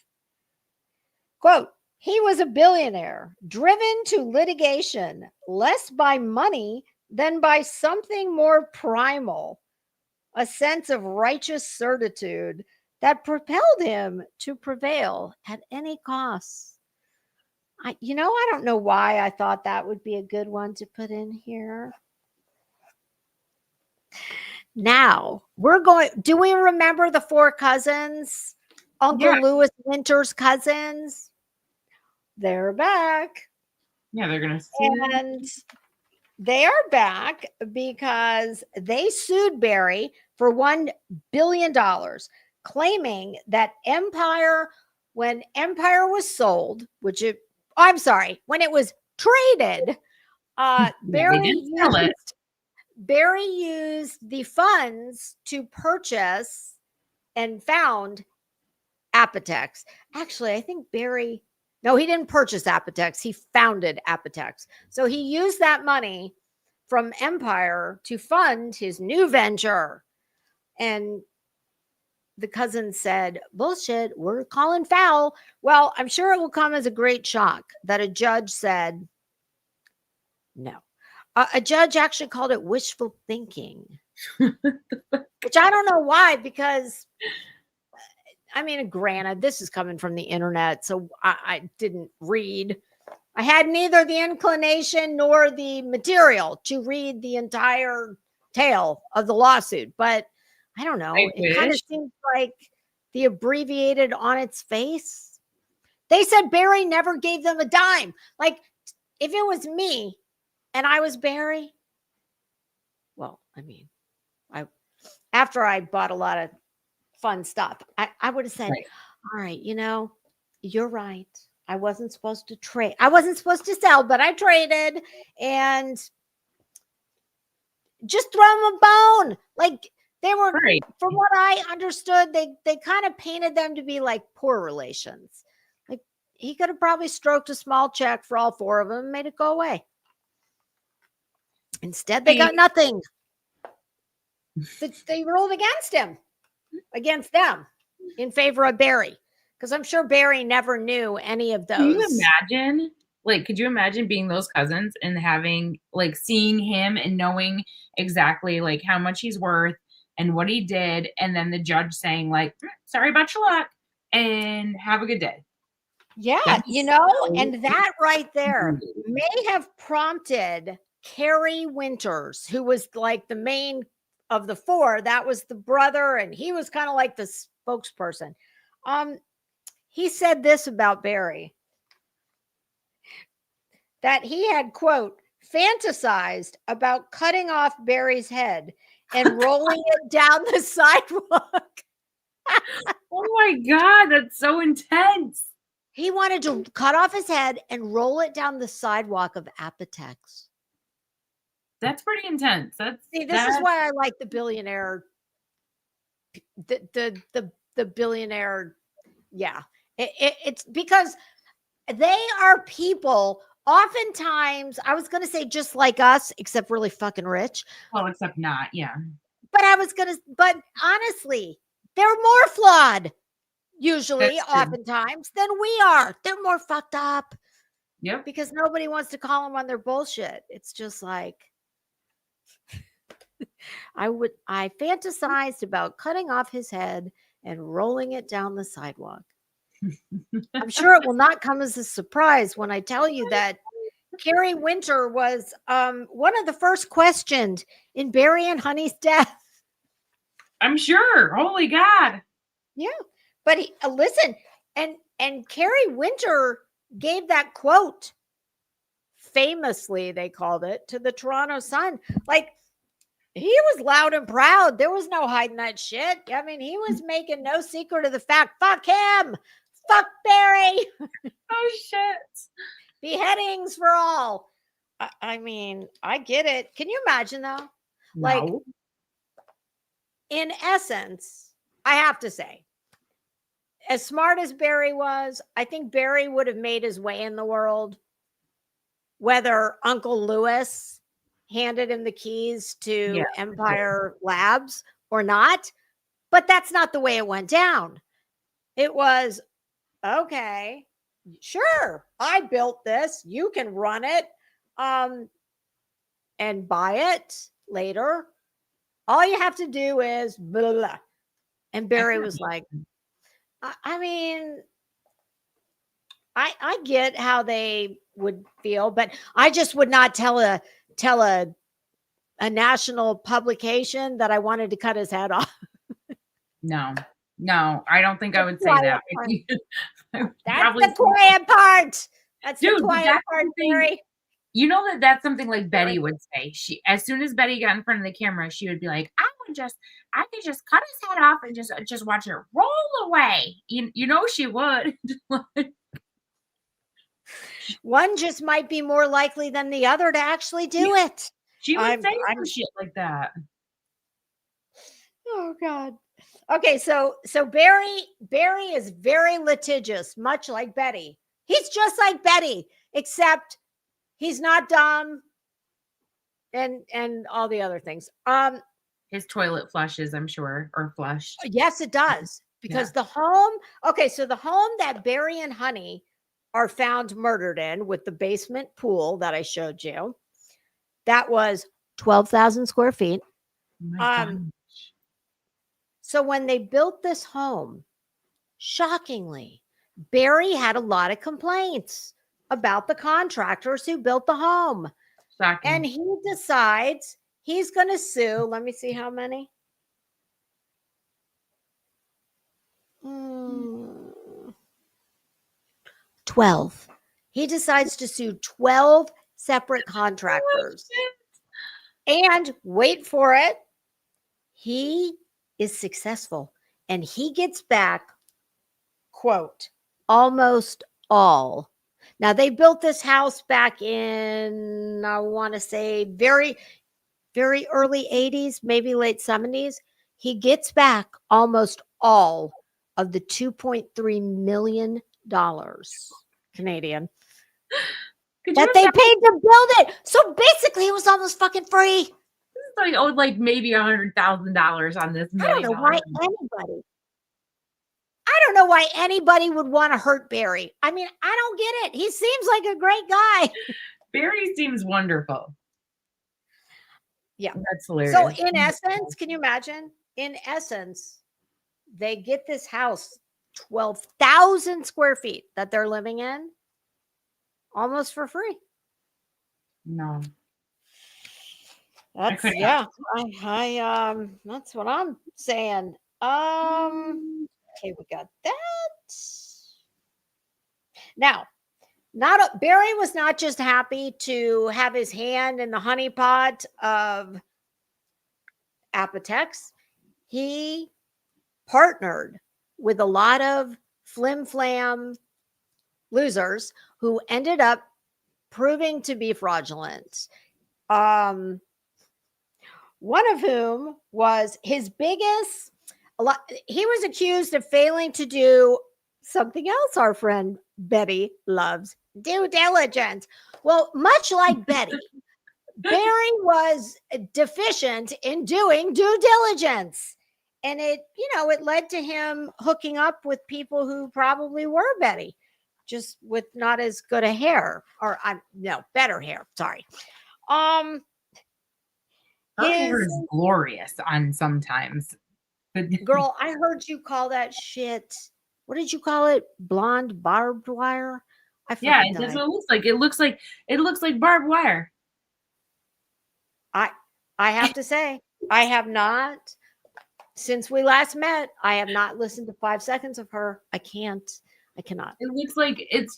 Quote, he was a billionaire driven to litigation less by money than by something more primal, a sense of righteous certitude that propelled him to prevail at any cost. I don't know why I thought that would be a good one to put in here. Now, do we remember the four cousins? Uncle Lewis Winter's cousins? They're back. Yeah, they're going to sue. And they are back because they sued Barry for $1 billion, claiming that when Empire was sold, when it was traded, Barry used the funds to purchase and found Apotex. Actually, I think he didn't purchase Apotex. He founded Apotex. So he used that money from Empire to fund his new venture. And the cousin said, bullshit, we're calling foul. Well, I'm sure it will come as a great shock that a judge said no. A judge actually called it wishful thinking, which I don't know why, because granted, this is coming from the internet, so I didn't read. I had neither the inclination nor the material to read the entire tale of the lawsuit, but I don't know. It kind of seems like the abbreviated on its face. They said Barry never gave them a dime. Like, if it was me and I was Barry, after I bought a lot of fun stuff, I would have said, all right, you're right. I wasn't supposed to trade. I wasn't supposed to sell, but I traded, and just throw them a bone. Like, they were, from what I understood, they kind of painted them to be like poor relations. Like, he could have probably stroked a small check for all four of them and made it go away. Instead, they got nothing. They ruled against them in favor of Barry, because I'm sure Barry never knew any of those. Could you imagine being those cousins and having, seeing him and knowing exactly how much he's worth and what he did, and then the judge saying sorry about your luck and have a good day. Yeah, and that right there may have prompted Kerry Winters, who was the main of the four. That was the brother, and he was kind of like the spokesperson. He said this about Barry, that he had, quote, fantasized about cutting off Barry's head and rolling it down the sidewalk. Oh my God, that's so intense. He wanted to cut off his head and roll it down the sidewalk of Apotex. That's pretty intense. See, this is why I like the billionaire. The billionaire. Yeah, it's because they are people. Oftentimes, I was going to say just like us, except really fucking rich. Well, except not. Yeah. But honestly, they're more flawed. Usually, oftentimes, than we are. They're more fucked up. Yep. Because nobody wants to call them on their bullshit. It's just like I fantasized about cutting off his head and rolling it down the sidewalk. I'm sure it will not come as a surprise when I tell you that Carrie Winter was one of the first questioned in Barry and Honey's death. I'm sure. Holy God. Yeah. But listen, and Carrie Winter gave that quote, famously, they called it, to the Toronto Sun. Like, he was loud and proud. There was no hiding that shit. I mean, he was making no secret of the fact, fuck him, fuck Barry. Oh, shit. Beheadings for all. I mean, I get it. Can you imagine, though? No. Like, in essence, I have to say, as smart as Barry was, I think Barry would have made his way in the world, whether Uncle Lewis handed him the keys to Empire Labs or not. But that's not the way it went down. It was, okay, sure, I built this. You can run it and buy it later. All you have to do is blah, blah, blah. And Barry was like, I mean, I get how they would feel, but I just would not tell a national publication that I wanted to cut his head off. No, I don't think I would say that. That's the quiet part. That's Dude, the quiet part, Barry. You know that's something like Betty would say. She, as soon as Betty got in front of the camera, she would be like, I could just cut his head off and just watch it roll away. You know she would. One just might be more likely than the other to actually do it. She would say some shit like that. Oh God. Okay, so Barry is very litigious, much like Betty. He's just like Betty, except he's not dumb and all the other things. His toilet flushes, I'm sure, or flushed. Yes, it does. Because the home, so the home that Barry and Honey are found murdered in, with the basement pool that I showed you, that was 12,000 square feet. So when they built this home, shockingly, Barry had a lot of complaints about the contractors who built the home. Shocking. And he decides he's going to sue. Let me see how many. 12. He decides to sue 12 separate contractors. And wait for it, he is successful. And he gets back, quote, almost all. Now, they built this house back in, I want to say, very, very early 80s, maybe late 70s. He gets back almost all of the $2.3 million Canadian that they paid to build it. So basically, it was almost fucking free. So he owed like maybe $100,000 on this. I don't know why anybody would want to hurt Barry. I mean, I don't get it. He seems like a great guy. Barry seems wonderful. Yeah. That's hilarious. So in essence, can you imagine? In essence, they get this house, 12,000 square feet that they're living in, almost for free. No. That's that's what I'm saying. Okay, we got that. Now, Barry was not just happy to have his hand in the honeypot of Apotex. He partnered with a lot of flim-flam losers who ended up proving to be fraudulent. One of whom was his biggest. He was accused of failing to do something else our friend Betty loves: due diligence. Well, much like Betty, Barry was deficient in doing due diligence. And it led to him hooking up with people who probably were Betty, just with not as good a hair, or better hair. Sorry. Her hair is glorious on sometimes. Girl, I heard you call that shit. What did you call it? Blonde barbed wire? Yeah, that's what it looks like. It looks like barbed wire. I have to say, I have not, since we last met, I have not listened to 5 seconds of her. I cannot. It looks like it's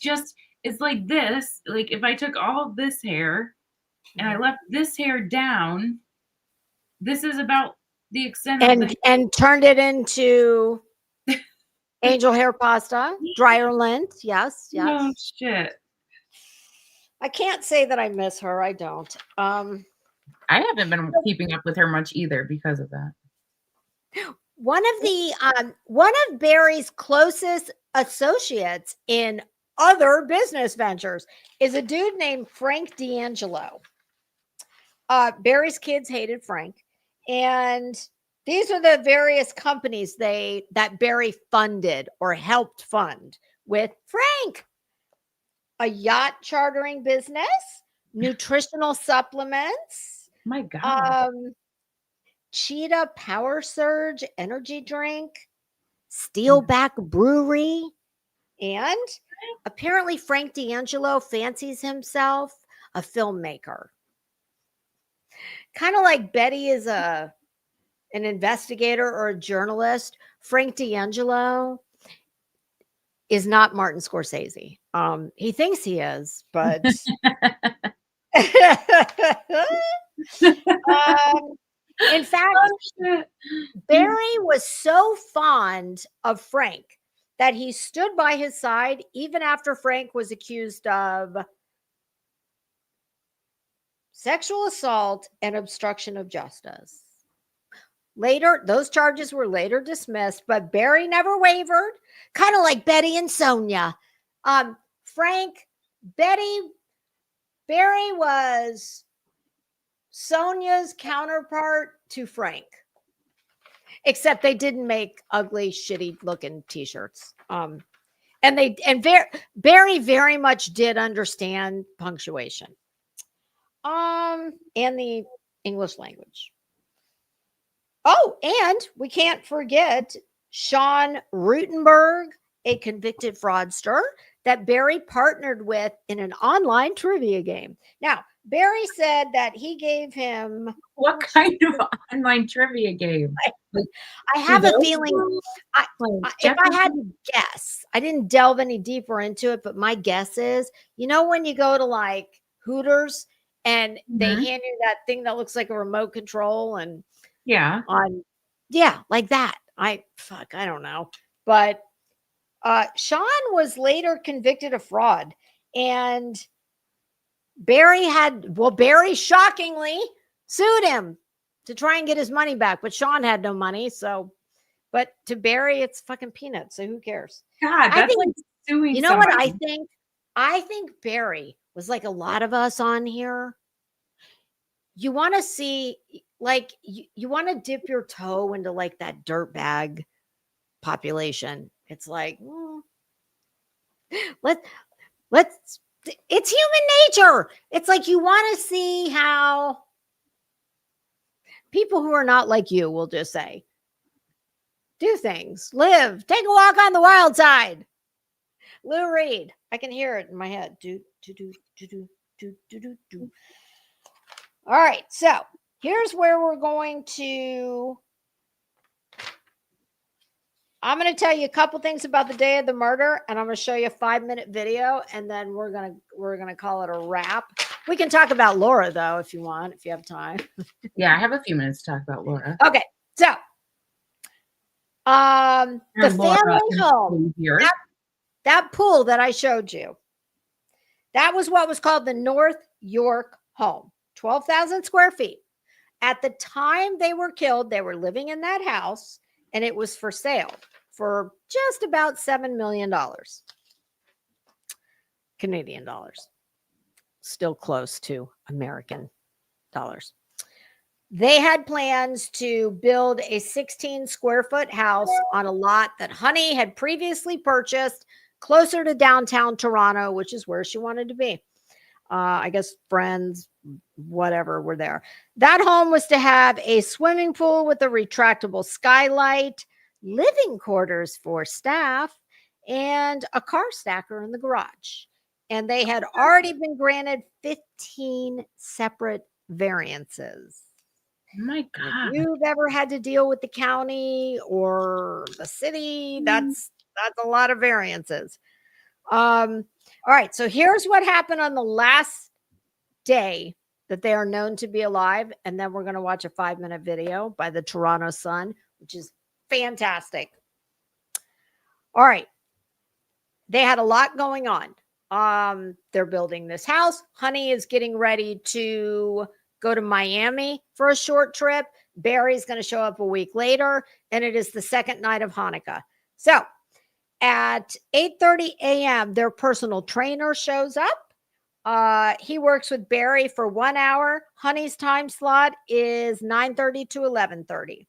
like this. Like if I took all of this hair and I left this hair down, this is about the extent and turned it into angel hair pasta, dryer lint. Yes. Oh shit. I can't say that I miss her. I don't. I haven't been keeping up with her much either because of that. One of Barry's closest associates in other business ventures is a dude named Frank D'Angelo. Barry's kids hated Frank, and these are the various companies that Barry funded or helped fund with Frank: a yacht chartering business, nutritional supplements. My God. Cheetah Power Surge energy drink, Steelback Brewery, and apparently Frank D'Angelo fancies himself a filmmaker. Kind of like Betty is an investigator or a journalist, Frank D'Angelo is not Martin Scorsese. He thinks he is, but in fact, Barry was so fond of Frank that he stood by his side even after Frank was accused of sexual assault and obstruction of justice. Later, those charges were later dismissed, but Barry never wavered, kind of like Betty and Sonia. Barry was Sonia's counterpart to Frank, except they didn't make ugly, shitty looking t-shirts. Barry very much did understand punctuation, and the English language. Oh, and we can't forget Sean Rutenberg, a convicted fraudster that Barry partnered with in an online trivia game. Now, Barry said that he gave him... What kind of online trivia game? I have a feeling, if I had to guess, I didn't delve any deeper into it, but my guess is, when you go to like Hooters and they hand you that thing that looks like a remote control and like that. I don't know. But Sean was later convicted of fraud, and Barry shockingly sued him to try and get his money back, but Sean had no money. So, but to Barry, it's fucking peanuts. So who cares? God, that's like suing. You know what I think? I think Barry was like a lot of us on here. You want to see, like, you want to dip your toe into like that dirtbag population. It's like, let's, it's human nature. It's like you want to see how people who are not like you, will just say, do things, live, take a walk on the wild side. Lou Reed, I can hear it in my head. Do. All right, so here's where we're going to. I'm going to tell you a couple things about the day of the murder, and I'm going to show you a 5-minute video, and then we're gonna call it a wrap. We can talk about Laura though, if you want, if you have time. Yeah, I have a few minutes to talk about Laura. Okay, so the family home. that pool that I showed you, that was what was called the North York home, 12,000 square feet. At the time they were killed, they were living in that house, and it was for sale for just about $7 million Canadian dollars. Still close to American dollars. They had plans to build a 16 square foot house on a lot that Honey had previously purchased closer to downtown Toronto, which is where she wanted to be. I guess friends, whatever, were there. That home was to have a swimming pool with a retractable skylight, living quarters for staff, and a car stacker in the garage. And they had already been granted 15 separate variances. Oh my And God. if you've ever had to deal with the county or the city, that's a lot of variances. All right, so here's what happened on the last day that they are known to be alive, and then we're going to watch a 5-minute video by the Toronto Sun, which is fantastic. All right, they had a lot going on. They're building this house. Honey is getting ready to go to Miami for a short trip. Barry's going to show up a week later, and it is the second night of Hanukkah. So at 8:30 a.m., their personal trainer shows up. He works with Barry for 1 hour. Honey's time slot is 9:30 to 11:30.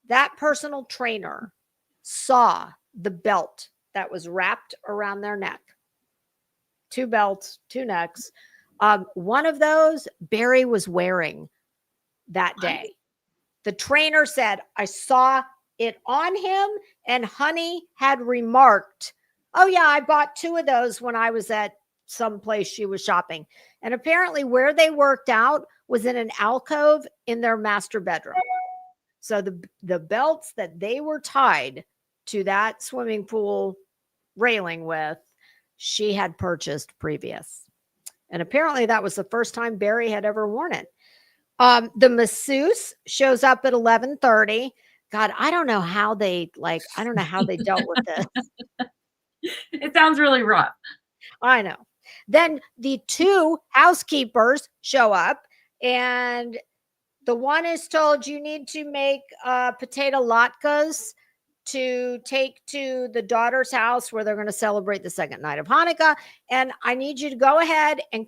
That personal trainer saw the belt that was wrapped around their neck. 2 belts, 2 necks. One of those Barry was wearing that day. The trainer said, I saw it on him, and Honey had remarked, oh yeah, I bought 2 of those when I was at some place she was shopping. And apparently where they worked out was in an alcove in their master bedroom. So the belts that they were tied to that swimming pool railing with, she had purchased previous. And apparently that was the first time Barry had ever worn it. The masseuse shows up at 11:30. God, I don't know how they dealt with this. It sounds really rough. I know. Then the 2 housekeepers show up, and the one is told you need to make potato latkes to take to the daughter's house where they're going to celebrate the second night of Hanukkah. And I need you to go ahead and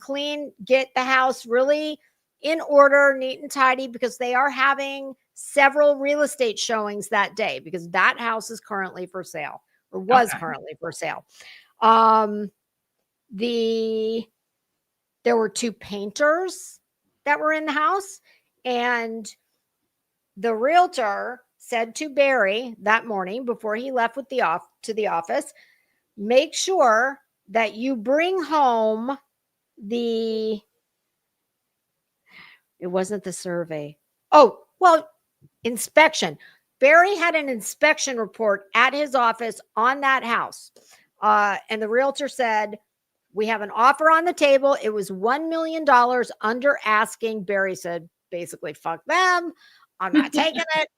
get the house really in order, neat and tidy, because they are having several real estate showings that day, because that house is currently for sale, or was currently for sale. There were 2 painters that were in the house, and the realtor said to Barry that morning before he left to the office, make sure that you bring home it wasn't the survey. Oh, well, inspection. Barry had an inspection report at his office on that house. And the realtor said, we have an offer on the table. It was $1 million under asking. Barry said, basically, fuck them. I'm not taking it.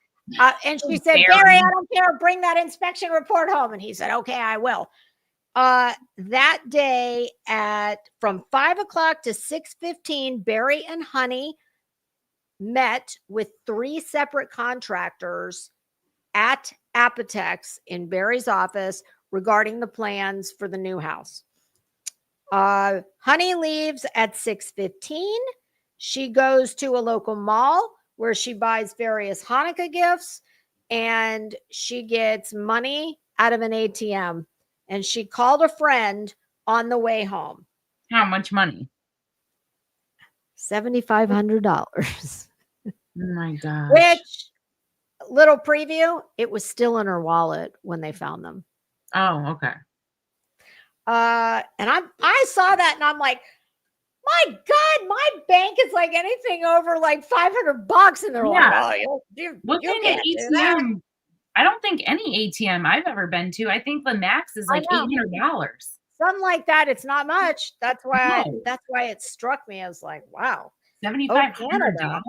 And she said, Barry, I don't care. Bring that inspection report home. And he said, okay, I will. That day from 5 o'clock to 6:15, Barry and Honey met with 3 separate contractors at Apotex in Barry's office regarding the plans for the new house. Honey leaves at 6:15. She goes to a local mall where she buys various Hanukkah gifts, and she gets money out of an ATM, and she called a friend on the way home. How much money? $7,500. Oh my gosh. Which, little preview, it was still in her wallet when they found them. Oh, okay. And I saw that, and I'm like, my God, my bank is like anything over like $500, and they're like, oh, you can't do that. I don't think any ATM I've ever been to. I think the max is like $800. Something like that. It's not much. That's why it struck me as like, wow. $7,500?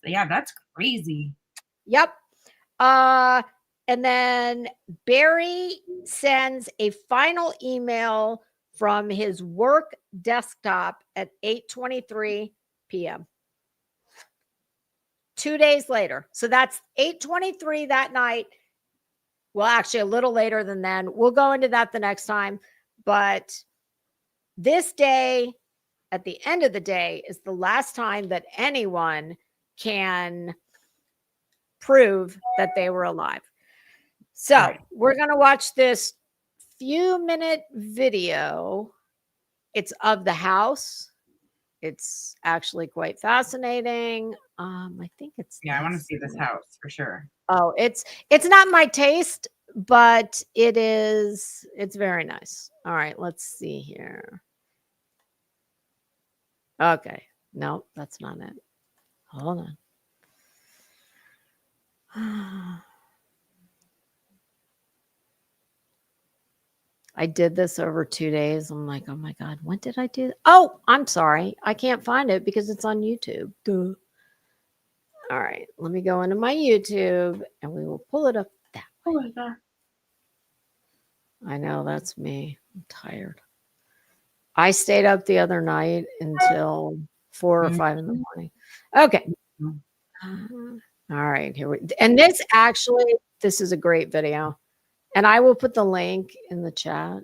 Yeah, that's crazy. Yep. And then Barry sends a final email from his work desktop at 8:23 p.m. 2 days later. So that's 8:23 that night. Well, actually, a little later than then. We'll go into that the next time. But this day, at the end of the day, is the last time that anyone can prove that they were alive. So we're going to watch this few-minute video. It's of the house. It's actually quite fascinating. I think it's I want to see this house for sure. Oh, it's not my taste, but it's very nice. All right, let's see here. Okay. No, that's not it. Hold on. I did this over 2 days. I'm like, oh my God, when did I do that? Oh, I'm sorry. I can't find it because it's on YouTube. Duh. All right, let me go into my YouTube and we will pull it up that way. I know, that's me. I'm tired. I stayed up the other night until 4 or 5 in the morning. Okay. All right, here we go. And this is a great video. And I will put the link in the chat.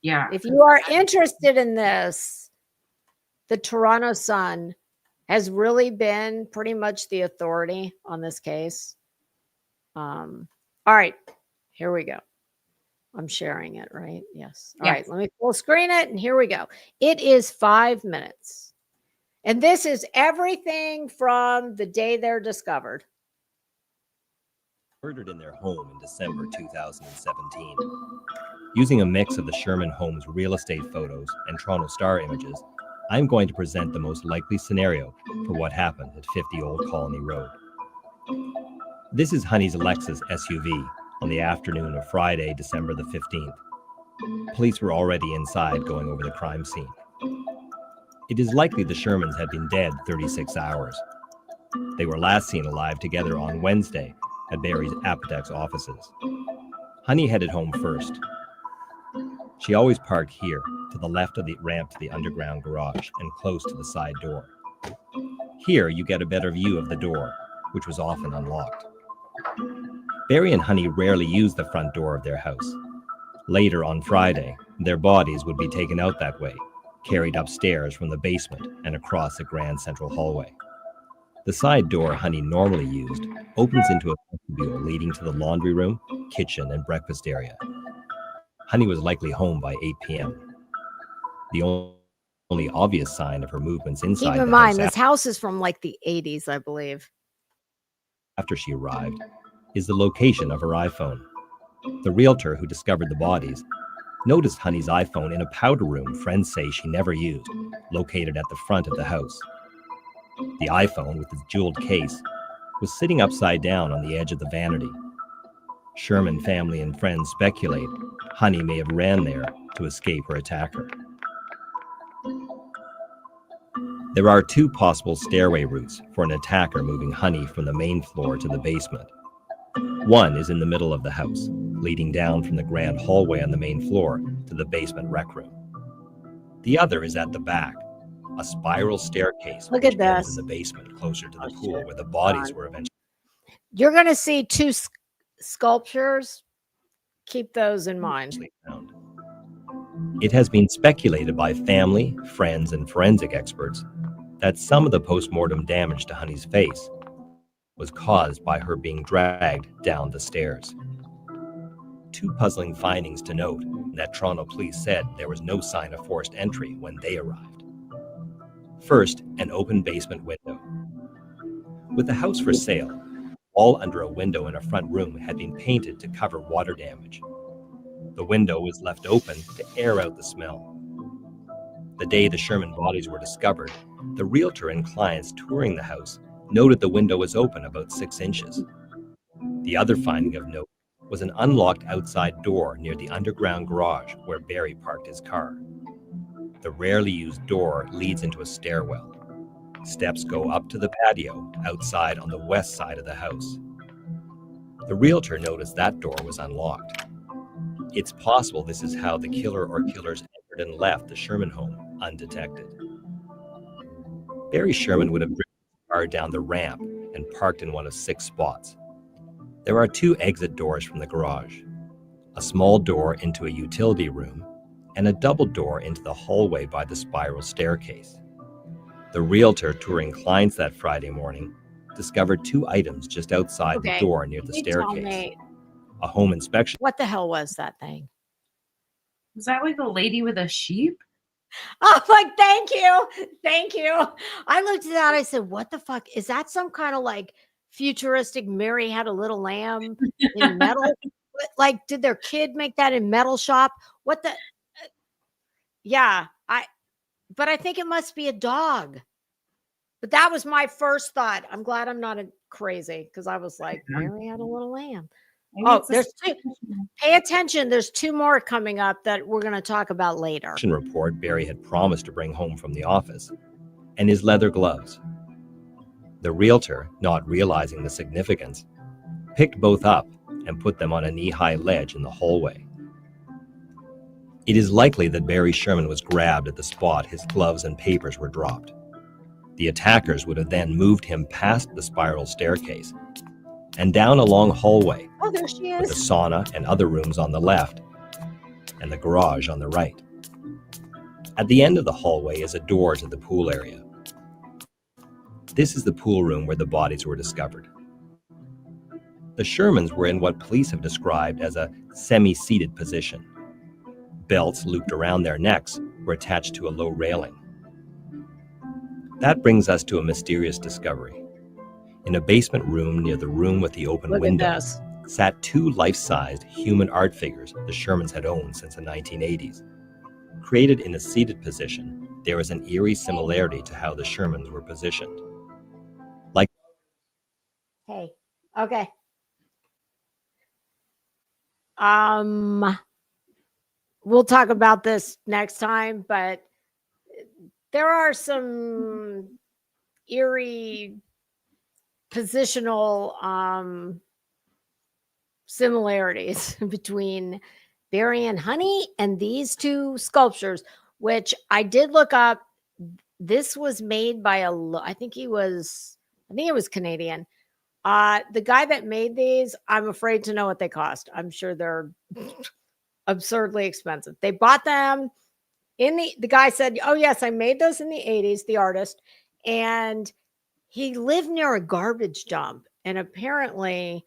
Yeah. If you are interested in this, the Toronto Sun has really been pretty much the authority on this case. All right, here we go. I'm sharing it, right? Yes. All right, let me full screen it, and here we go. It is 5 minutes. And this is everything from the day they're discovered. Murdered in their home in December 2017. Using a mix of the Sherman home's real estate photos and Toronto Star images, I'm going to present the most likely scenario for what happened at 50 Old Colony Road. This is Honey's Lexus SUV on the afternoon of Friday, December the 15th. Police were already inside going over the crime scene. It is likely the Shermans had been dead 36 hours. They were last seen alive together on Wednesday at Barry's Apotex offices. Honey headed home first. She always parked here, to the left of the ramp to the underground garage and close to the side door. Here you get a better view of the door, which was often unlocked. Barry and Honey rarely used the front door of their house. Later on Friday, their bodies would be taken out that way, carried upstairs from the basement and across the grand central hallway. The side door Honey normally used opens into a vestibule leading to the laundry room, kitchen, and breakfast area. Honey was likely home by 8 p.m. The only obvious sign of her movements inside Keep in mind, this house is from like the 80s, I believe. After she arrived, is the location of her iPhone. The realtor who discovered the bodies noticed Honey's iPhone in a powder room friends say she never used, located at the front of the house. The iPhone, with its jeweled case, was sitting upside down on the edge of the vanity. Sherman family and friends speculate Honey may have ran there to escape her attacker. There are two possible stairway routes for an attacker moving Honey from the main floor to the basement. One is in the middle of the house, leading down from the grand hallway on the main floor to the basement rec room. The other is at the back, a spiral staircase. Look at this. In the basement, closer to the pool where the bodies were eventually. You're going to see two sculptures. Keep those in mind. Found. It has been speculated by family, friends, and forensic experts that some of the post-mortem damage to Honey's face was caused by her being dragged down the stairs. Two puzzling findings to note that Toronto police said there was no sign of forced entry when they arrived. First, an open basement window. With the house for sale, all under a window in a front room had been painted to cover water damage. The window was left open to air out the smell. The day the Sherman bodies were discovered, the realtor and clients touring the house noted the window was open about 6 inches. The other finding of note was an unlocked outside door near the underground garage where Barry parked his car. The rarely used door leads into a stairwell. Steps go up to the patio outside on the west side of the house. The realtor noticed that door was unlocked. It's possible this is how the killer or killers entered and left the Sherman home undetected. Barry Sherman would have driven his car down the ramp and parked in one of 6 spots. There are 2 exit doors from the garage, a small door into a utility room, and a double door into the hallway by the spiral staircase. The realtor touring clients that Friday morning discovered 2 items just outside the door near the staircase. A home inspection. What the hell was that thing? Was that like a lady with a sheep? Oh, like, thank you. Thank you. I looked at that. I said, what the fuck? Is that some kind of like futuristic Mary Had a Little Lamb in metal? Like, did their kid make that in metal shop? What the? Yeah, but I think it must be a dog. But that was my first thought. I'm glad I'm not crazy, because I was like, Mary Had a Little Lamb. Oh, there's 2. Pay attention. There's 2 more coming up that we're going to talk about later. Report Barry had promised to bring home from the office, and his leather gloves. The realtor, not realizing the significance, picked both up and put them on a knee-high ledge in the hallway. It is likely that Barry Sherman was grabbed at the spot his gloves and papers were dropped. The attackers would have then moved him past the spiral staircase and down a long hallway. Oh, there she is. With the sauna and other rooms on the left and the garage on the right. At the end of the hallway is a door to the pool area. This is the pool room where the bodies were discovered. The Shermans were in what police have described as a semi-seated position. Belts looped around their necks were attached to a low railing. That brings us to a mysterious discovery. In a basement room near the room with the open window sat 2 life-sized human art figures the Shermans had owned since the 1980s. Created in a seated position, there is an eerie similarity to how the Shermans were positioned. Like, hey, okay. We'll talk about this next time, but there are some eerie positional similarities between Barry and Honey and these 2 sculptures, which I did look up. This was made by I think it was Canadian. The guy that made these, I'm afraid to know what they cost. I'm sure they're absurdly expensive. They bought them the guy said, oh yes, I made those in the 80s, the artist. And he lived near a garbage dump. And apparently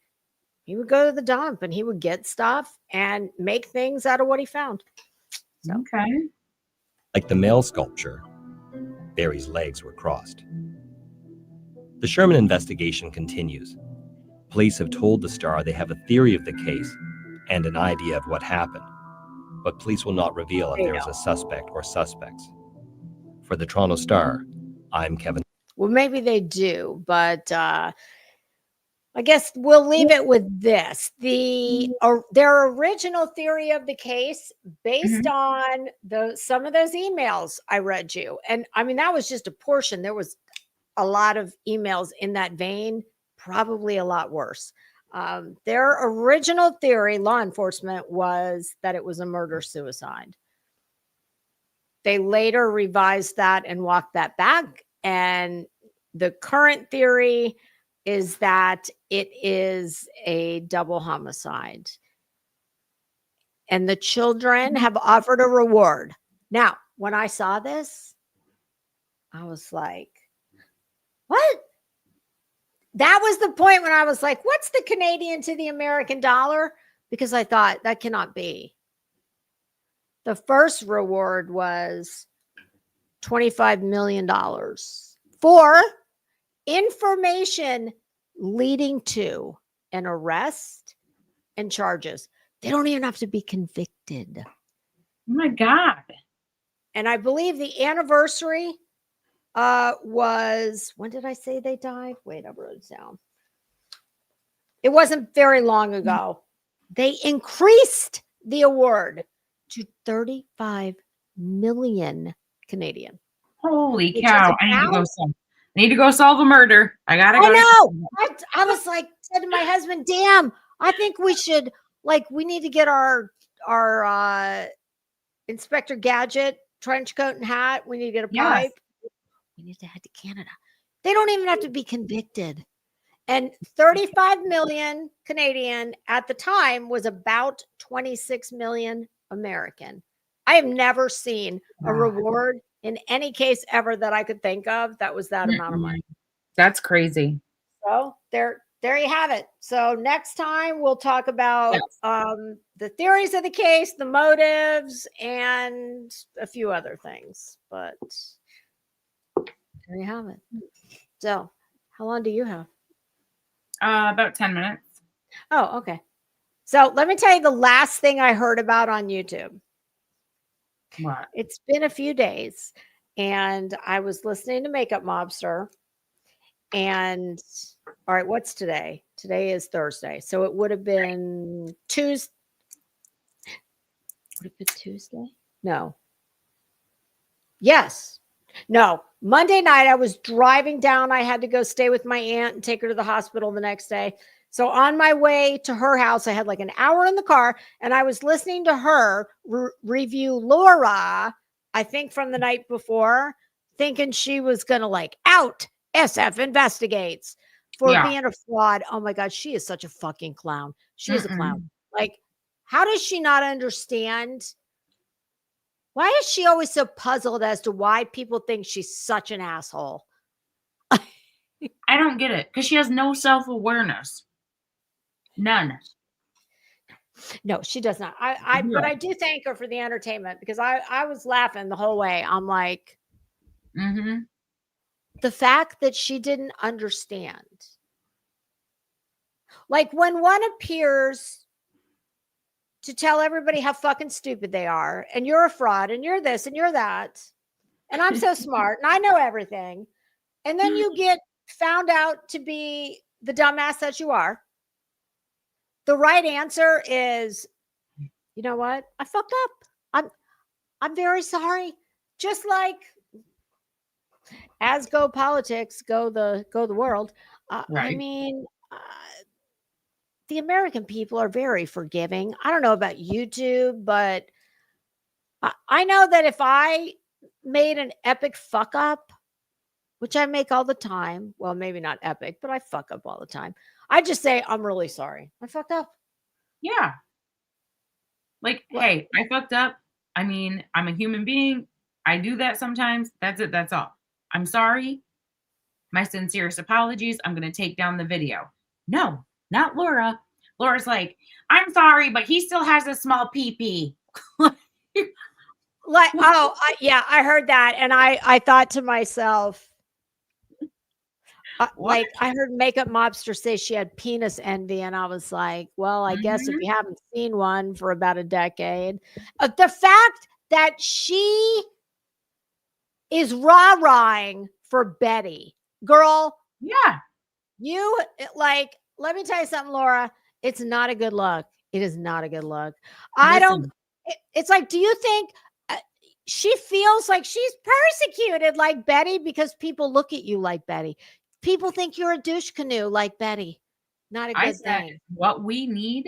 he would go to the dump and he would get stuff and make things out of what he found. So. Okay. Like the male sculpture, Barry's legs were crossed. The Sherman investigation continues. Police have told the Star they have a theory of the case and an idea of what happened, but police will not reveal if there is a suspect or suspects. For the Toronto Star, I'm Kevin. Well, maybe they do, but I guess we'll leave it with this. Their original theory of the case, based on some of those emails I read you. And I mean, that was just a portion. There was a lot of emails in that vein, probably a lot worse. Their original theory, law enforcement, was that it was a murder-suicide. They later revised that and walked that back. And the current theory is that it is a double homicide. And the children have offered a reward. Now, when I saw this, I was like, what? That was the point when I was like, what's the Canadian to the American dollar? Because I thought that cannot be. The first reward was $25 million for information leading to an arrest and charges. They don't even have to be convicted. Oh my God. And I believe the anniversary was, when did I say they died? Wait, I wrote it down. It wasn't very long ago. They increased the award to 35 million Canadian. Holy cow. I need to go solve a murder. I gotta go. I know. I was like, said to my husband, damn, I think we should, we need to get our Inspector Gadget trench coat and hat. We need to get a Yes. pipe. We need to head to Canada. They don't even have to be convicted. And 35 million Canadian at the time was about 26 million American. I have never seen a reward in any case ever that I could think of that was that amount of money. That's crazy. So there you have it. So next time we'll talk about the theories of the case, the motives, and a few other things. But there you have it. So how long do you have? About 10 minutes. Oh, okay. So let me tell you the last thing I heard about on YouTube. What? It's been a few days, and I was listening to Makeup Mobster. And all right, what's today? Today is Thursday. So it would have been Tuesday. Would it be Tuesday? No. Yes. No. Monday night, I was driving down. I had to go stay with my aunt and take her to the hospital the next day. So on my way to her house, I had like an hour in the car, and I was listening to her review Laura, I think from the night before, thinking she was going to out SF investigates for being a fraud. Oh my God, she is such a fucking clown. She is a clown. How does she not understand? Why is she always so puzzled as to why people think she's such an asshole? I don't get it, because she has no self-awareness. None. No, she does not. But I do thank her for the entertainment, because I was laughing the whole way. I'm like, the fact that she didn't understand. When one appears to tell everybody how fucking stupid they are, and you're a fraud, and you're this, and you're that, and I'm so smart, and I know everything, and then you get found out to be the dumbass that you are, the right answer is, you know what? I fucked up. I'm very sorry. Just like as go politics, go the world. Right. I mean, the American people are very forgiving. I don't know about YouTube, but I know that if I made an epic fuck up, which I make all the time, well, maybe not epic, but I fuck up all the time, I just say, I'm really sorry. I fucked up. Yeah. Hey, I fucked up. I mean, I'm a human being. I do that sometimes. That's it. That's all. I'm sorry. My sincerest apologies. I'm going to take down the video. No, not Laura. Laura's like, I'm sorry, but he still has a small pee-pee. I heard that. And I thought to myself, I heard Makeup Mobster say she had penis envy, and I was like, well, I guess if you haven't seen one for about a decade, the fact that she is rah-rahing for Betty, girl. Yeah. Let me tell you something, Laura. It's not a good look. It is not a good look. It's like, do you think she feels like she's persecuted like Betty because people look at you like Betty? People think you're a douche canoe like Betty. Not a good thing. What we need,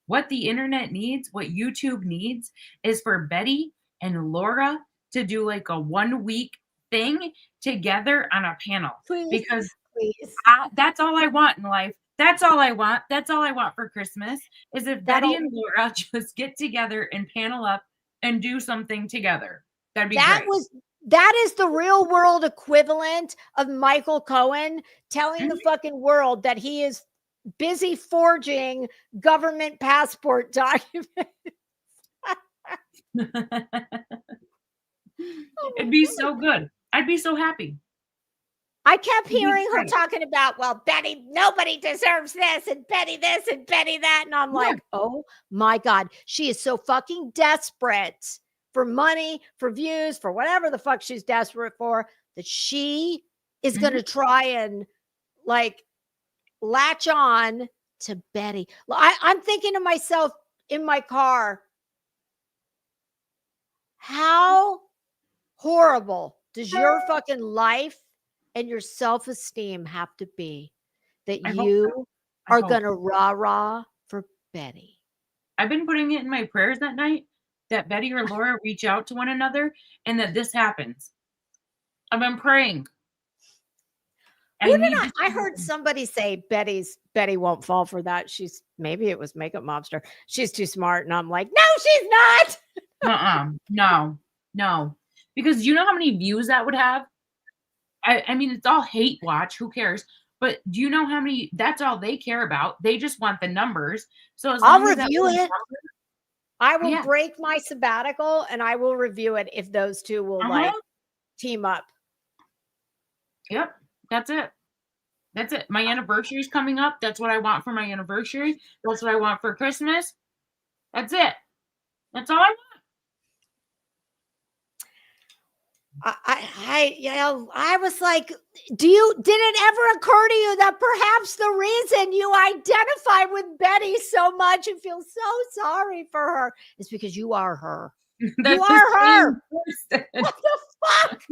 what the internet needs, what YouTube needs is for Betty and Laura to do like a 1 week thing together on a panel. Please, because please. That's all I want in life. That's all I want. That's all I want for Christmas is if Betty and Laura just get together and panel up and do something together. That'd be great. That is the real world equivalent of Michael Cohen telling the fucking world that he is busy forging government passport documents. It'd be so good. I'd be so happy. I kept hearing her talking about, well, Betty, nobody deserves this, and Betty this, and Betty that. And I'm like, oh my God, she is so fucking desperate for money, for views, for whatever the fuck she's desperate for, that she is going to try and latch on to Betty. I'm thinking to myself in my car, how horrible does your fucking life and your self-esteem have to be that you are going to rah-rah Betty. I've been putting it in my prayers that night that Betty or Laura reach out to one another and that this happens. I've been praying. I heard somebody say Betty won't fall for that. Maybe it was Makeup Mobster. She's too smart. And I'm like, no, she's not. No. Because you know how many views that would have? I mean, it's all hate watch. Who cares? But do you know how many? That's all they care about. They just want the numbers. So as I'll long as review it. I will Yeah. break my sabbatical and I will review it if those two will like team up. Yep. That's it. That's it. My anniversary is coming up. That's what I want for my anniversary. That's what I want for Christmas. That's it. That's all I want. I was like, did it ever occur to you that perhaps the reason you identify with Betty so much and feel so sorry for her is because you are her? You are her. What the fuck?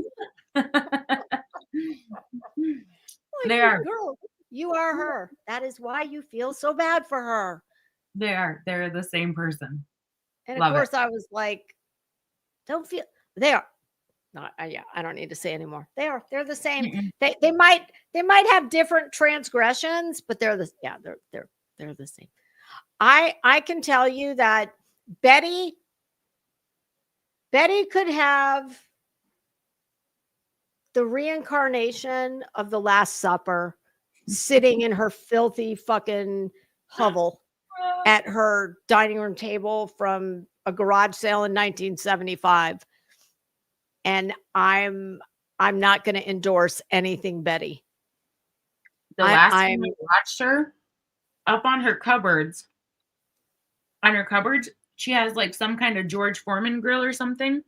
They are. Girl, you are her. That is why you feel so bad for her. They are. They're the same person. And Love of course, it. I was like, don't feel. They are. Not. Yeah, I don't need to say anymore. They are. They're the same. Mm-mm. They might have different transgressions, but they're the. Yeah, they're the same. I can tell you that Betty could have the reincarnation of the Last Supper sitting in her filthy fucking hovel at her dining room table from a garage sale in 1975. And I'm not going to endorse anything Betty. The last time I watched her, up on her cupboards, she has like some kind of George Foreman grill or something.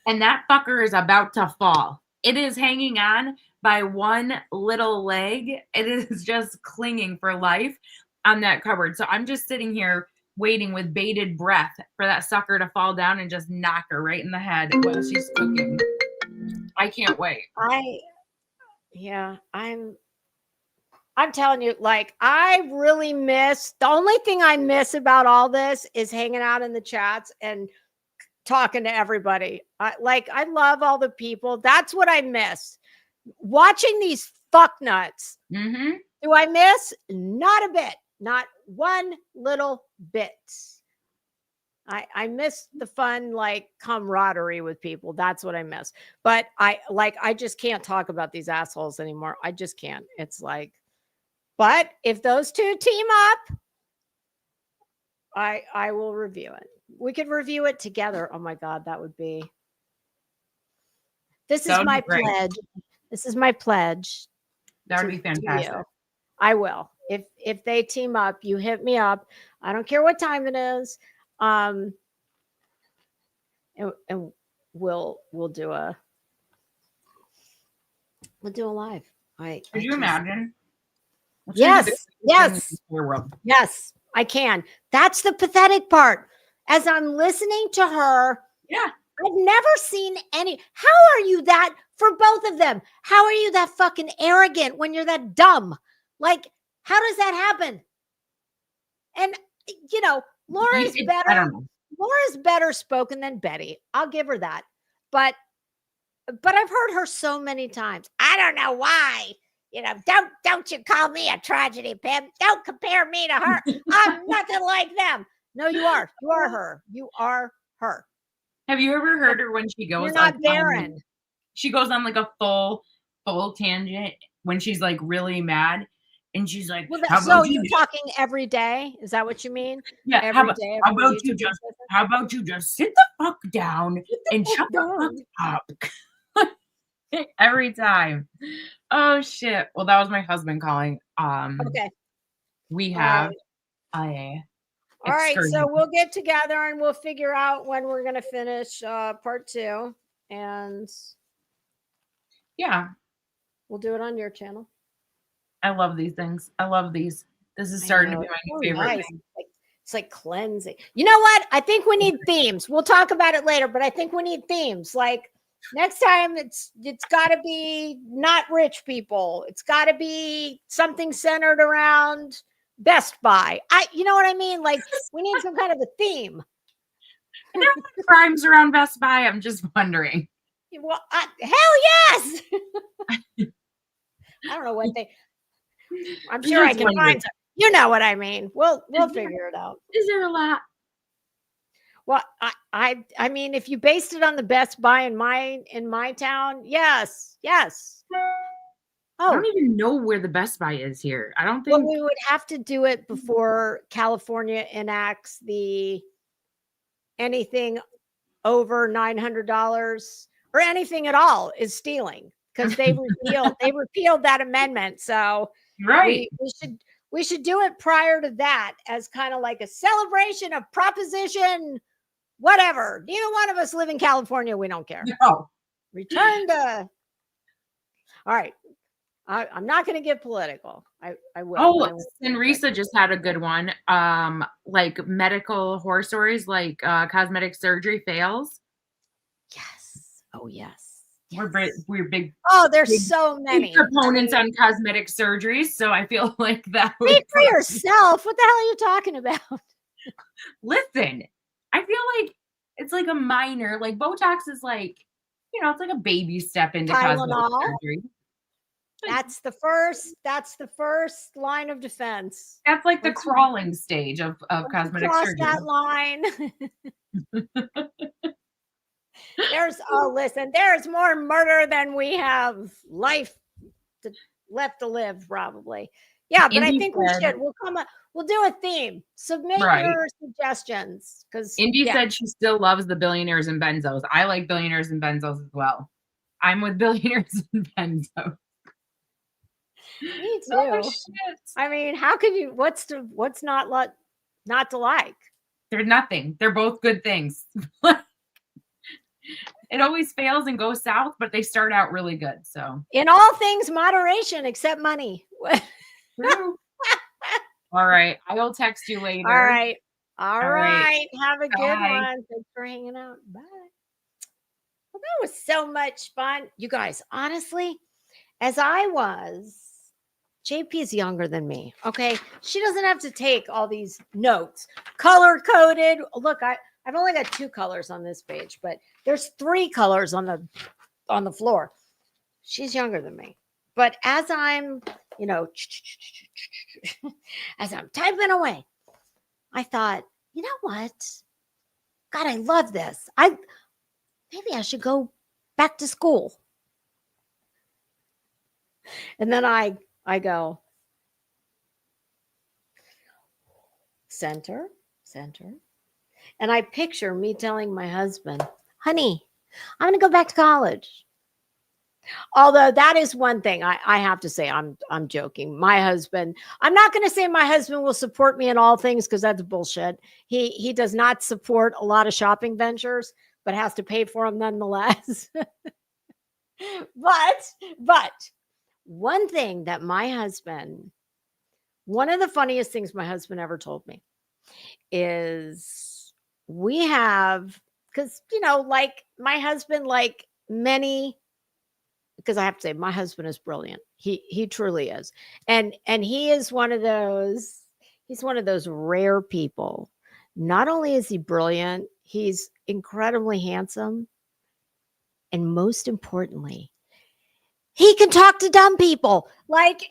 And that fucker is about to fall. It is hanging on by one little leg. It is just clinging for life on that cupboard. So I'm just sitting here waiting with bated breath for that sucker to fall down and just knock her right in the head while she's cooking. I can't wait. I'm telling you, like, I really miss, the only thing I miss about all this is hanging out in the chats and talking to everybody. I love all the people. That's what I miss. Watching these fuck nuts. Mm-hmm. Do I miss? Not a bit. Not one little bit. I miss the fun, like, camaraderie with people. That's what I miss. But I just can't talk about these assholes anymore. I just can't. It's like, but if those two team up, I will review it. We could review it together. Oh my God, that would be. This is my pledge. This is my pledge. That would be fantastic. I will. If they team up, you hit me up. I don't care what time it is. And we'll do a live. Could you imagine? Yes, I can. That's the pathetic part. As I'm listening to her, yeah, I've never seen any. How are you that for both of them? How are you that fucking arrogant when you're that dumb? Like, how does that happen? And you know, Laura's better. I don't know. Laura's better spoken than Betty. I'll give her that. But I've heard her so many times. I don't know why. You know, don't you call me a tragedy pimp. Don't compare me to her. I'm nothing like them. No, you are. You are her. You are her. Have you ever heard her when she goes? You're not barren. She goes on like a full tangent when she's like really mad, and she's like, "So you're talking every day? Is that what you mean? Yeah. Every day. How about you just sit the fuck down and shut the fuck up?" Every time. Oh shit. Well, that was my husband calling. Okay. We have all right, so we'll get together and we'll figure out when we're going to finish part 2. And yeah, we'll do it on your channel. I love these things. I love these. This is starting to be my new favorite thing. It's like cleansing. You know what? I think we need themes. We'll talk about it later, but I think we need themes. Like next time it's got to be not rich people. It's got to be something centered around Best Buy. You know what I mean? Like, we need some kind of a theme. Are there any crimes around Best Buy? I'm just wondering. Well, hell yes. I don't know what I'm sure I can find some. You know what I mean? We'll figure it out. Is there a lot? Well, I mean, if you based it on the Best Buy in my town, yes. I don't even know where the Best Buy is here. I don't think. Well, we would have to do it before California enacts anything over $900 or anything at all is stealing, because they repealed that amendment. So right, we should do it prior to that as kind of like a celebration of Proposition whatever. Neither one of us live in California. We don't care. No. Return to. All right. I'm not going to get political. I will. Oh, and Risa just had a good one. Like medical horror stories, like cosmetic surgery fails. Yes. Oh, yes. We're big. Oh, there's so many proponents on cosmetic surgeries. So I feel like that. Speak for yourself. What the hell are you talking about? Listen, I feel like it's like a minor, like Botox is like, it's like a baby step into cosmetic surgery. That's the first line of defense. That's like the crawling stage of cosmetic surgery. Cross that line. There's more murder than we have life left to live, probably. Yeah, but Indy I think we should. We'll do a theme. Submit your suggestions, because Indy said she still loves the Billionaires and Benzos. I like Billionaires and Benzos as well. I'm with Billionaires and Benzos. Me too. Oh, I mean, how could you? What's not to like? They're nothing. They're both good things. It always fails and goes south, but they start out really good. So in all things, moderation, except money. True. All right, I will text you later. All right. Have a good one. Thanks for hanging out. Bye. Well, that was so much fun, you guys. Honestly, as I was. JP is younger than me. Okay. She doesn't have to take all these notes. Color coded. Look, I've only got 2 colors on this page, but there's 3 colors on the floor. She's younger than me. But as I'm, as I'm typing away, I thought, you know what? God, I love this. Maybe I should go back to school. And then I go, center. And I picture me telling my husband, honey, I'm going to go back to college. Although that is one thing I have to say, I'm joking. My husband, I'm not going to say my husband will support me in all things, because that's bullshit. He does not support a lot of shopping ventures, but has to pay for them nonetheless. But one thing that one of the funniest things my husband ever told me is we have, because, like my husband, like many, because I have to say my husband is brilliant. He truly is. And he is one of those rare people. Not only is he brilliant, he's incredibly handsome. And most importantly, he can talk to dumb people and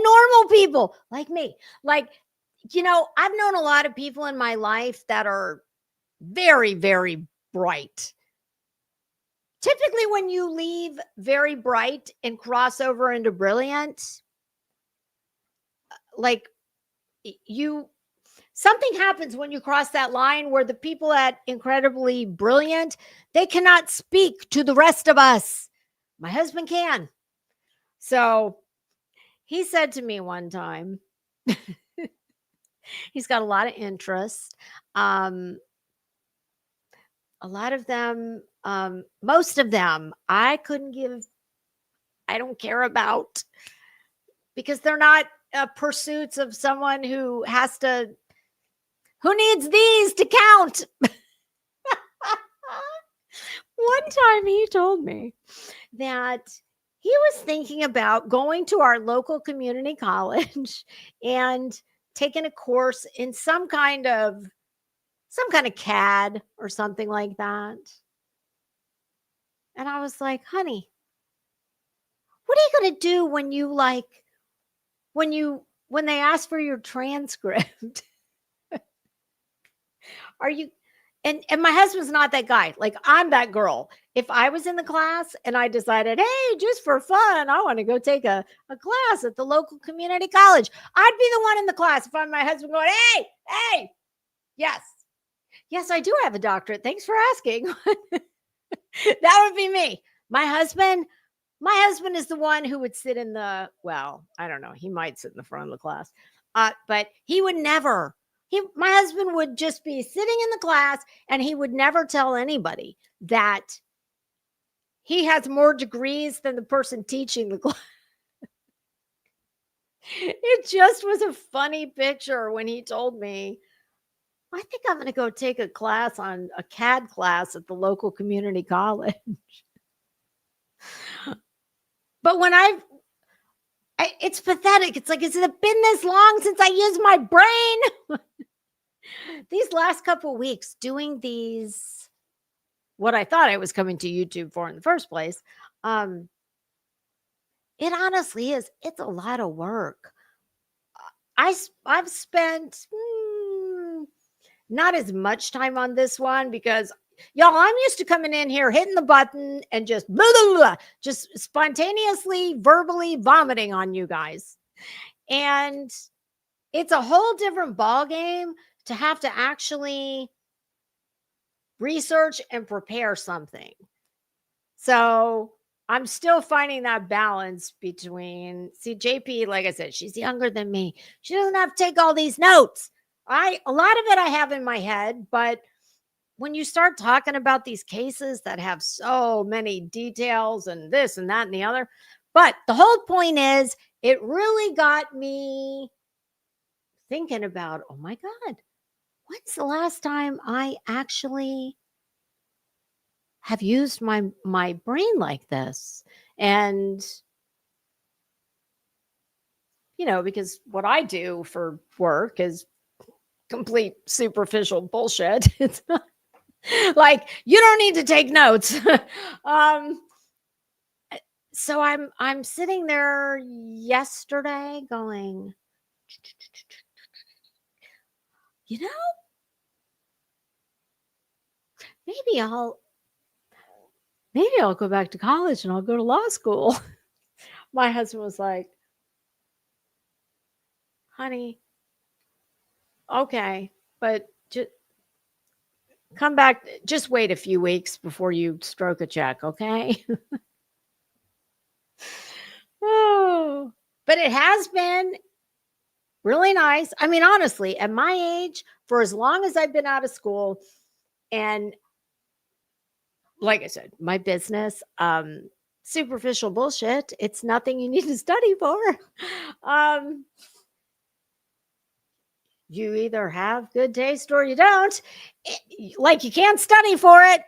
normal people like me. Like, I've known a lot of people in my life that are very, very bright. Typically, when you leave very bright and cross over into brilliant, something happens when you cross that line where the people that incredibly brilliant, they cannot speak to the rest of us. My husband can. So he said to me one time, he's got a lot of interest. A lot of them, most of them, I don't care about, because they're not pursuits of someone who needs these to count. One time he told me that he was thinking about going to our local community college and taking a course in some kind of CAD or something like that. And I was like, honey, what are you going to do when they ask for your transcript? Are you, and my husband's not that guy. Like, I'm that girl. If I was in the class and I decided, hey, just for fun, I want to go take a class at the local community college, I'd be the one in the class if I'm my husband going, hey, yes, I do have a doctorate. Thanks for asking. That would be me. My husband is the one who would sit in the, well, I don't know. He might sit in the front of the class, but he would never. My husband would just be sitting in the class and he would never tell anybody that he has more degrees than the person teaching the class. It just was a funny picture when he told me, I think I'm going to go take a class on a CAD class at the local community college. But when it's pathetic. It's like, has it been this long since I used my brain? These last couple of weeks doing these, what I thought I was coming to YouTube for in the first place. It honestly is. It's a lot of work. I've spent not as much time on this one because y'all, I'm used to coming in here, hitting the button and just blah, blah, blah, just spontaneously, verbally vomiting on you guys. And it's a whole different ball game to have to actually research and prepare something. So I'm still finding that balance between, see, JP, like I said, she's younger than me. She doesn't have to take all these notes. A lot of it I have in my head, but when you start talking about these cases that have so many details and this and that and the other, but the whole point is it really got me thinking about, oh my God, when's the last time I actually have used my brain like this? And, because what I do for work is complete superficial bullshit. It's not like, you don't need to take notes. So I'm sitting there yesterday going, maybe I'll go back to college and I'll go to law school. My husband was like, honey, okay, but just come back. Just wait a few weeks before you stroke a check, okay? Oh, but it has been really nice. I mean, honestly, at my age, for as long as I've been out of school, and like I said, my business, superficial bullshit, it's nothing you need to study for. You either have good taste or you don't. Like, you can't study for it.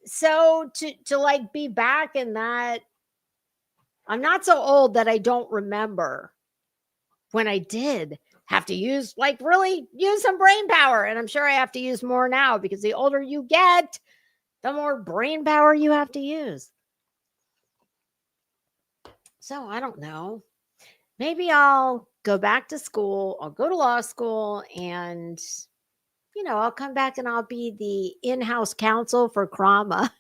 So to like be back in that, I'm not so old that I don't remember when I did have to really use some brain power. And I'm sure I have to use more now because the older you get, the more brain power you have to use. So I don't know. Maybe I'll go back to school. I'll go to law school and, I'll come back and I'll be the in-house counsel for CRAMA.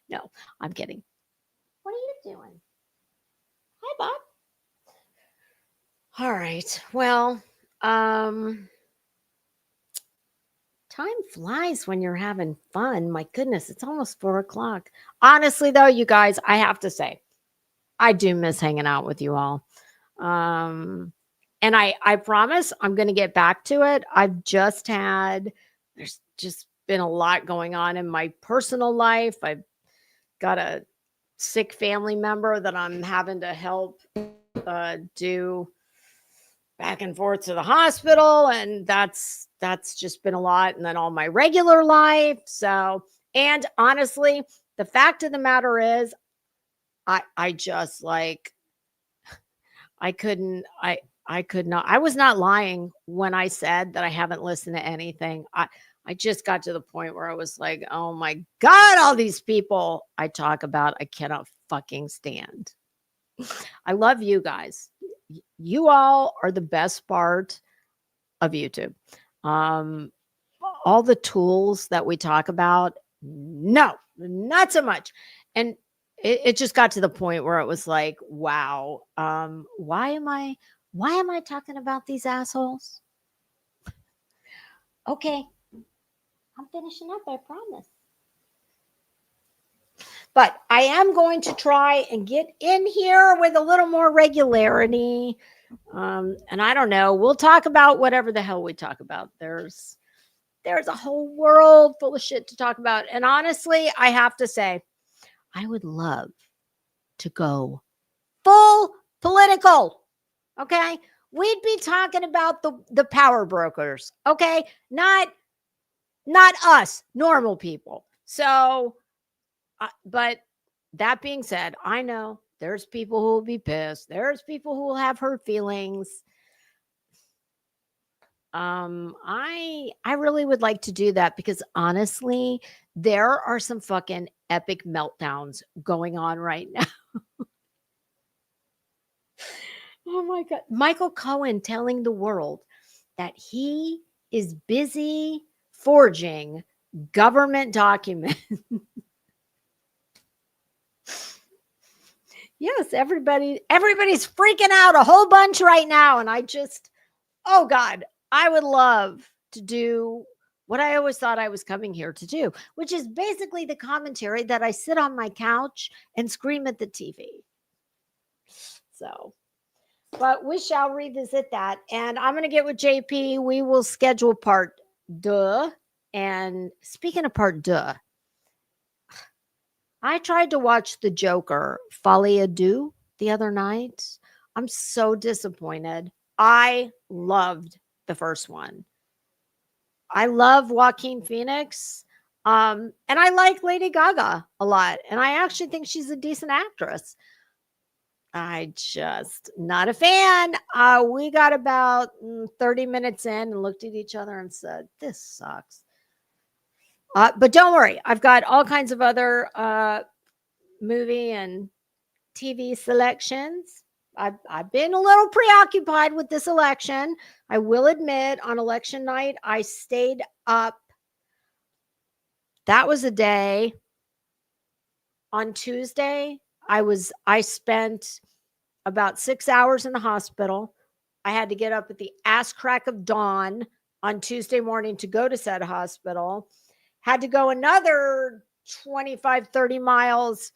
No, I'm kidding. What are you doing? Hi, Bob. All right. Well, time flies when you're having fun. My goodness, it's almost 4:00. Honestly, though, you guys, I have to say, I do miss hanging out with you all. And I promise I'm going to get back to it. There's just been a lot going on in my personal life. I've got a sick family member that I'm having to help do back and forth to the hospital. And that's just been a lot. And then all my regular life. So, and honestly, the fact of the matter is, I just like, I couldn't, I could not, I was not lying when I said that I haven't listened to anything. I just got to the point where I was like, oh my God, all these people I talk about, I cannot fucking stand. I love you guys. You all are the best part of YouTube. All the tools that we talk about, no, not so much. And it just got to the point where it was like, wow, why am I talking about these assholes? Okay, I'm finishing up, I promise. But I am going to try and get in here with a little more regularity. And I don't know, we'll talk about whatever the hell we talk about. There's a whole world full of shit to talk about. And honestly, I have to say, I would love to go full political. Okay. We'd be talking about the power brokers. Okay. Not us, normal people. So, but that being said, I know there's people who will be pissed. There's people who will have hurt feelings. I really would like to do that because honestly, there are some fucking epic meltdowns going on right now. Oh my God. Michael Cohen telling the world that he is busy forging government documents. Yes, everybody's freaking out a whole bunch right now. And I just, oh God, I would love to do what I always thought I was coming here to do, which is basically the commentary that I sit on my couch and scream at the TV. So, but we shall revisit that. And I'm going to get with JP. We will schedule part 2. And speaking of part 2, I tried to watch The Joker, Folie à Deux, the other night. I'm so disappointed. I loved the first one. I love Joaquin Phoenix. And I like Lady Gaga a lot. And I actually think she's a decent actress. I just not a fan. We got about 30 minutes in and looked at each other and said, this sucks. But don't worry. I've got all kinds of other movie and TV selections. I've been a little preoccupied with this election. I will admit, on election night, I stayed up. That was a day. On Tuesday, I spent about 6 hours in the hospital. I had to get up at the ass crack of dawn on Tuesday morning to go to said hospital. Had to go another 25, 30 miles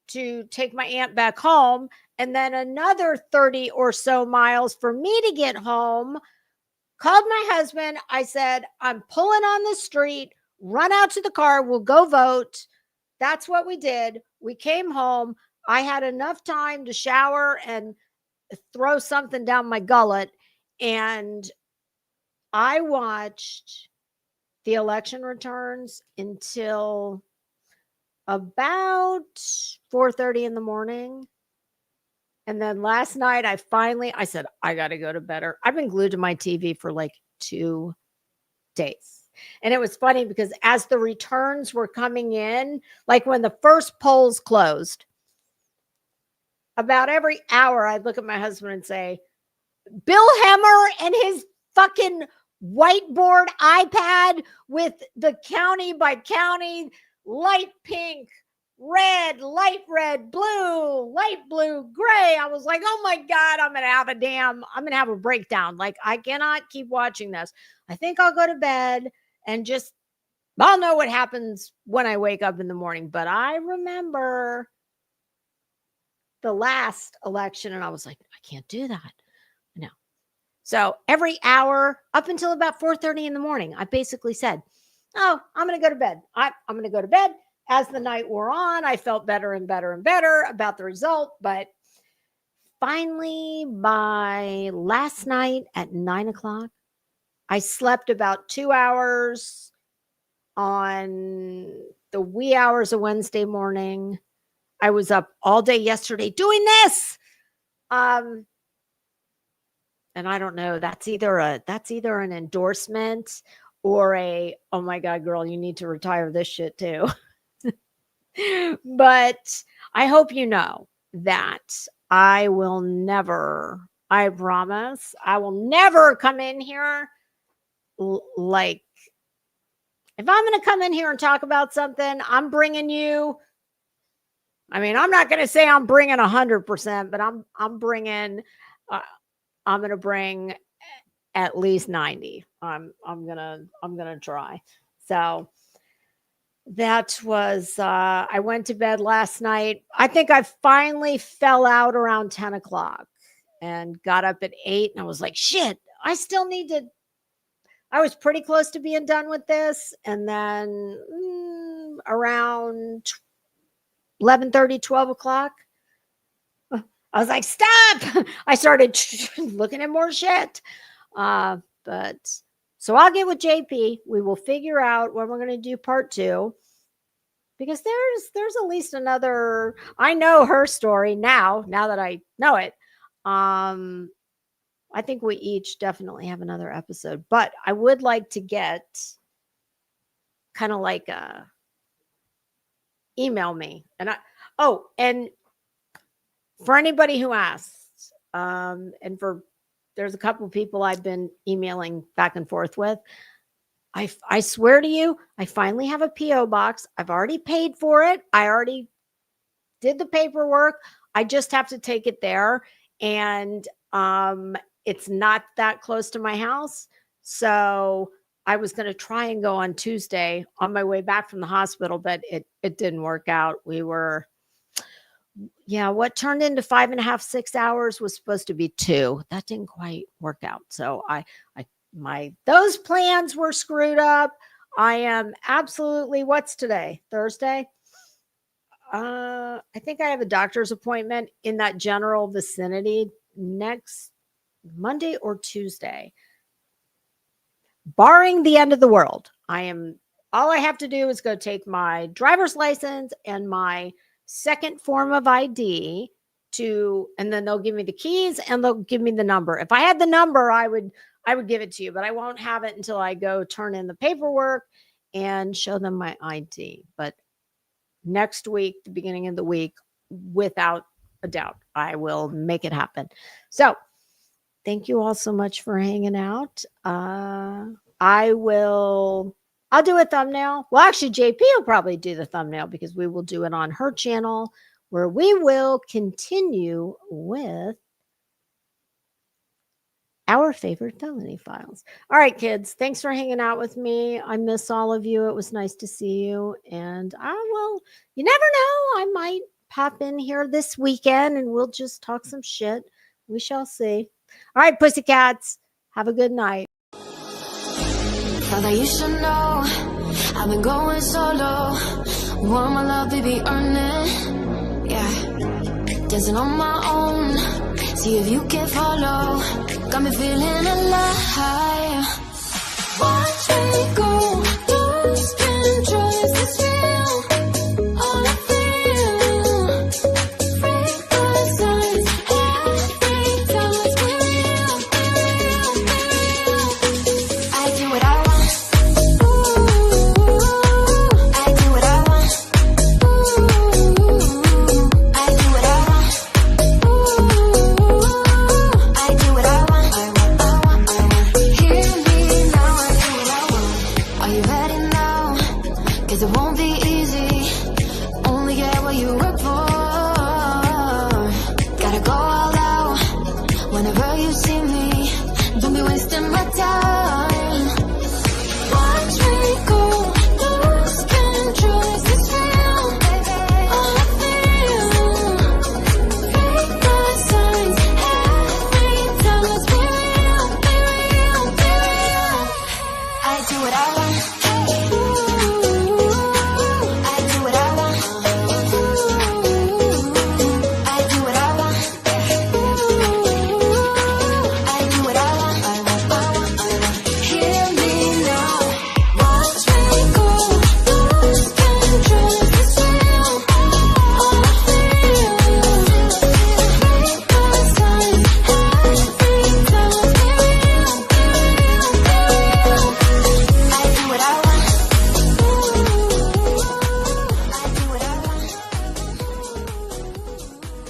to take my aunt back home, and then another 30 or so miles for me to get home. Called my husband. I said, I'm pulling on the street, run out to the car. We'll go vote. That's what we did. We came home. I had enough time to shower and throw something down my gullet. And I watched the election returns until about 4:30 in the morning. And then last night, I said, I got to go to bed. I've been glued to my TV for like 2 days. And it was funny because as the returns were coming in, like when the first polls closed, about every hour, I'd look at my husband and say, Bill Hemmer and his fucking whiteboard iPad with the county by county, light pink, red, light red, blue, light blue, gray. I was like, oh my God, I'm going to have a breakdown. Like, I cannot keep watching this. I think I'll go to bed and just, I'll know what happens when I wake up in the morning. But I remember the last election and I was like, I can't do that. No. So every hour up until about 4:30 in the morning, I basically said, oh, I'm going to go to bed. I'm going to go to bed. As the night wore on, I felt better and better and better about the result. But finally, by last night at 9:00, I slept about 2 hours on the wee hours of Wednesday morning. I was up all day yesterday doing this. And I don't know, that's either an endorsement or oh my God, girl, you need to retire this shit too. But I hope you know that I promise, I will never come in here like, if I'm going to come in here and talk about something, I'm bringing you, I mean, I'm not going to say I'm bringing 100%, but I'm going to bring at least 90. I'm going to try. So that was, I went to bed last night. I think I finally fell out around 10 o'clock and got up at 8, and I was like, shit, I still need to, I was pretty close to being done with this. And then around 11:30, 12 o'clock, I was like, stop. I started looking at more shit. But so I'll get with JP. We will figure out when we're going to do part 2, because there's at least another, I know her story now that I know it. I think we each definitely have another episode, but I would like to get kind of like email me. And and for anybody who asks, and there's a couple of people I've been emailing back and forth with. I swear to you, I finally have a PO box. I've already paid for it. I already did the paperwork. I just have to take it there. And it's not that close to my house. So I was going to try and go on Tuesday on my way back from the hospital, but it didn't work out. What turned into 5.5, 6 hours was supposed to be 2. That didn't quite work out. So those plans were screwed up. I am absolutely, what's today? Thursday? I think I have a doctor's appointment in that general vicinity next Monday or Tuesday. Barring the end of the world, all I have to do is go take my driver's license and my second form of ID and then they'll give me the keys and they'll give me the number. If I had the number, I would give it to you, but I won't have it until I go turn in the paperwork and show them my ID. But next week, the beginning of the week, without a doubt, I will make it happen. So thank you all so much for hanging out. I'll do a thumbnail. Well, actually, JP will probably do the thumbnail because we will do it on her channel where we will continue with our favorite felony files. All right, kids, thanks for hanging out with me. I miss all of you. It was nice to see you. And you never know, I might pop in here this weekend and we'll just talk some shit. We shall see. All right, pussycats, have a good night. Father, you should know I've been going solo. Want my love, baby, earn it. Yeah, dancing on my own. See if you can follow. Got me feeling alive. Watch me go, lose control. Is this real? All I feel. Freak the signs. Every time it's real. I do what I want. I do what I want. I do what I want. I do what I want. I want. Hear me now. I do what I want. Are you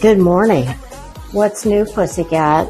Good morning. What's new, Pussycat?